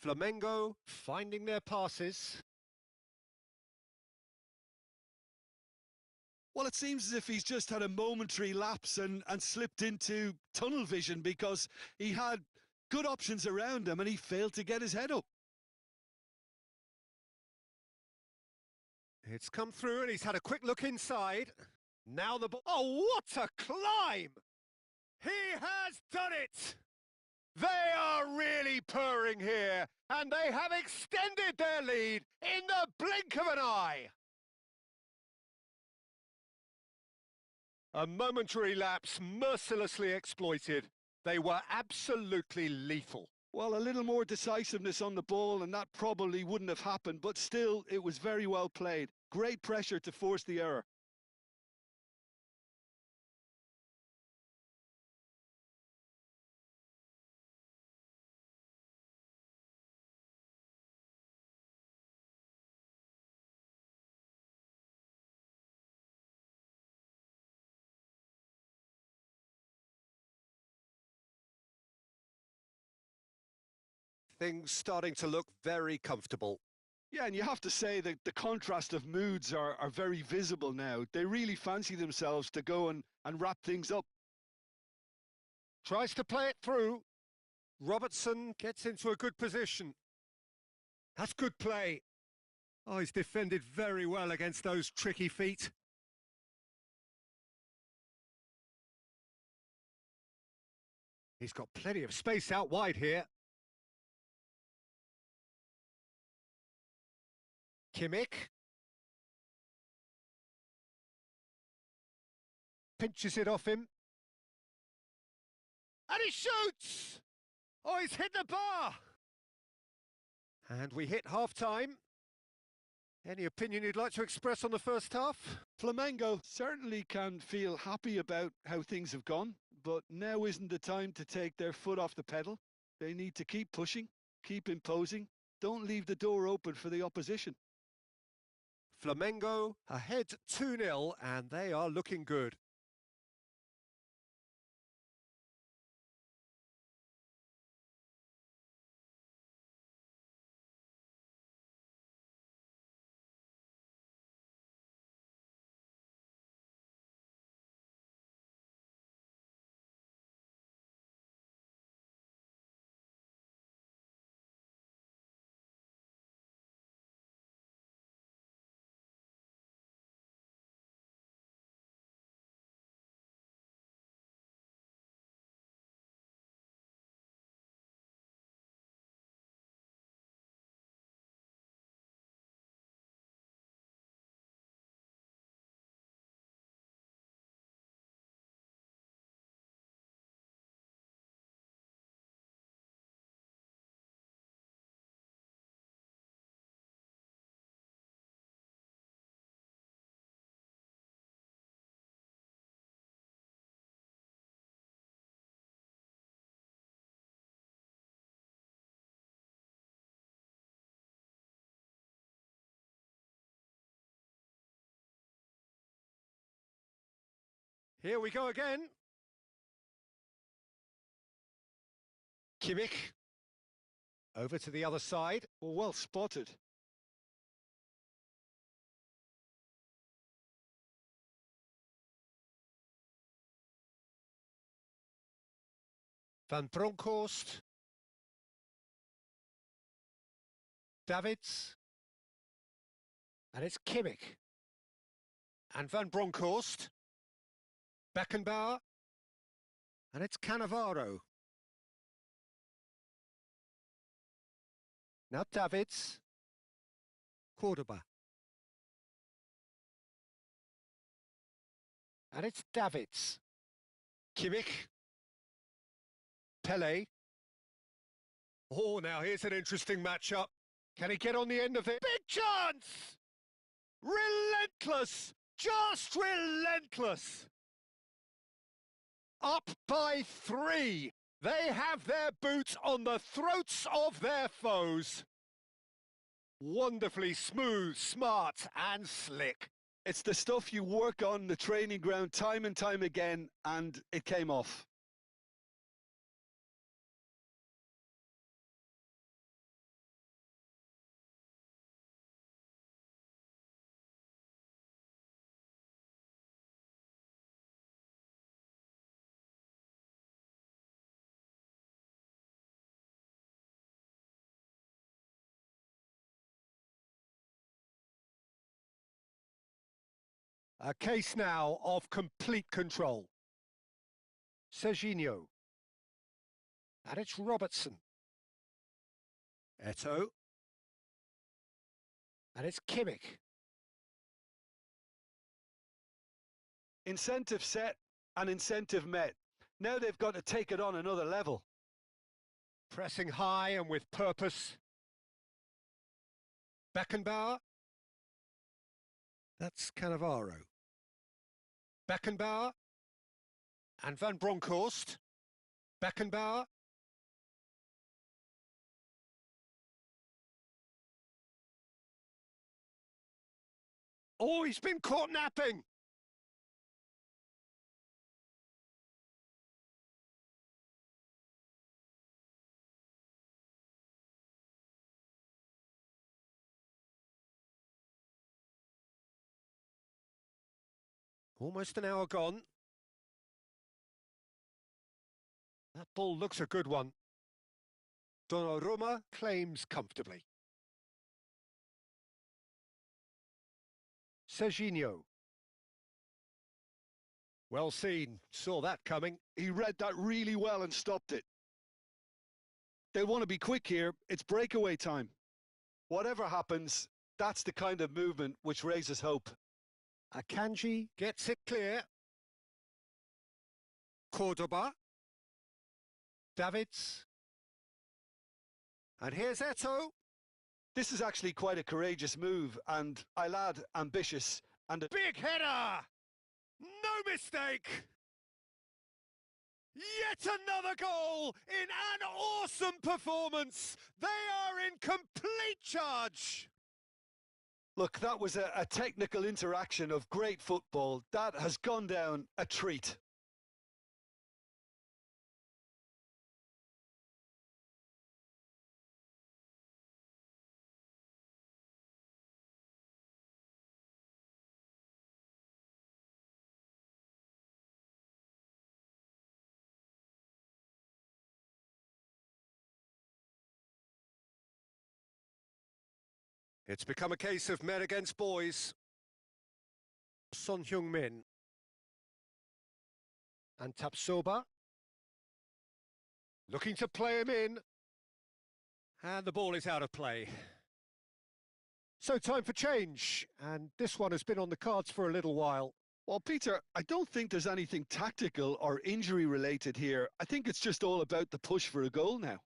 Flamengo finding their passes.
Well, it seems as if he's just had a momentary lapse and slipped into tunnel vision, because he had good options around him and he failed to get his head up.
It's come through and he's had a quick look inside. Now the ball. Oh, what a climb! He has done it! They are really purring here, and they have extended their lead in the blink of an eye. A momentary lapse mercilessly exploited. They were absolutely lethal.
Well, a little more decisiveness on the ball and that probably wouldn't have happened, but still, it was very well played. Great pressure to force the error.
Things starting to look very comfortable.
Yeah, and you have to say that the contrast of moods are very visible now. They really fancy themselves to go and wrap things up.
Tries to play it through. Robertson gets into a good position. That's good play. Oh, he's defended very well against those tricky feet. He's got plenty of space out wide here. Kimmich. Pinches it off him. And he shoots! Oh, he's hit the bar! And we hit half-time. Any opinion you'd like to express on the first half?
Flamengo certainly can feel happy about how things have gone, but now isn't the time to take their foot off the pedal. They need to keep pushing, keep imposing. Don't leave the door open for the opposition.
Flamengo ahead 2-0, and they are looking good. Here we go again. Kimmich. Over to the other side.
Well spotted.
Van Bronckhorst. Davids. And it's Kimmich. And Van Bronckhorst. Beckenbauer. And it's Cannavaro. Now Davids. Cordoba. And it's Davids. Kimmich. Pele. Oh, now here's an interesting matchup. Can he get on the end of it? Big chance! Relentless! Just relentless! Up by 3. They have their boots on the throats of their foes. Wonderfully smooth, smart and slick.
It's the stuff you work on the training ground time and time again, and it came off.
A case now of complete control. Serginho. And it's Robertson. Eto'o. And it's Kimmich.
Incentive set and incentive met. Now they've got to take it on another level.
Pressing high and with purpose. Beckenbauer. That's Cannavaro. Beckenbauer. And Van Bronckhorst. Beckenbauer. Oh, he's been caught napping. Almost an hour gone. That ball looks a good one. Donnarumma claims comfortably. Serginho. Well seen. Saw that coming.
He read that really well and stopped it. They want to be quick here. It's breakaway time. Whatever happens, that's the kind of movement which raises hope.
Akanji gets it clear. Cordoba. Davids. And here's Eto'o.
This is actually quite a courageous move, and I'll add ambitious and a
big header! No mistake! Yet another goal in an awesome performance. They are in complete charge.
Look, that was a technical interaction of great football. That has gone down a treat.
It's become a case of men against boys. Son Heung-min. And Tapsoba. Looking to play him in. And the ball is out of play. So time for change. And this one has been on the cards for a little while.
Well, Peter, I don't think there's anything tactical or injury related here. I think it's just all about the push for a goal now.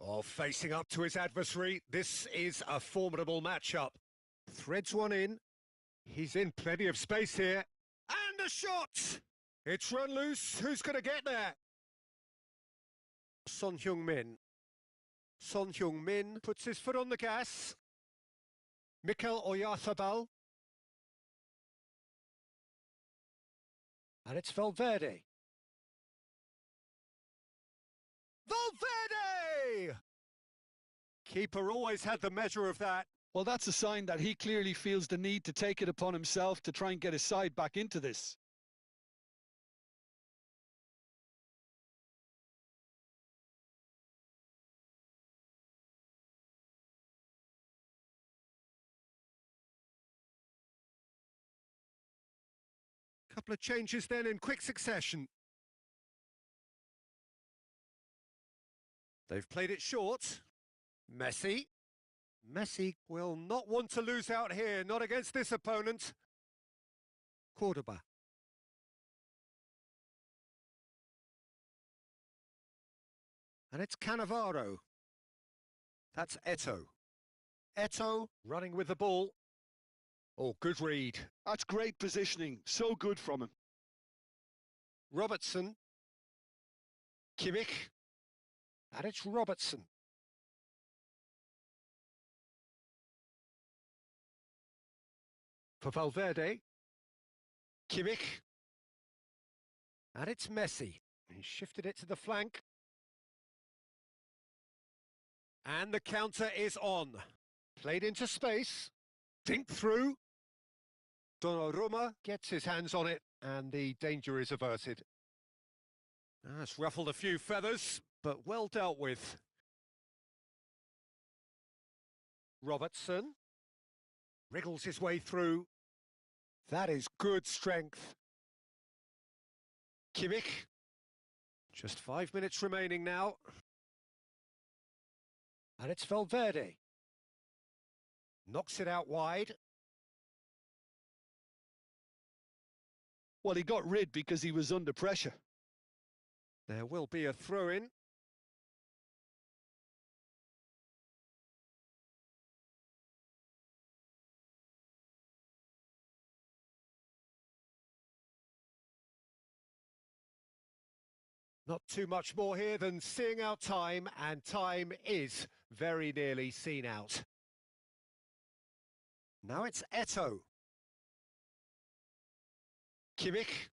Oh, facing up to his adversary, this is a formidable matchup. Threads one in. He's in plenty of space here. And a shot! It's run loose. Who's going to get there? Son Heung-min. Son Heung-min puts his foot on the gas. Mikel Oyarzabal. And it's Valverde. Valverde! Keeper always had the measure of that.
Well, that's a sign that he clearly feels the need to take it upon himself to try and get his side back into this.
Couple of changes then in quick succession. They've played it short. Messi. Messi will not want to lose out here, not against this opponent. Cordoba. And it's Cannavaro. That's Eto'o. Eto'o running with the ball. Oh, good read.
That's great positioning. So good from him.
Robertson. Kimmich. And it's Robertson. For Valverde. Kimmich. And it's Messi. He shifted it to the flank. And the counter is on. Played into space. Dink through. Donnarumma gets his hands on it, and the danger is averted. It's ruffled a few feathers, but well dealt with. Robertson wriggles his way through. That is good strength. Kimmich. Just 5 minutes remaining now. And it's Valverde. Knocks it out wide.
Well, he got rid because he was under pressure.
There will be a throw-in. Not too much more here than seeing out time, and time is very nearly seen out. Now it's Eto'o. Kimmich.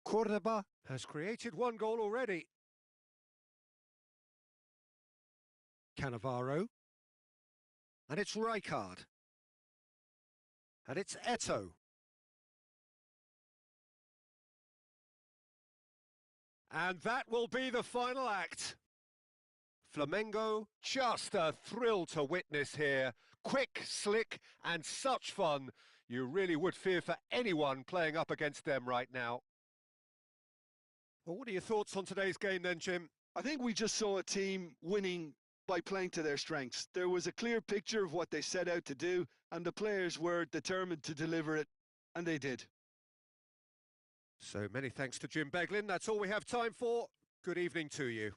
Cordoba has created one goal already. Cannavaro. And it's Rijkaard. And it's Eto'o. And that will be the final act. Flamengo, just a thrill to witness here. Quick, slick, and such fun. You really would fear for anyone playing up against them right now. Well, what are your thoughts on today's game then, Jim?
I think we just saw a team winning by playing to their strengths. There was a clear picture of what they set out to do, and the players were determined to deliver it, and they did.
So many thanks to Jim Beglin. That's all we have time for. Good evening to you.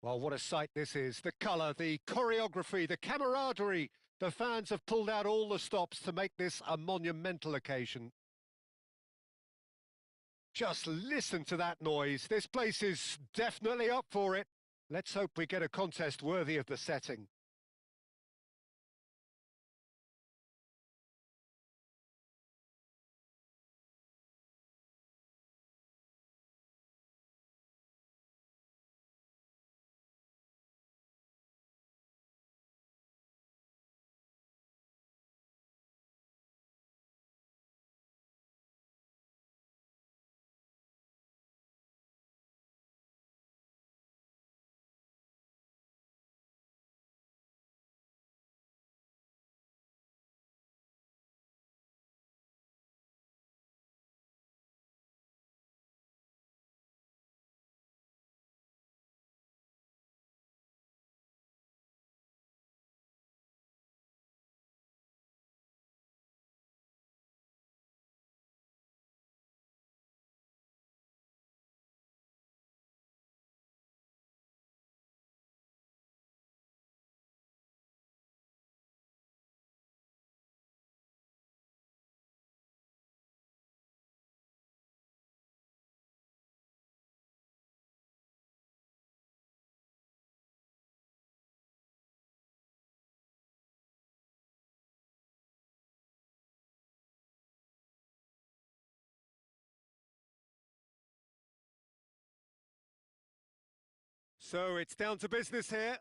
Well, what a sight this is. The colour, the choreography, the camaraderie. The fans have pulled out all the stops to make this a monumental occasion. Just listen to that noise. This place is definitely up for it. Let's hope we get a contest worthy of the setting. So it's down to business here.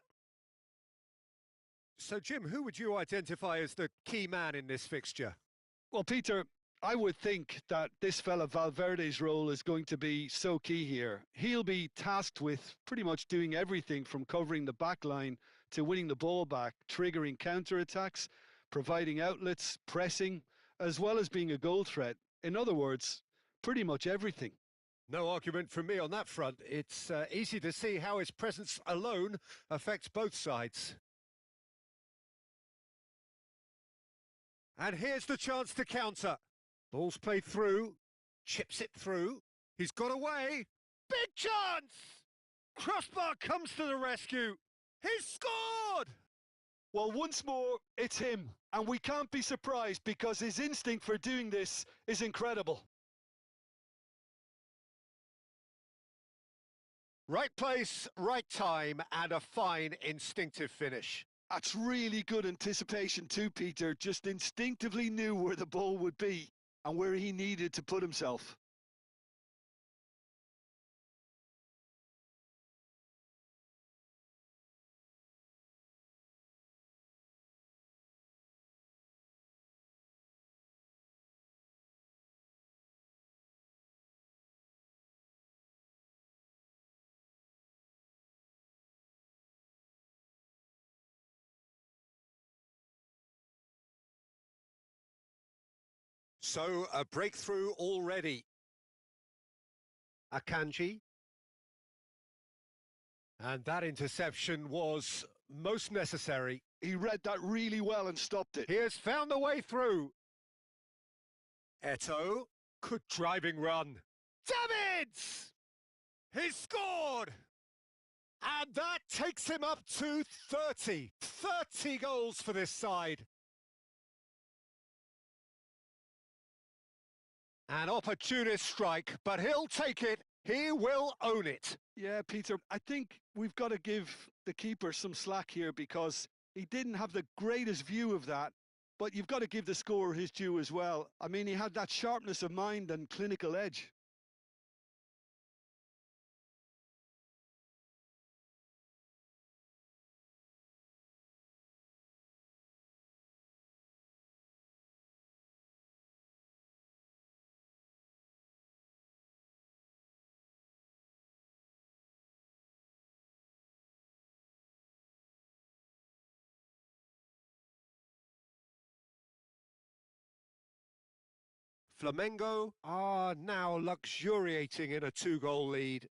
So, Jim, who would you identify as the key man in this fixture?
Well, Peter, I would think that this fella Valverde's role is going to be so key here. He'll be tasked with pretty much doing everything from covering the back line to winning the ball back, triggering counter-attacks, providing outlets, pressing, as well as being a goal threat. In other words, pretty much everything.
No argument from me on that front. It's easy to see how his presence alone affects both sides. And here's the chance to counter. Ball's played through, chips it through. He's got away. Big chance! Crossbar comes to the rescue. He's scored!
Well, once more, it's him. And we can't be surprised because his instinct for doing this is incredible.
Right place, right time, and a fine instinctive finish.
That's really good anticipation too, Peter. Just instinctively knew where the ball would be and where he needed to put himself.
So a breakthrough already. Akanji. And that interception was most necessary.
He read that really well and stopped it.
He has found a way through. Eto. Good driving run. Davids! He's scored! And that takes him up to 30. 30 goals for this side. An opportunist strike, but he'll take it. He will own it.
Yeah, Peter, I think we've got to give the keeper some slack here because he didn't have the greatest view of that, but you've got to give the scorer his due as well. I mean, he had that sharpness of mind and clinical edge.
Flamengo are now luxuriating in a 2-goal lead.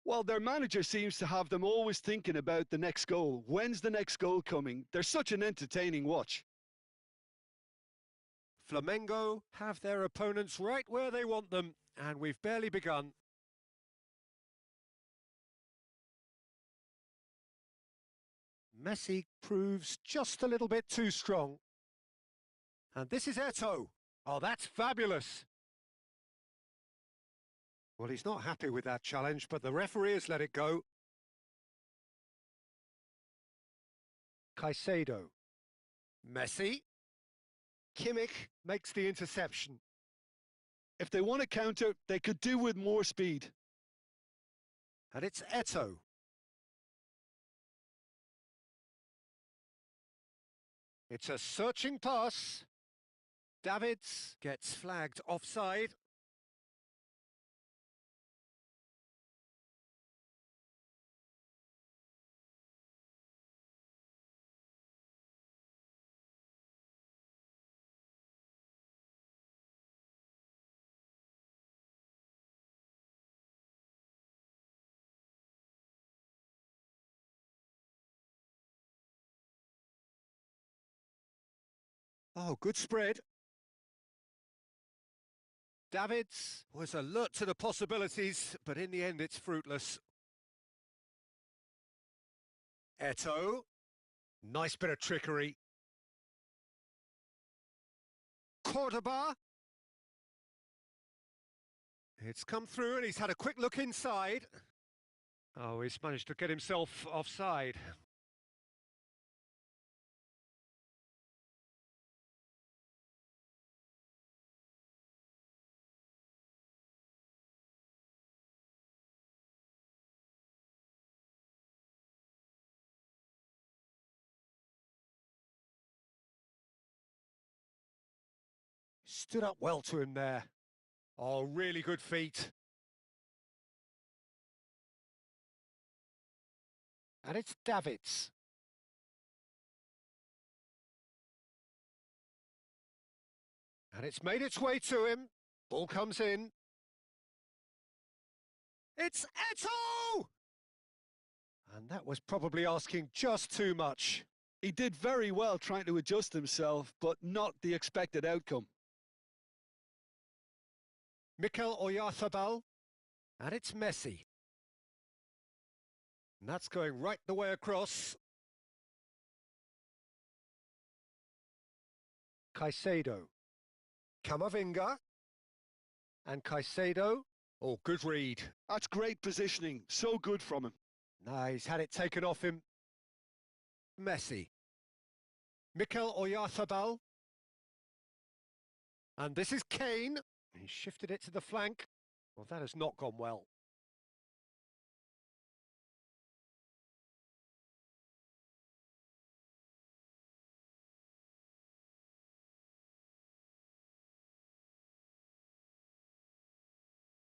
Well, their manager seems to have them always thinking about the next goal. When's the next goal coming? They're such an entertaining watch.
Flamengo have their opponents right where they want them, and we've barely begun. Messi proves just a little bit too strong. And this is Eto'o. Oh, that's fabulous. Well, he's not happy with that challenge, but the referee has let it go. Caicedo. Messi. Kimmich makes the interception.
If they want to counter, they could do with more speed.
And it's Eto'o. It's a searching pass. Davids gets flagged offside. Oh, good spread. Davids was alert to the possibilities, but in the end it's fruitless. Eto'o. Nice bit of trickery. Cordoba. It's come through and he's had a quick look inside. Oh, he's managed to get himself offside. Stood up well to him there. Oh, really good feet. And it's Davids. And it's made its way to him. Ball comes in. It's Eto'o! And that was probably asking just too much.
He did very well trying to adjust himself, but not the expected outcome.
Mikel Oyarzabal. And it's Messi. And that's going right the way across. Caicedo. Camavinga. And Caicedo. Oh, good read.
That's great positioning. So good from him.
No, he's had it taken off him. Messi. Mikel Oyarzabal. And this is Kane. He shifted it to the flank. Well, that has not gone well.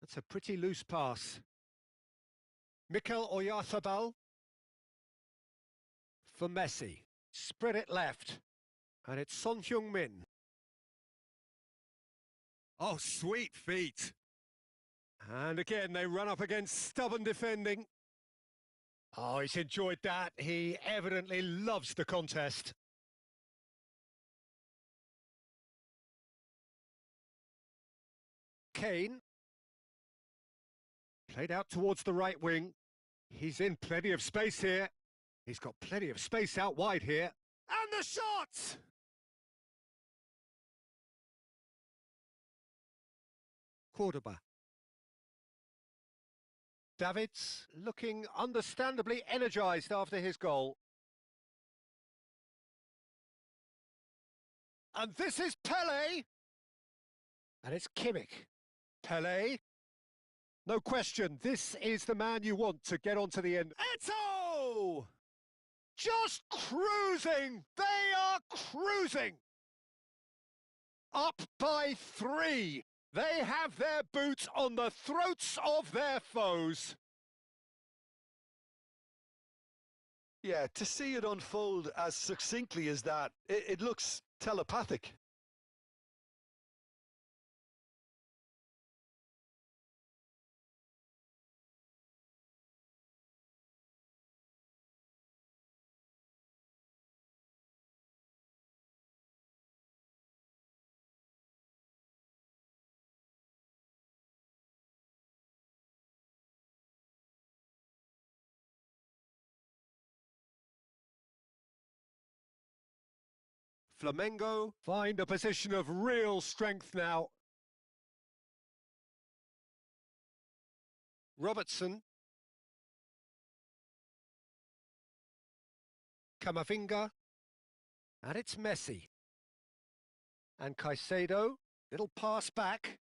That's a pretty loose pass. Mikel Oyarzabal for Messi. Spread it left. And it's Son Heung-min. Oh, sweet feet. And again, they run up against stubborn defending. Oh, he's enjoyed that. He evidently loves the contest. Kane. Played out towards the right wing. He's in plenty of space here. He's got plenty of space out wide here. And the shot! Cordoba. Davids looking understandably energised after his goal. And this is Pele. And it's Kimmich. Pele. No question, this is the man you want to get onto the end. Eto'o! Just cruising! They are cruising! Up by 3. They have their boots on the throats of their foes.
Yeah, to see it unfold as succinctly as that, it looks telepathic.
Flamengo find a position of real strength now. Robertson. Camavinga. And it's Messi. And Caicedo, little pass back.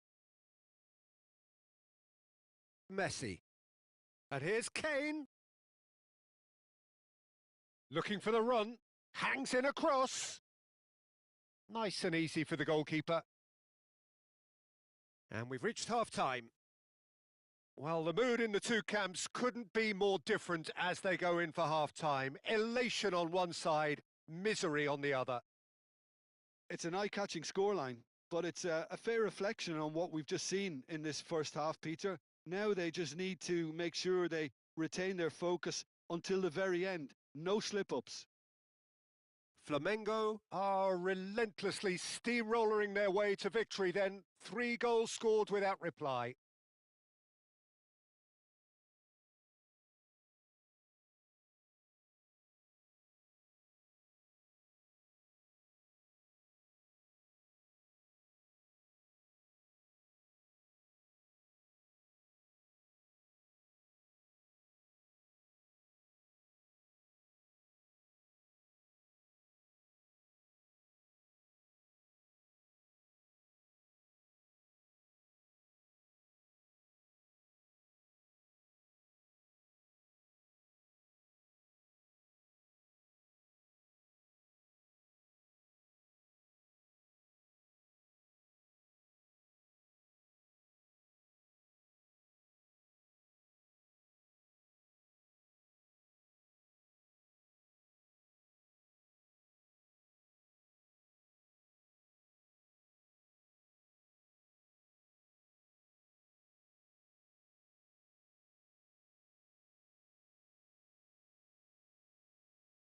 Messi. And here's Kane. Looking for the run. Hangs in across. Nice and easy for the goalkeeper. And we've reached half-time. Well, the mood in the two camps couldn't be more different as they go in for half-time. Elation on one side, misery on the other.
It's an eye-catching scoreline, but it's a fair reflection on what we've just seen in this first half, Peter. Now they just need to make sure they retain their focus until the very end. No slip-ups.
Flamengo are relentlessly steamrolling their way to victory then. 3 goals scored without reply.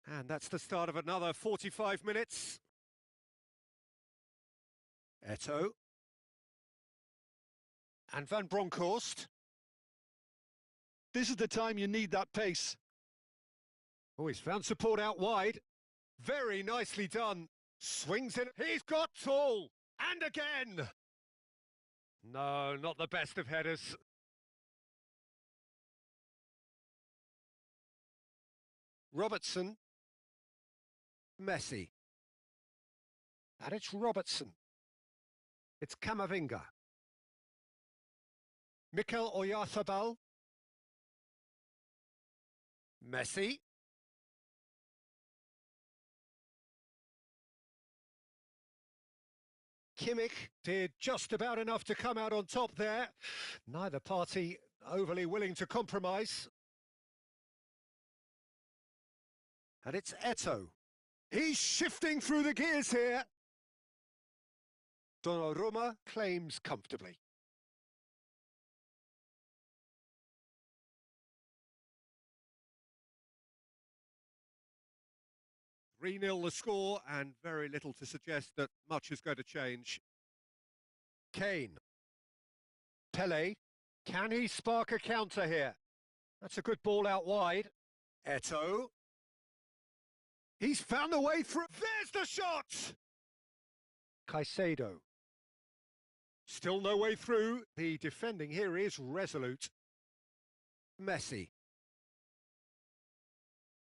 And that's the start of another 45 minutes. Eto'o. And Van Bronckhorst.
This is the time you need that pace.
Oh, he's found support out wide. Very nicely done. Swings in. He's got tall. And again. No, not the best of headers. Robertson. Messi. And it's Robertson. It's Camavinga. Mikel Oyarzabal. Messi. Kimmich did just about enough to come out on top there. Neither party overly willing to compromise. And it's Eto'o. He's shifting through the gears here. Donnarumma claims comfortably. "3-0 the score, and very little to suggest that much is going to change. Kane. Pele. Can he spark a counter here? That's a good ball out wide. Eto'o. He's found a way through. There's the shot! Caicedo. Still no way through. The defending here is resolute. Messi.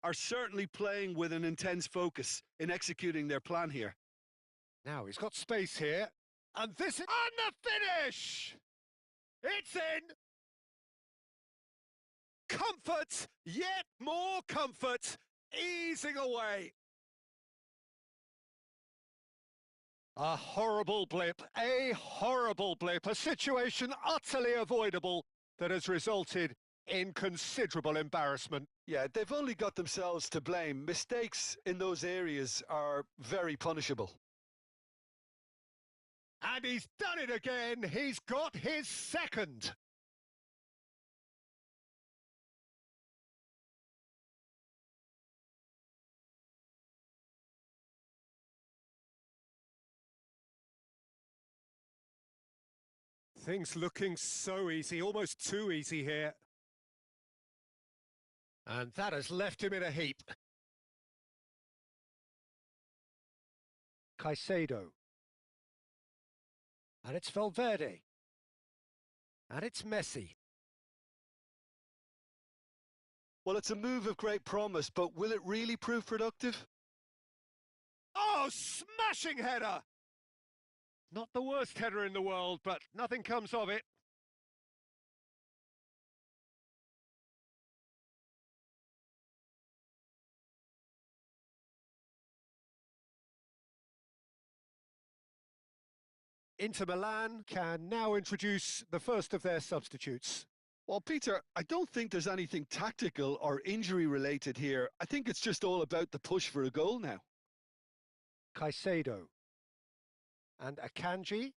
Are certainly playing with an intense focus in executing their plan here.
Now he's got space here. And this is... And the finish! It's in! Comfort, yet more comfort, easing away. A horrible blip, a situation utterly avoidable that has resulted in considerable embarrassment.
Yeah, they've only got themselves to blame. Mistakes in those areas are very punishable.
And he's done it again. He's got his second. Things looking so easy, almost too easy here. And that has left him in a heap. Caicedo. And it's Valverde. And it's Messi.
Well, it's a move of great promise, but will it really prove productive?
Oh, smashing header! Not the worst header in the world, but nothing comes of it. Inter Milan can now introduce the first of their substitutes.
Well, Peter, I don't think there's anything tactical or injury related here. I think it's just all about the push for a goal now.
Caicedo. And Akanji.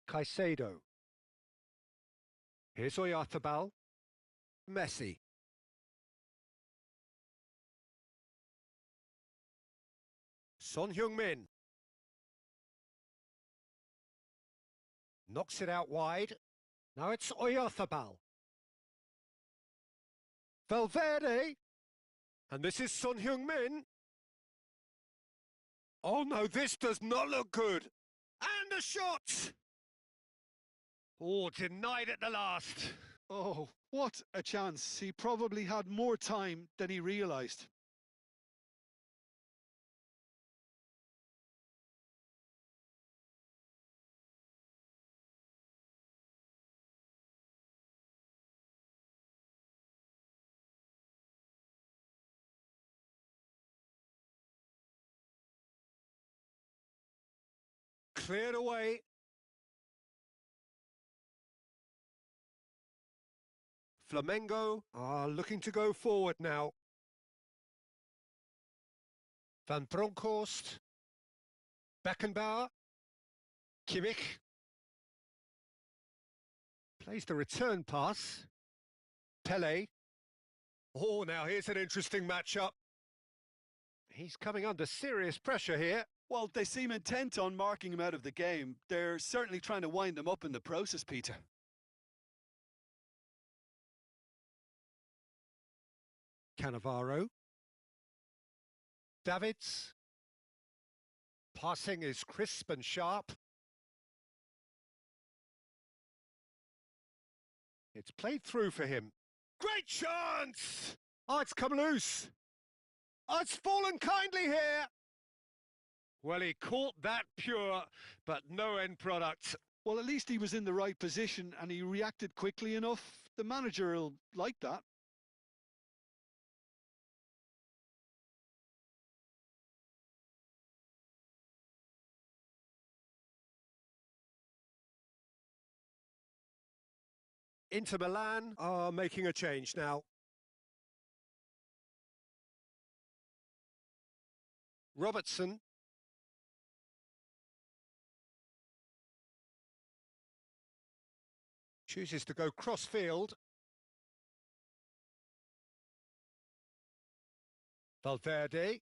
Caicedo. Here's Oyarzabal. Messi. Son Heung-min. Knocks it out wide. Now it's Oyarzabal. Valverde. And this is Son Heung-min. Oh no, this does not look good. And a shot! Oh, denied at the last.
Oh, what a chance. He probably had more time than he realised.
Cleared away. Flamengo are looking to go forward now. Van Bronckhorst. Beckenbauer. Kimmich. Plays the return pass. Pele. Oh, now here's an interesting matchup. He's coming under serious pressure here.
Well, they seem intent on marking him out of the game. They're certainly trying to wind him up in the process, Peter.
Cannavaro. Davids. Passing is crisp and sharp. It's played through for him. Great chance! Oh, it's come loose. Oh, it's fallen kindly here. Well, he caught that pure, but no end product.
Well, at least he was in the right position and he reacted quickly enough. The manager will like that.
Inter Milan are making a change now. Robertson. Chooses to go cross-field. Valverde.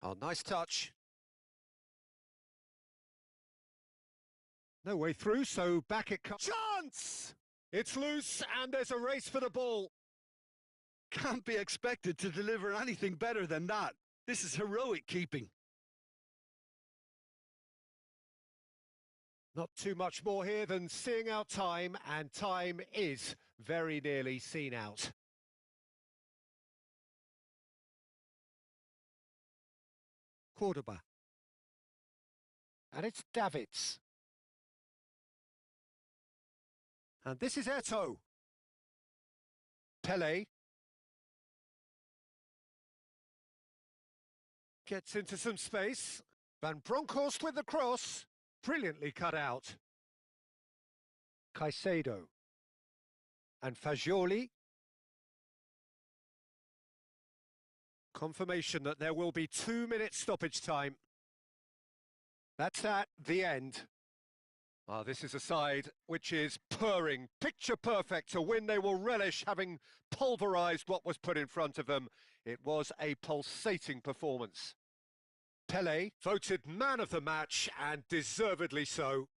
Oh, nice touch. No way through, so back it comes. Chance! It's loose and there's a race for the ball.
Can't be expected to deliver anything better than that. This is heroic keeping.
Not too much more here than seeing out time, and time is very nearly seen out. Cordoba. And it's Davids. And this is Eto'o. Pele. Gets into some space. Van Bronckhorst with the cross. Brilliantly cut out. Caicedo. And Fagioli. Confirmation that there will be 2-minute stoppage time. That's at the end. This is a side which is purring, picture perfect to win. They will relish having pulverised what was put in front of them. It was a pulsating performance. Pele voted man of the match, and deservedly so.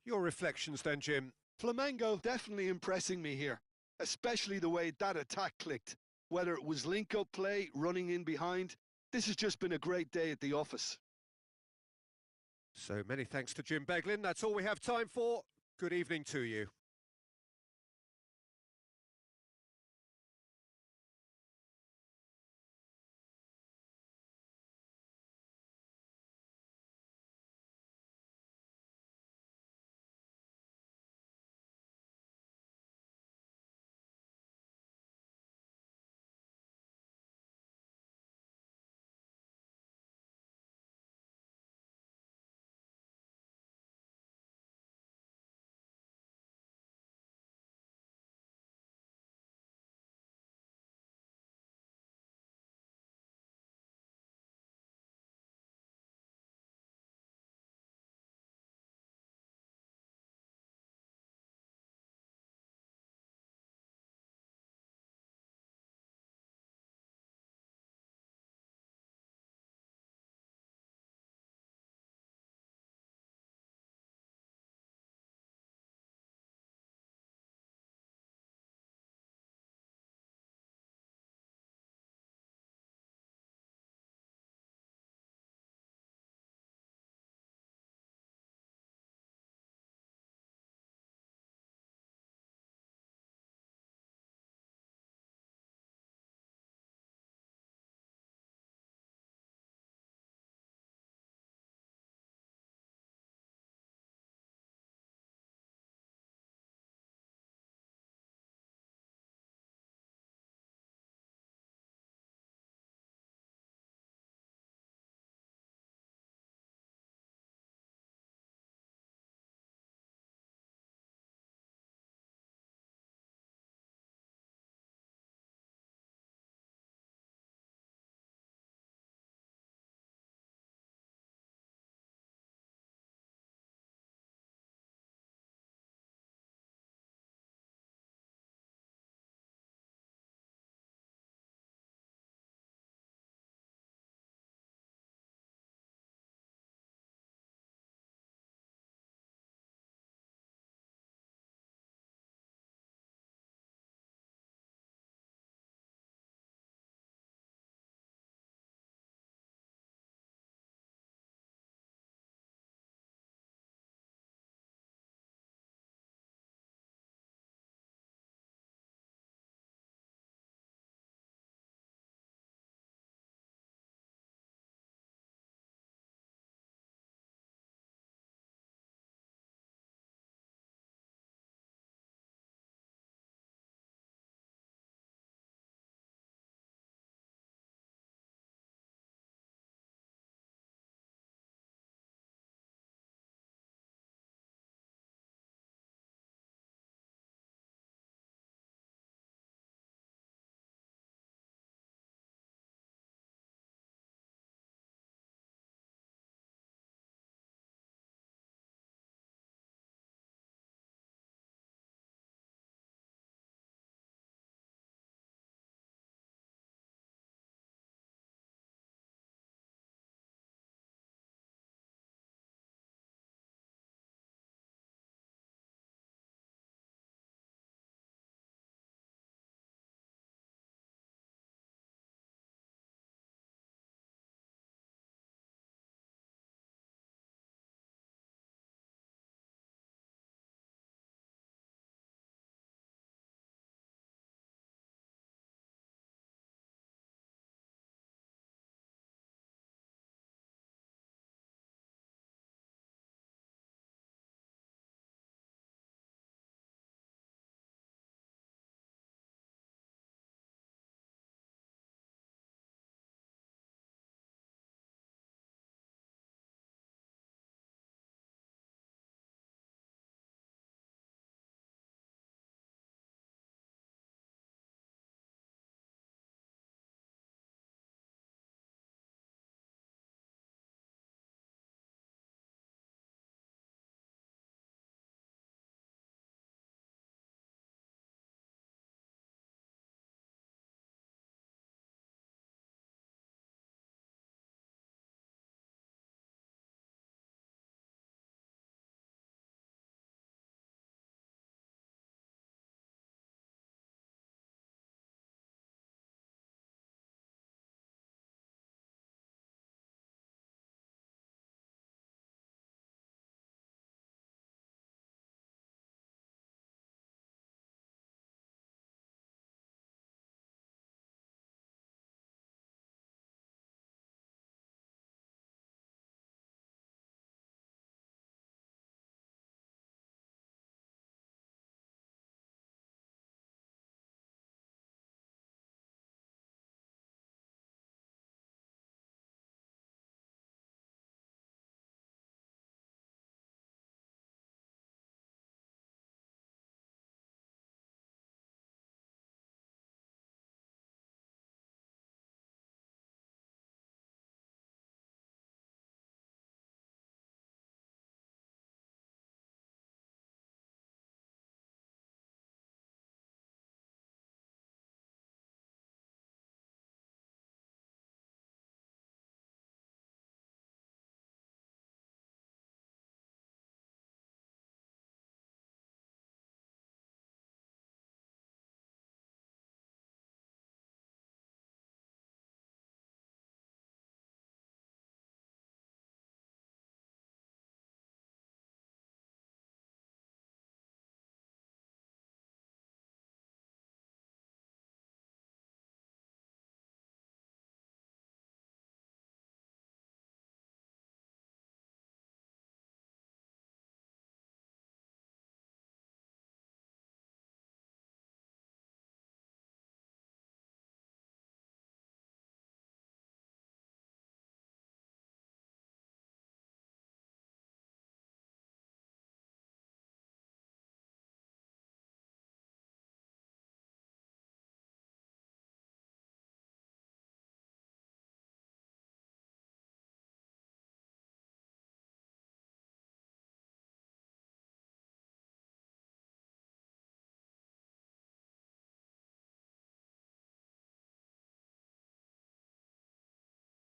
Your reflections then, Jim?
Flamengo definitely impressing me here, especially the way that attack clicked. Whether it was link-up play, running in behind, This has just been a great day at the office.
So many thanks to Jim Beglin. That's all we have time for. Good evening to you.